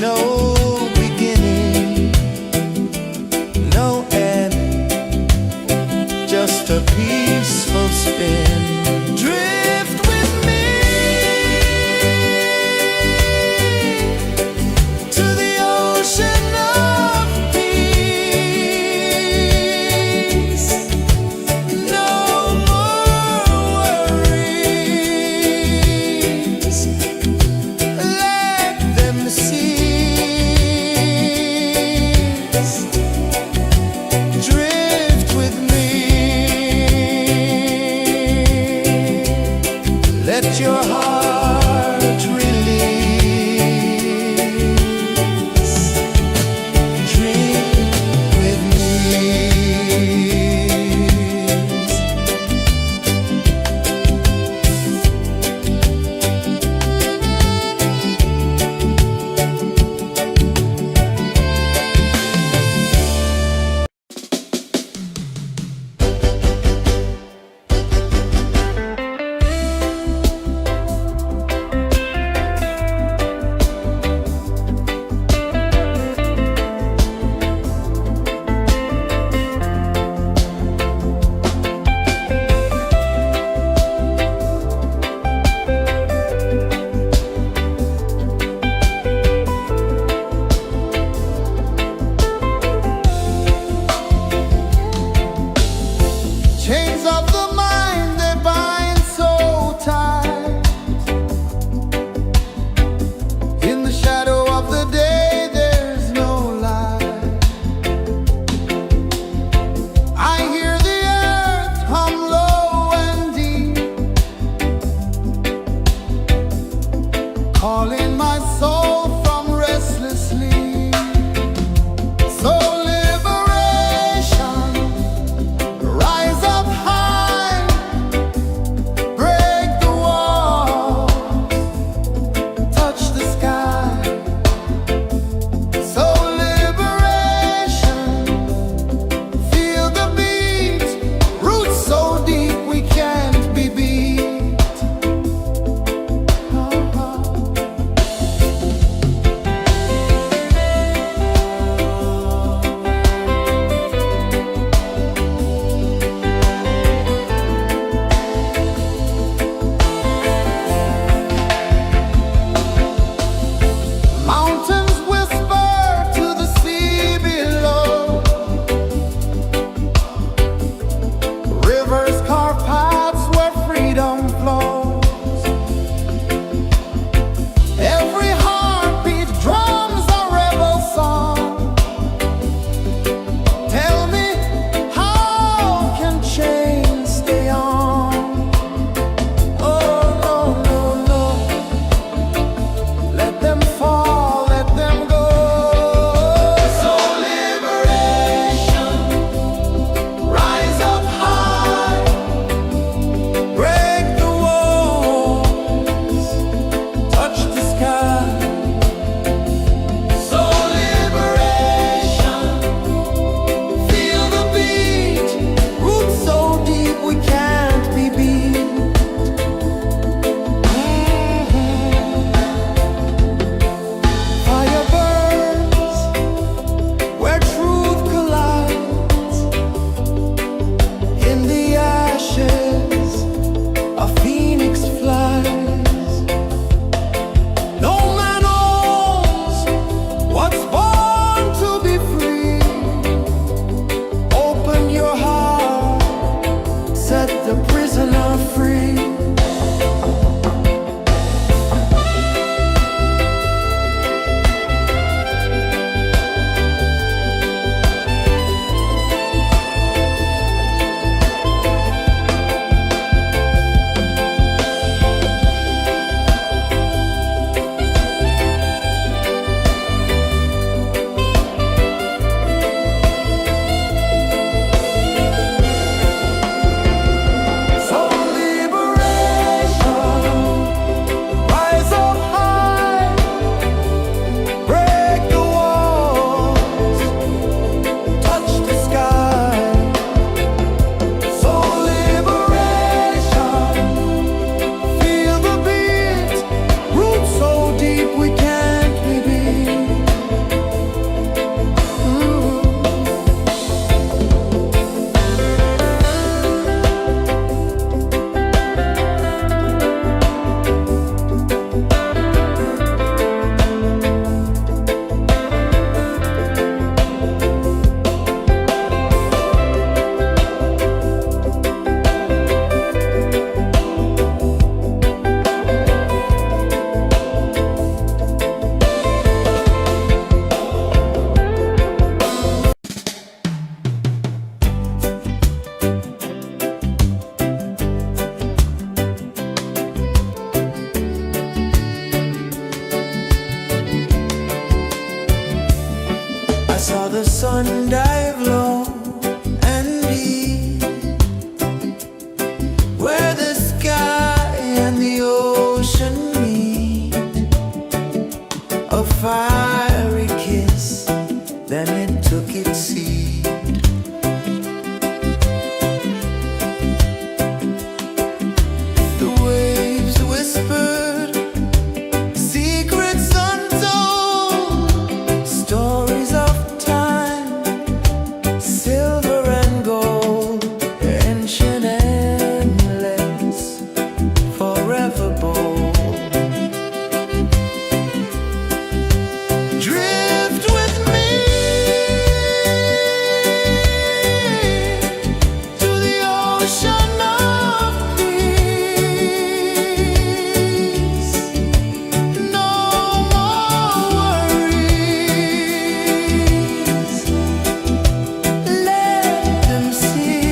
no beginning, no end, just a peaceful spin. Drift with me to the ocean of peace. No more worries, let them cease. Drift with me, let your heart release. Drift with me. sun dive low and deep, where the sky and the ocean meet. A fiery kiss, then it took its seed. The waves whispered secrets untold, stories of time, silver and gold, ancient, endless, forever bold. Drift with me to the ocean of peace. No more worries. Let them cease.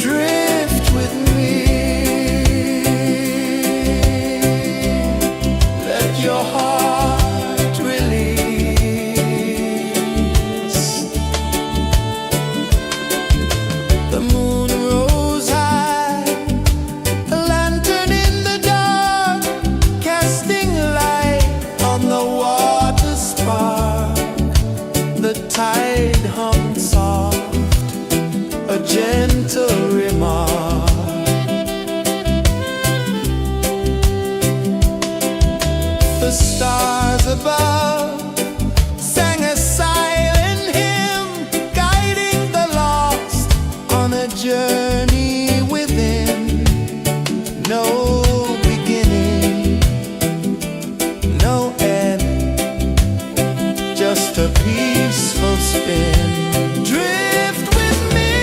Drift with me. Let your heart release. The moon rose high, a lantern in the dark, casting light on the water spark. The tide hummed soft, a gentle remark. The stars above sang a silent hymn, guiding the lost on a journey within. No beginning, no end, just a peaceful spin. Drift with me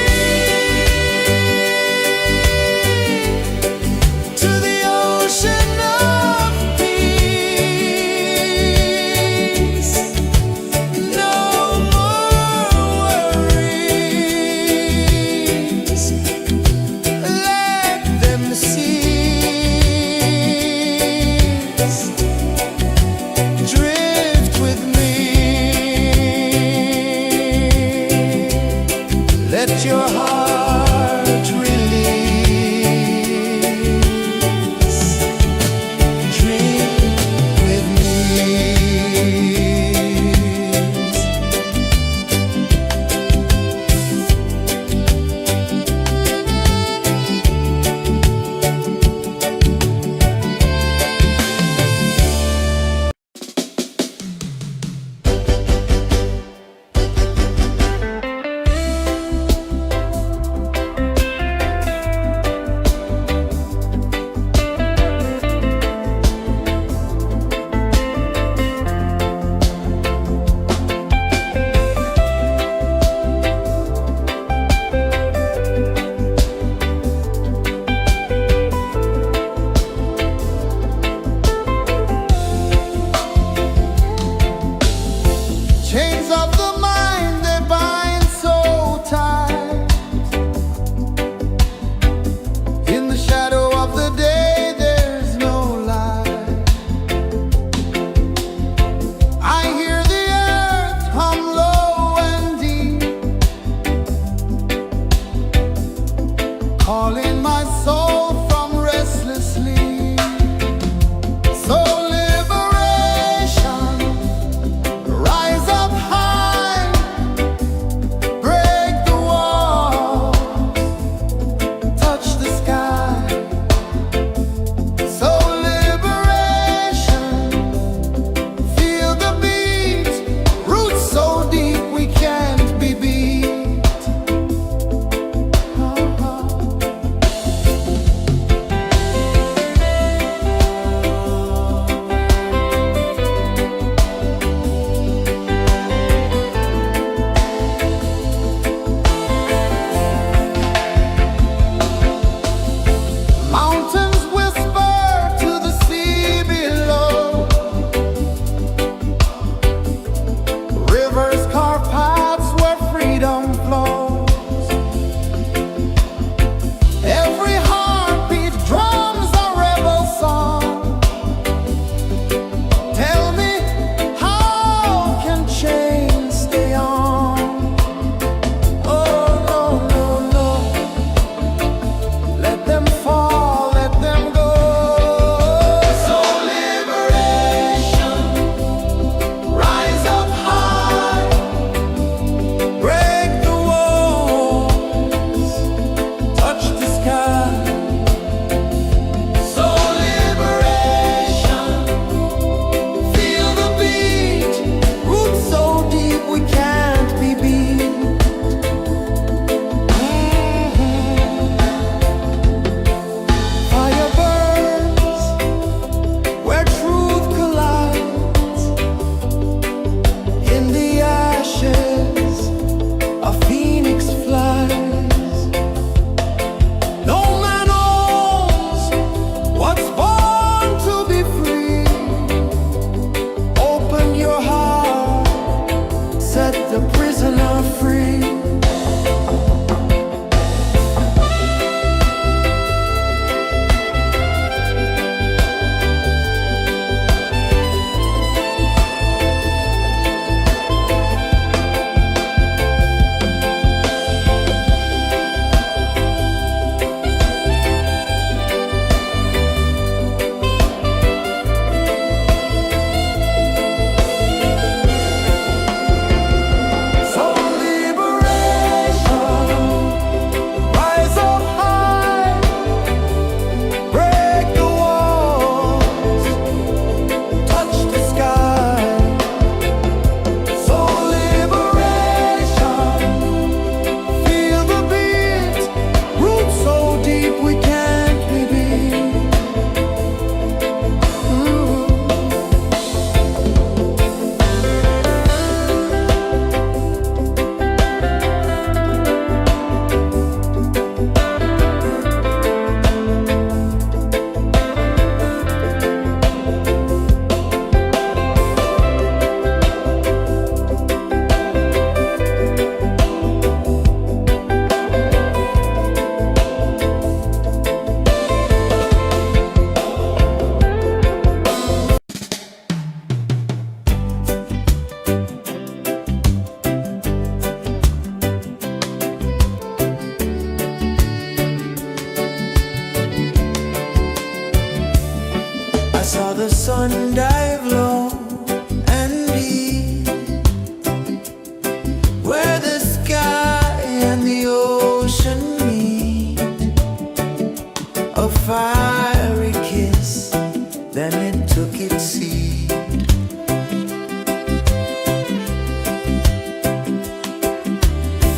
to the ocean of peace. No more worries. Let them cease. Drift with me. Let your heart release. Dream with me. Chains of the mind, they bind so tight. In the shadow of the day, there's no light. I hear the earth hum low and deep, calling my soul from restless sleep. So liberation, rise up high, break the walls, touch the sky. So liberation, feel the beat, roots so deep we can't be beat. the sun dive low and deep, where the sky and the ocean meet, a fiery kiss, then it took its seed.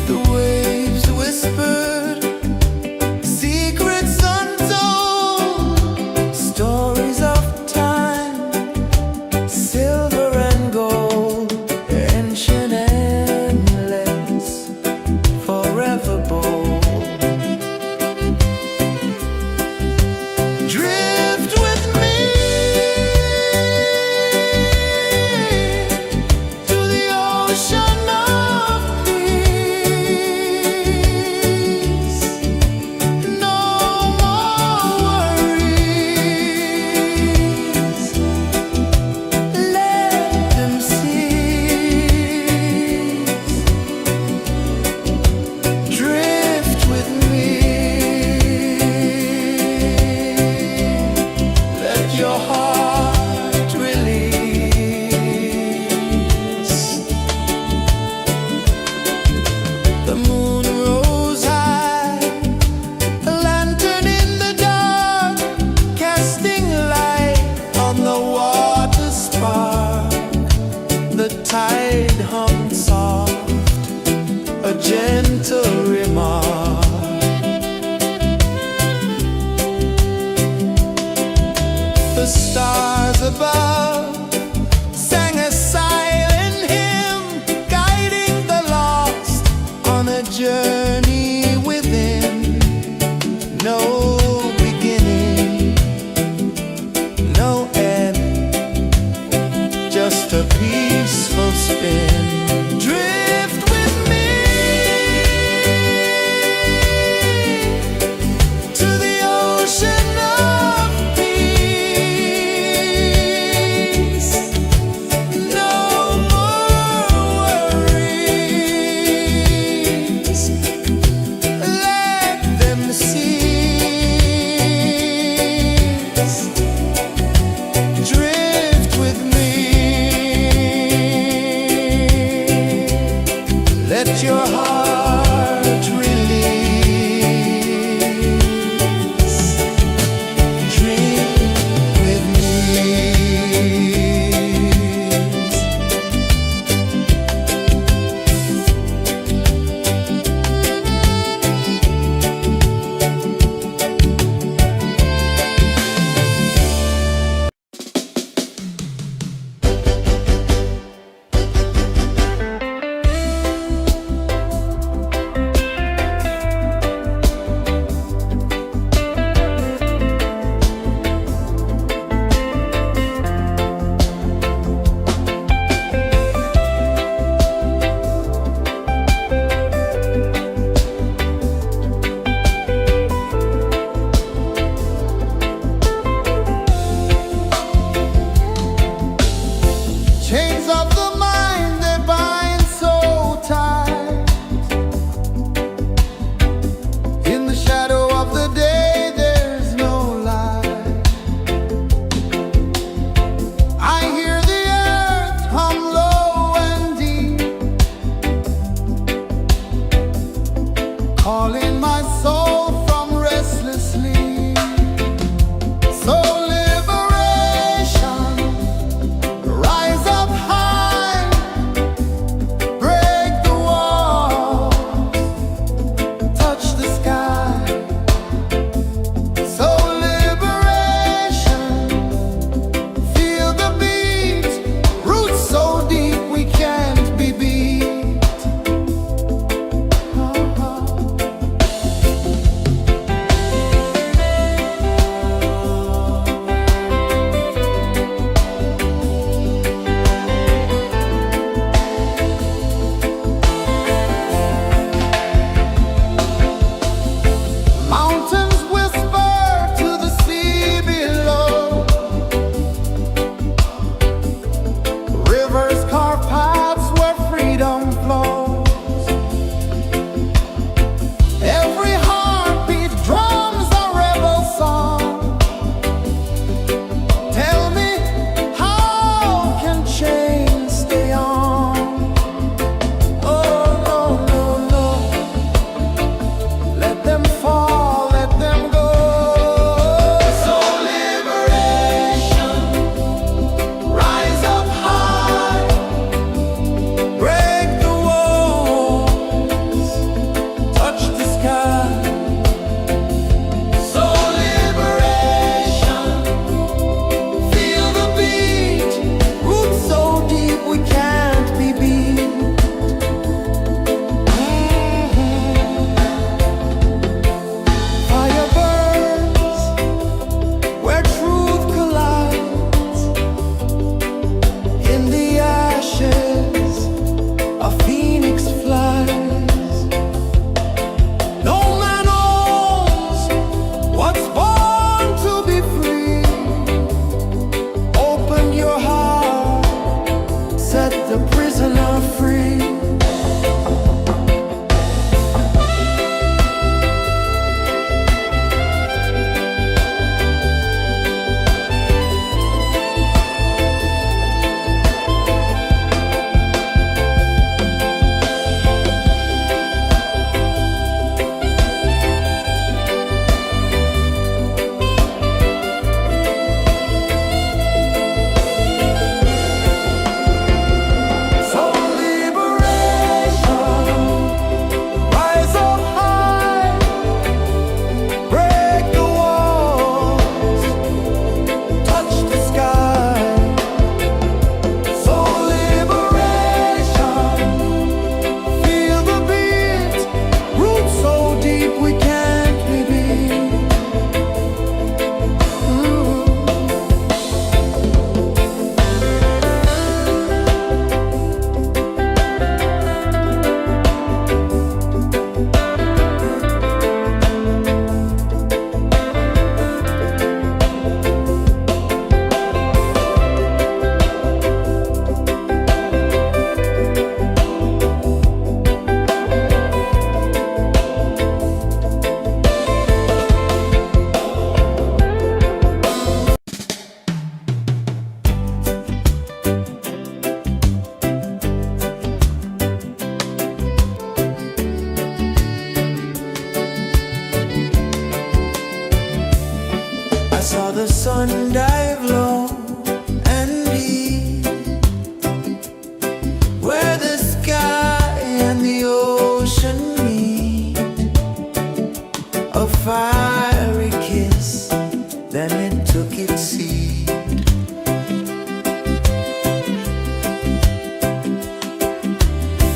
The waves whispered secrets untold, stories of time, silver and gold, ancient, endless, forever bold. Drift with me to the ocean of peace. No more worries, let them cease. Drift with me, let your heart release. The moon rose high, a lantern in the dark, casting light on the water spark. The tide hummed soft, a gentle remark. The stars above sang a silent hymn, guiding the lost on a journey within. No beginning, no end, just a peaceful spin. Drift with me to the ocean of peace. No more worries, let them cease. Drift with me, let your heart release. Dream with me. Chains of the mind, they bind so tight. In the shadow of the day, there's no light. I hear the earth hum low and deep, calling my soul from restless sleep. So liberation, rise up high, break the walls, touch the sky. So liberation, feel the beat, roots so deep we can't be beat. Mountains whisper to the sea below, rivers carve paths where freedom flows. Every heartbeat drums a rebel song. Tell me the sun dive low and deep, where the sky and the ocean meet. A fiery kiss, then it took its seed.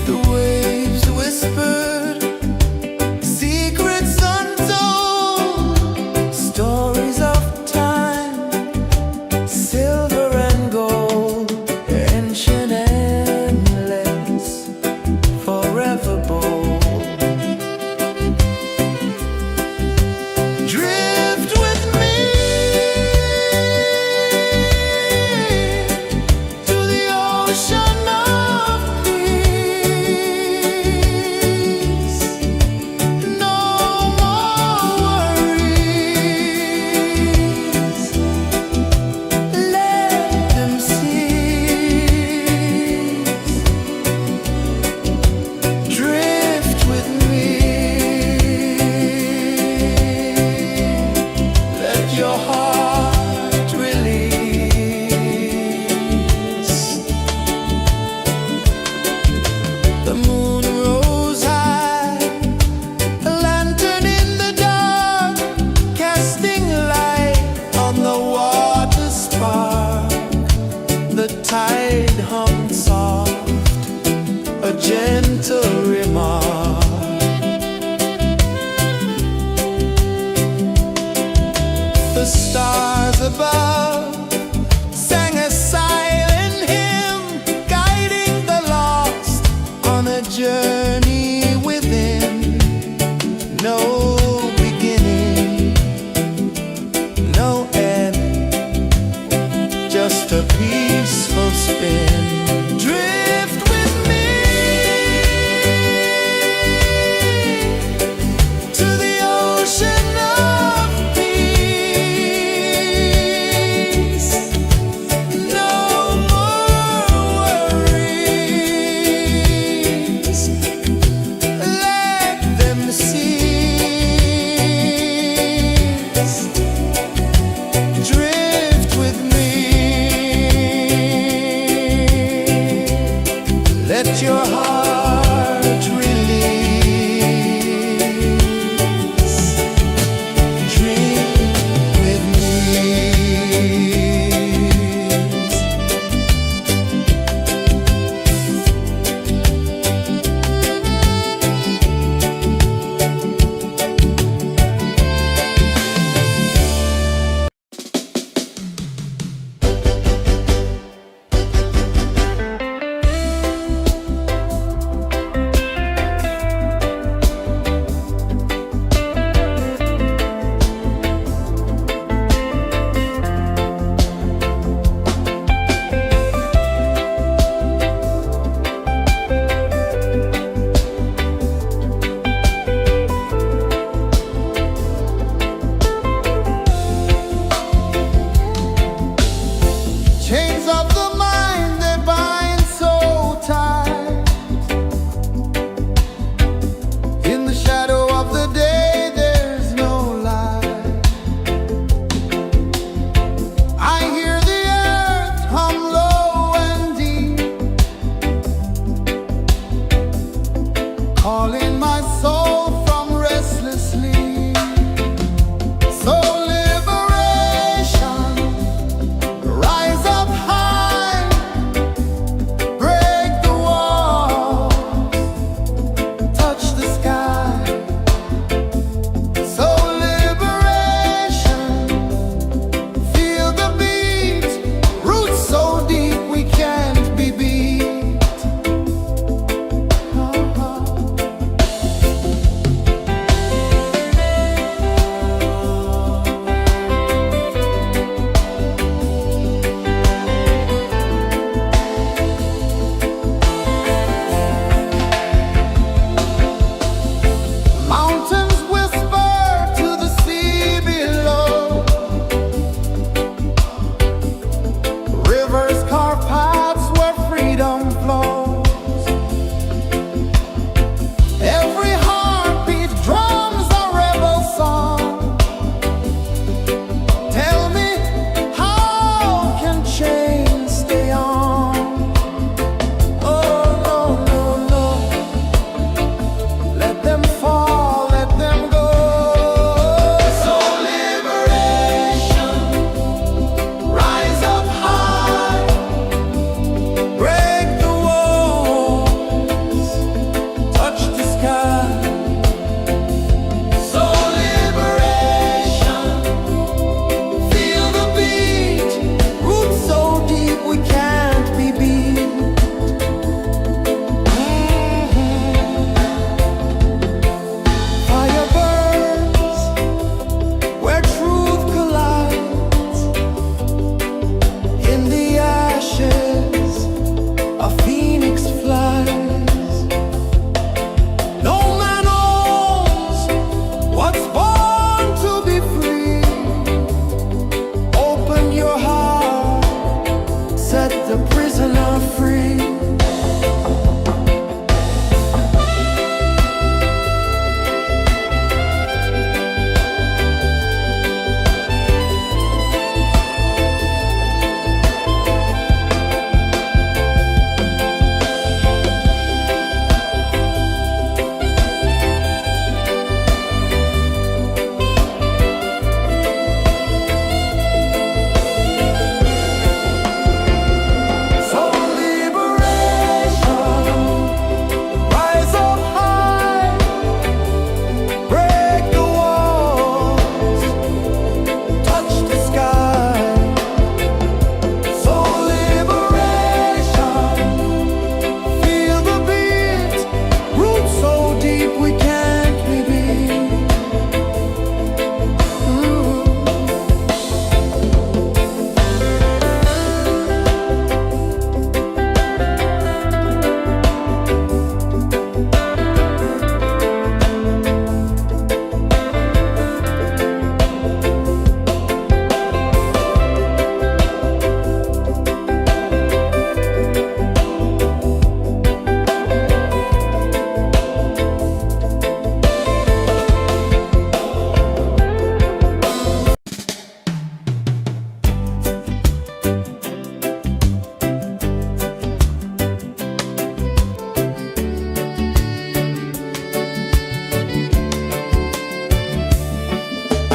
The waves whispered secrets untold, stories of time, silver and gold, ancient, endless, forever bold. Drift with me to the ocean of peace. No more worries, let them cease. Drift with me, let your heart release. The moon rose high, a lantern in the dark, casting light on the water spark. The tide hummed soft, a gentle remark. The stars above sang a silent hymn, guiding the lost on a journey within. No beginning, no end, just a peaceful spin. Drift with me to the ocean of peace.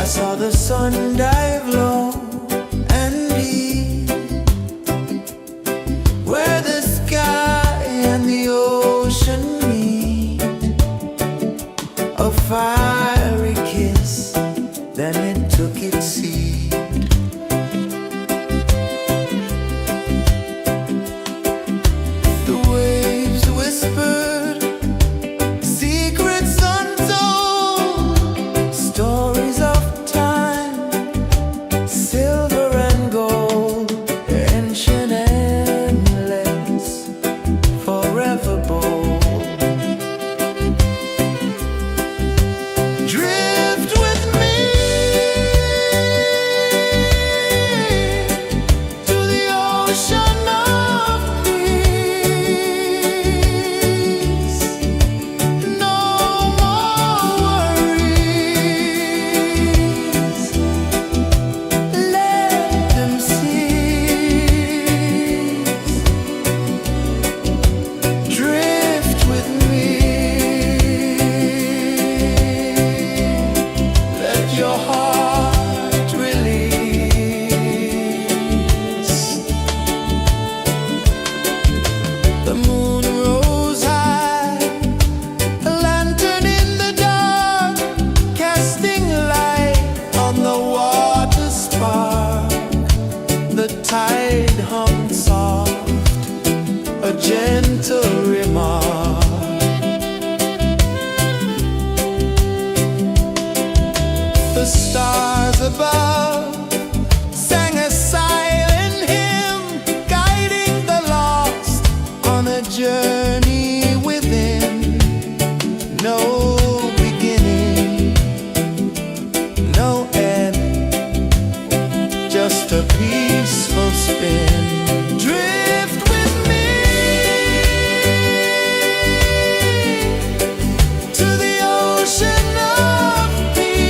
saw the sun dive low and deep, where the sky and the ocean meet. A fiery kiss, then it took its seat. The waves whispered secrets untold, stories of time, silver and gold, ancient, endless, forever bold. Drift with me to the ocean of peace. No more worries, let them cease. Drift with me, let your heart release. The moon rose high, a lantern in the dark, casting light on the water spark. The tide hummed soft, a gentle remark. The stars above sang a silent hymn, guiding the lost on a journey within. No beginning, no end, just a peaceful spin. Drift with me to the ocean of peace.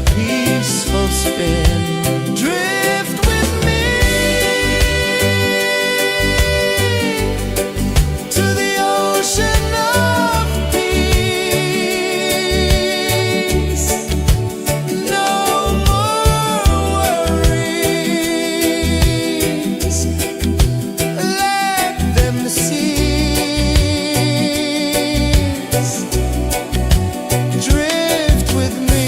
a peaceful spin. Drift with me to the ocean of peace. No more worries, let them cease. Drift with me.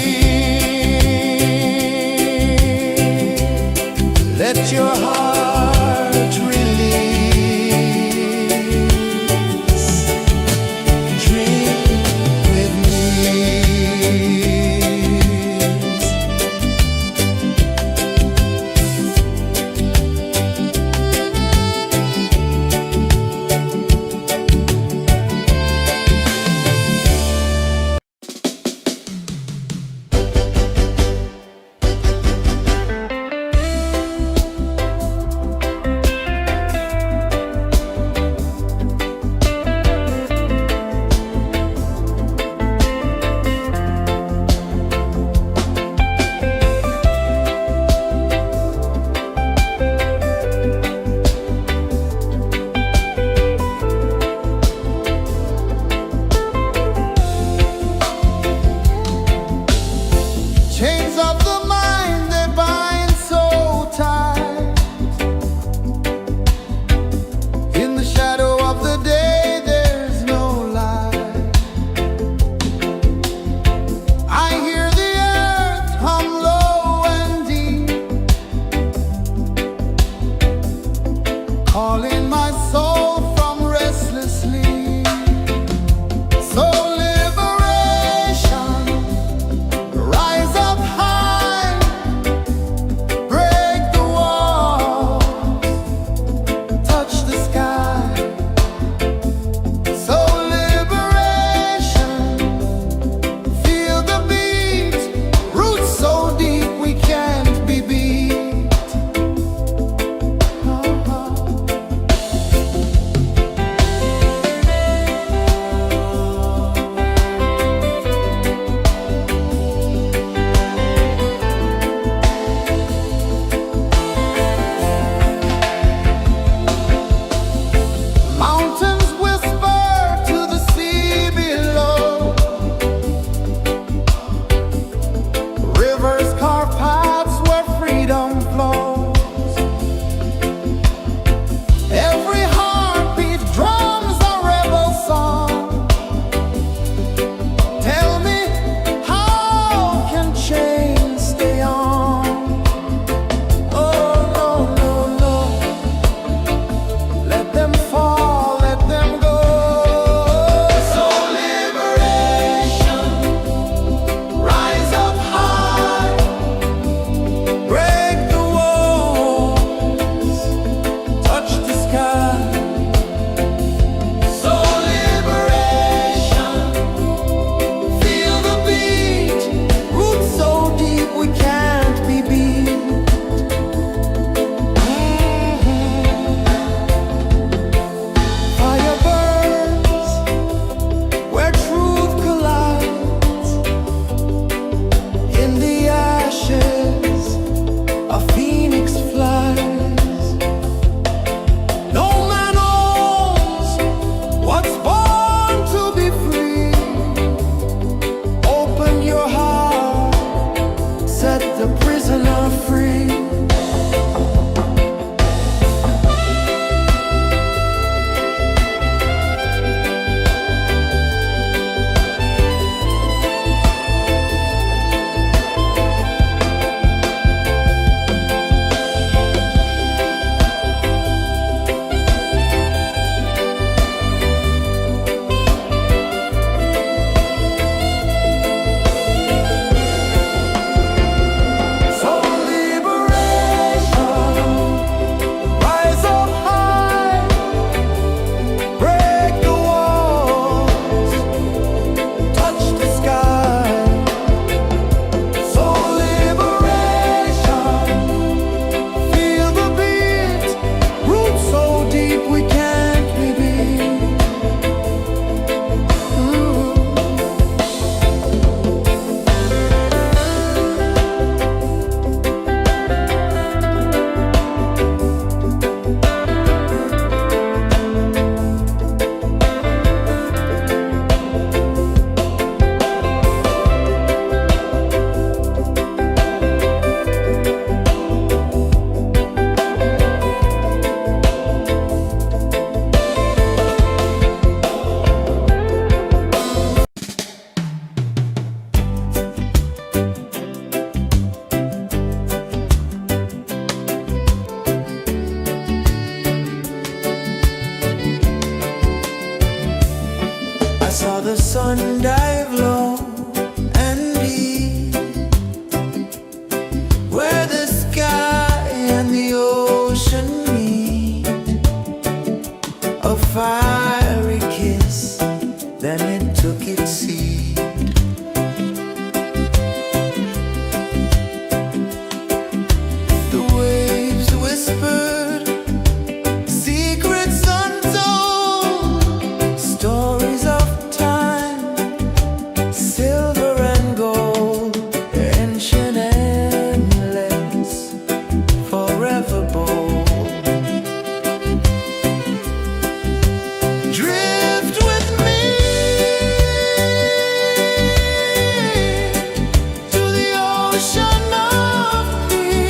ocean of peace.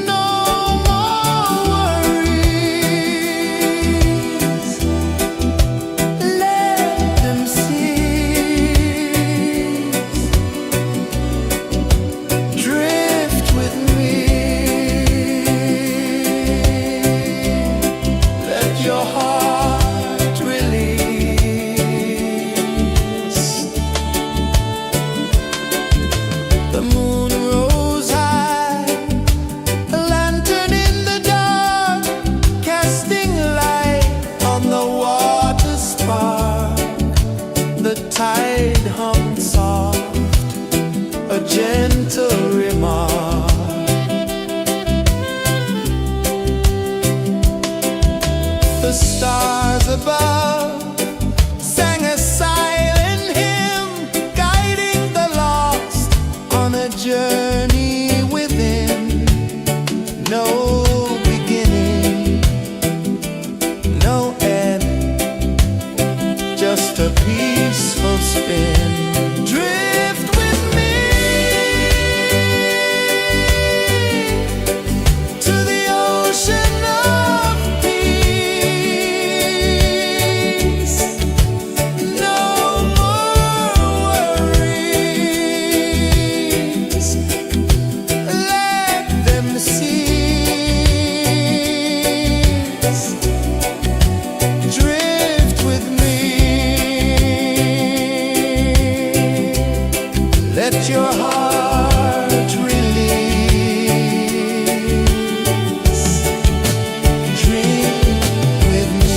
No more worries. Let them cease. Drift with me. Let your heart release. The moon rose high, a lantern in the dark, casting light on the water spark. The tide hummed soft, a gentle remark. The stars above sang a silent hymn, guiding the lost on a journey within. No beginning, no end, just a peaceful spin. Drift with me to the ocean of peace. No more worries. Let them cease. Drift with me. Let your heart release. Dream with me.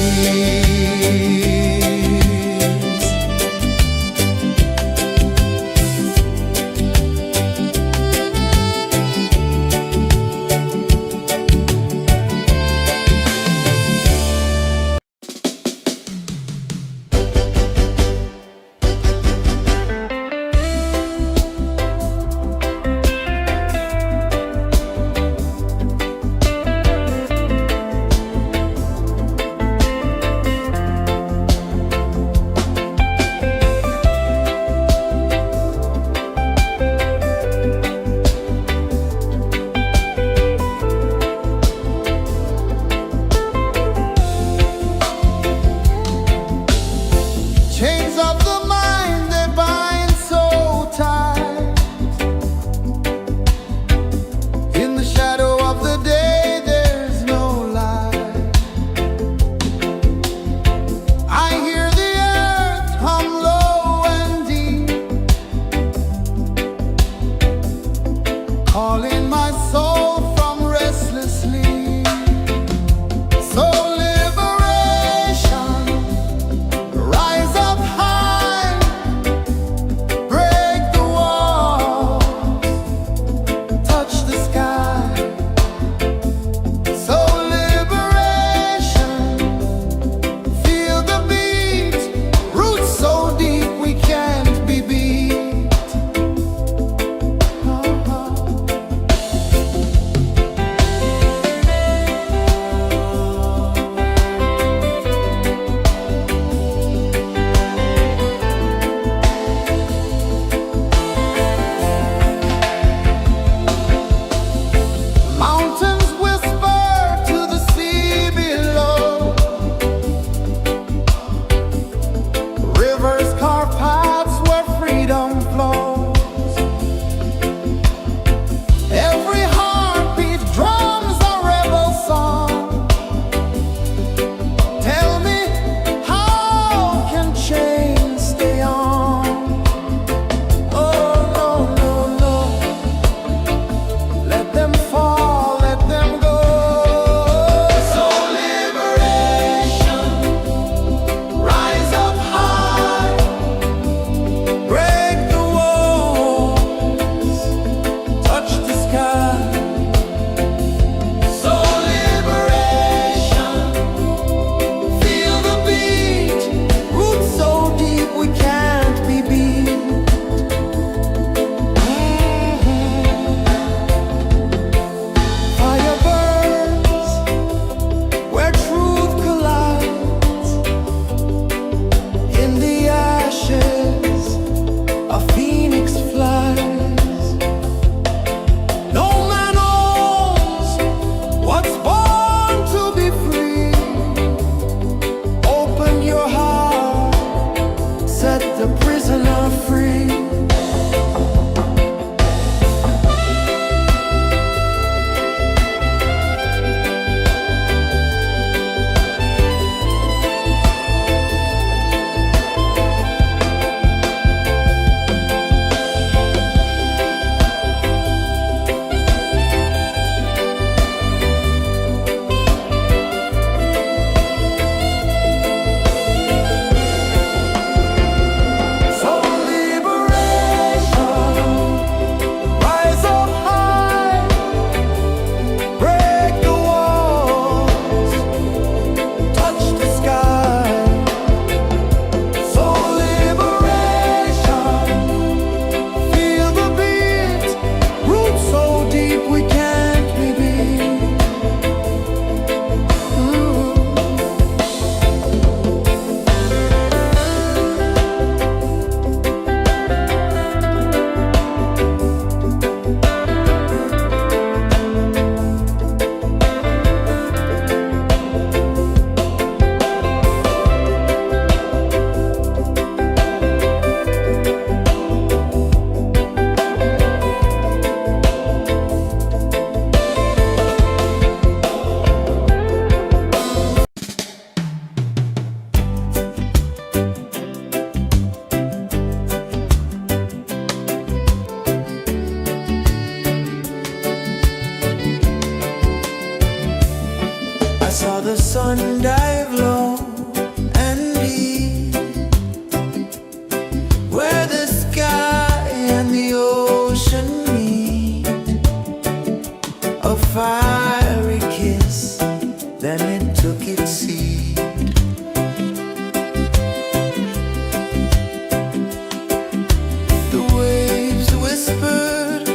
The waves whispered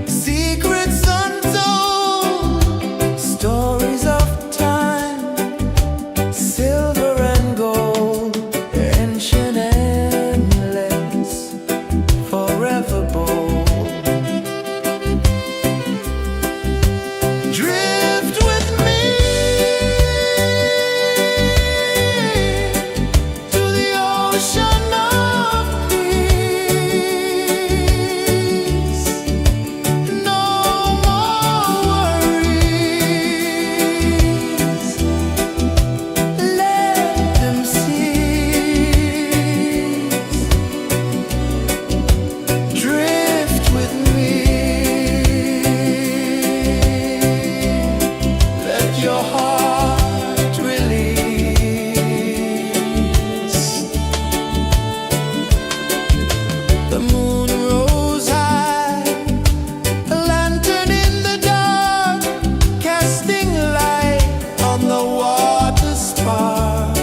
secrets untold, stories of time, silver and gold, ancient, endless, forever bold. Drift with me to the ocean of peace. No more worries. Let them cease. Drift with me. Let your heart release. The moon rose high, a lantern in the dark, casting light on the water spark.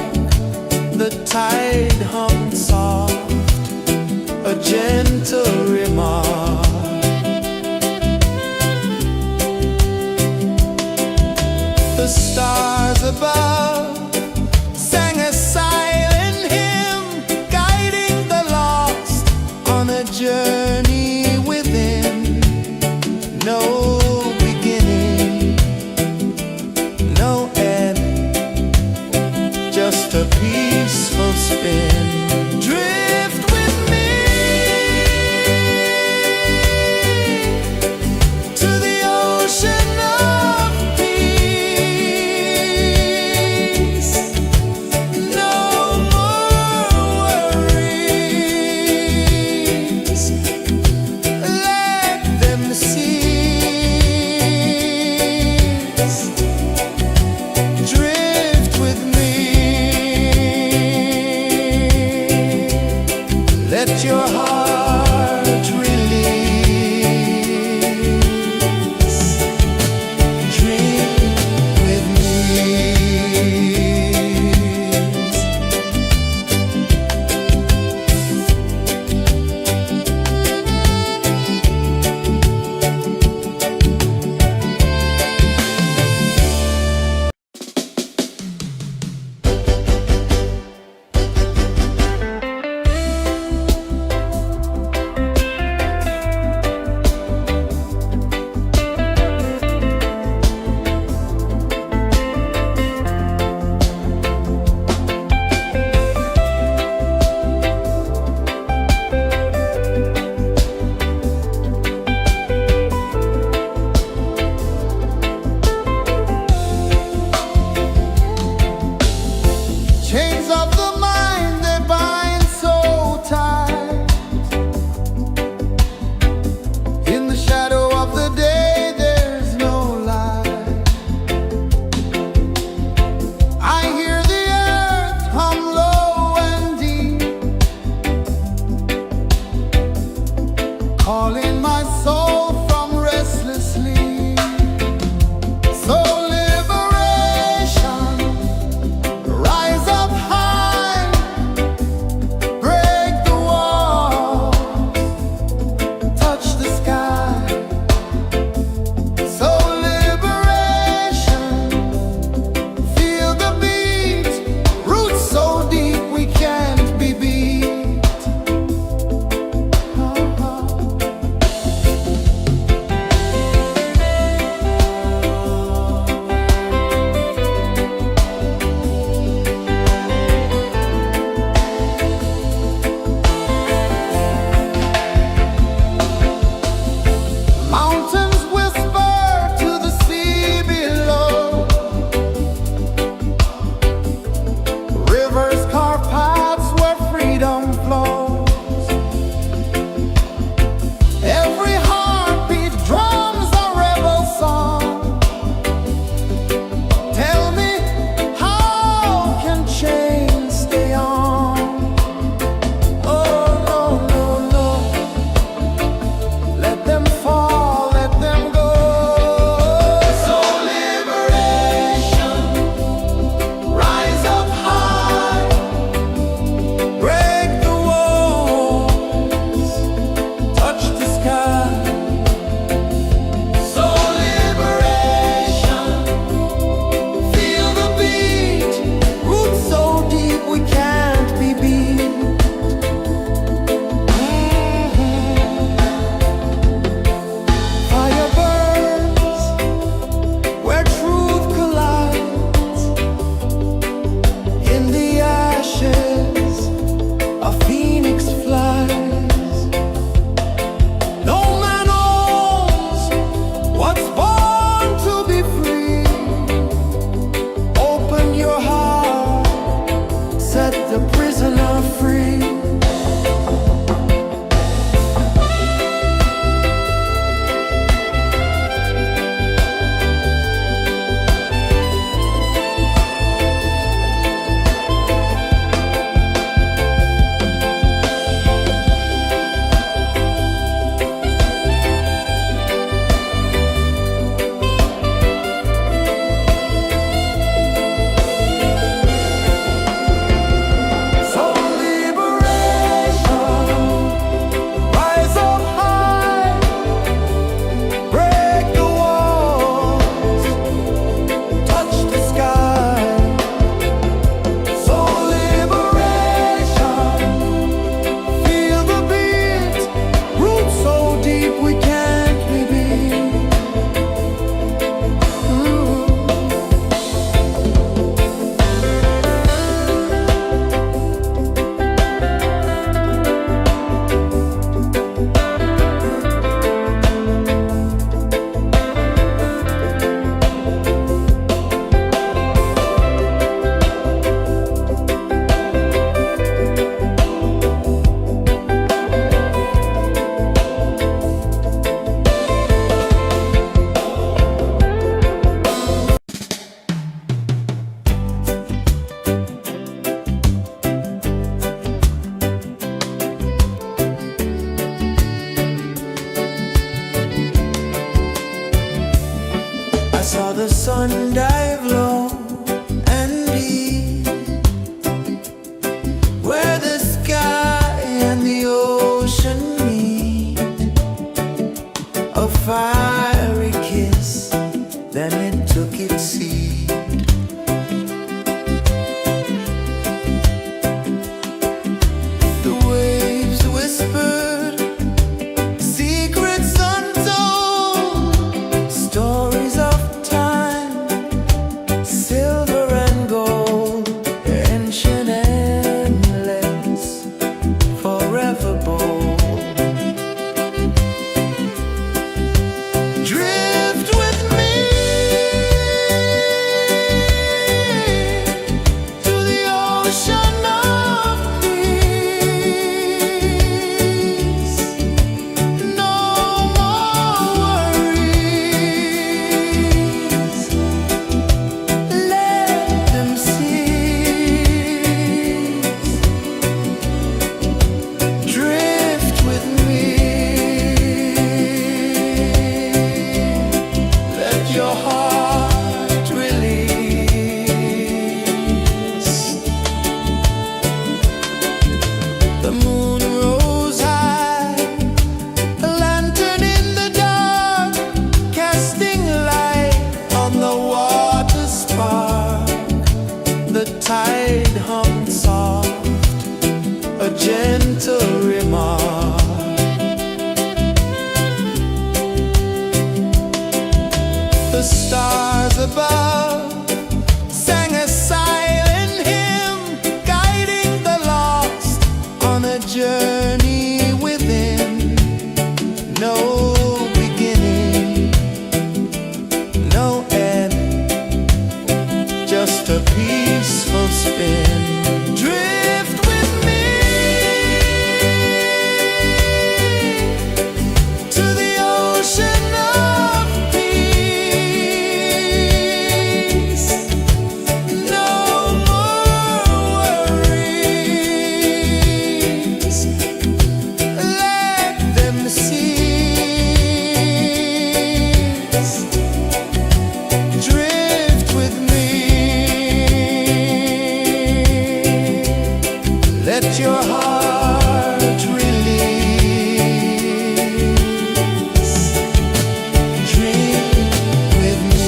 The tide hummed soft, a gentle remark. The stars above sang a silent hymn, guiding the lost on a journey within. No beginning, no end, just a peaceful spin. Drift with me to the ocean of peace. No more worries. Let them cease. Drift with me. Let your heart release. Dream with me. sun dive low and deep, where the sky and the ocean meet, a fiery kiss, then it took its seat. The waves whispered secrets untold, stories of time, silver and gold, ancient, endless, forever bold. Drift with me to the ocean of peace. No more worries, let them cease. Drift with me, let your heart release. The moon rose high, a lantern in the dark, casting light on the water spark. The tide hummed soft, a gentle remark. The stars above sang a silent hymn, guiding the lost on a journey within. No beginning, no end, just a peaceful spin. Drift with me to the ocean of peace. No more worries, let them cease. Drift with me, let your heart release. Drift with me.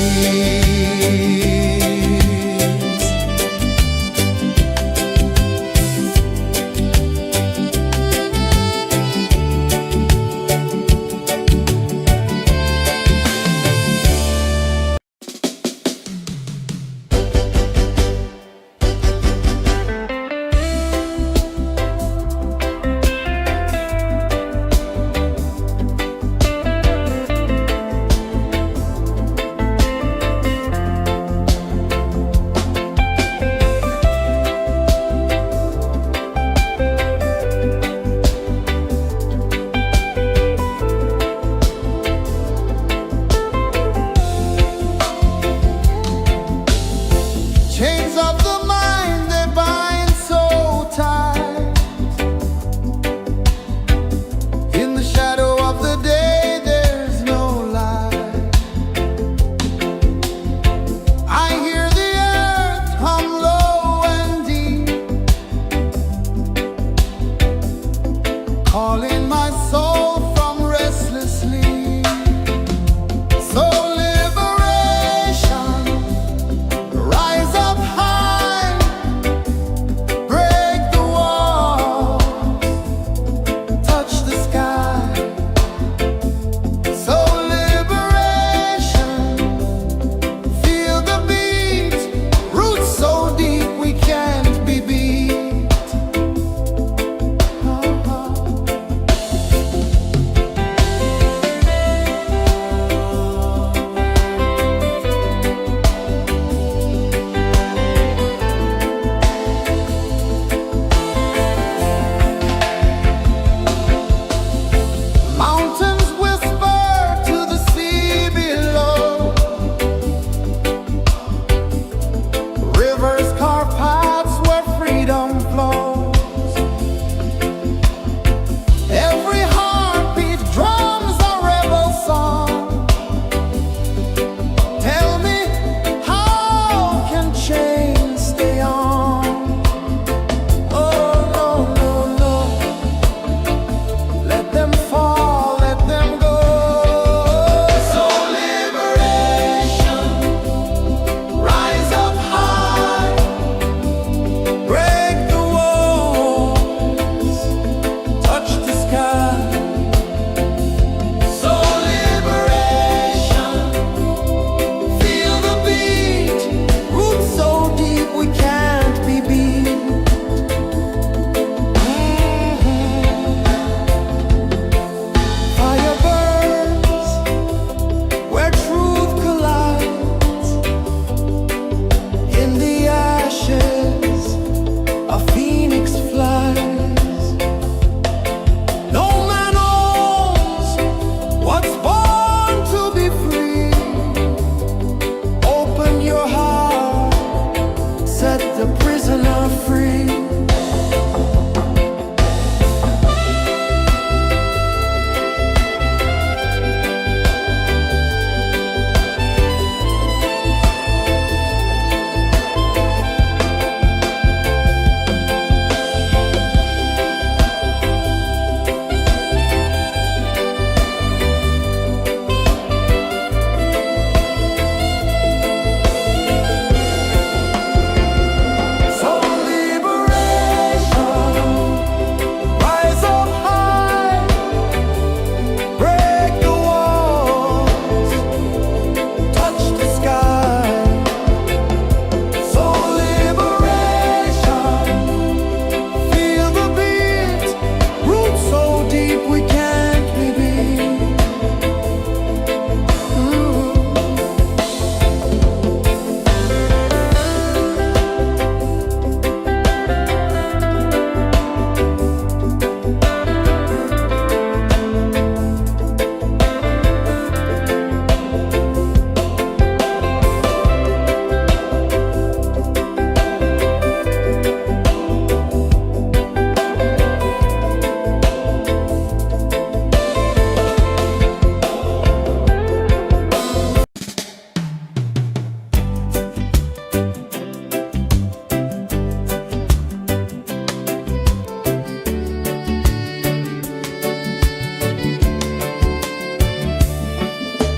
Chains of the mind, they bind so tight. In the shadow of the day, there's no light. I hear the earth hum low and deep, calling my soul from restless sleep. So liberation, rise up high, break the wall, touch the sky. So liberation, feel the beat, roots so deep we can't be beat.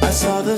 I saw the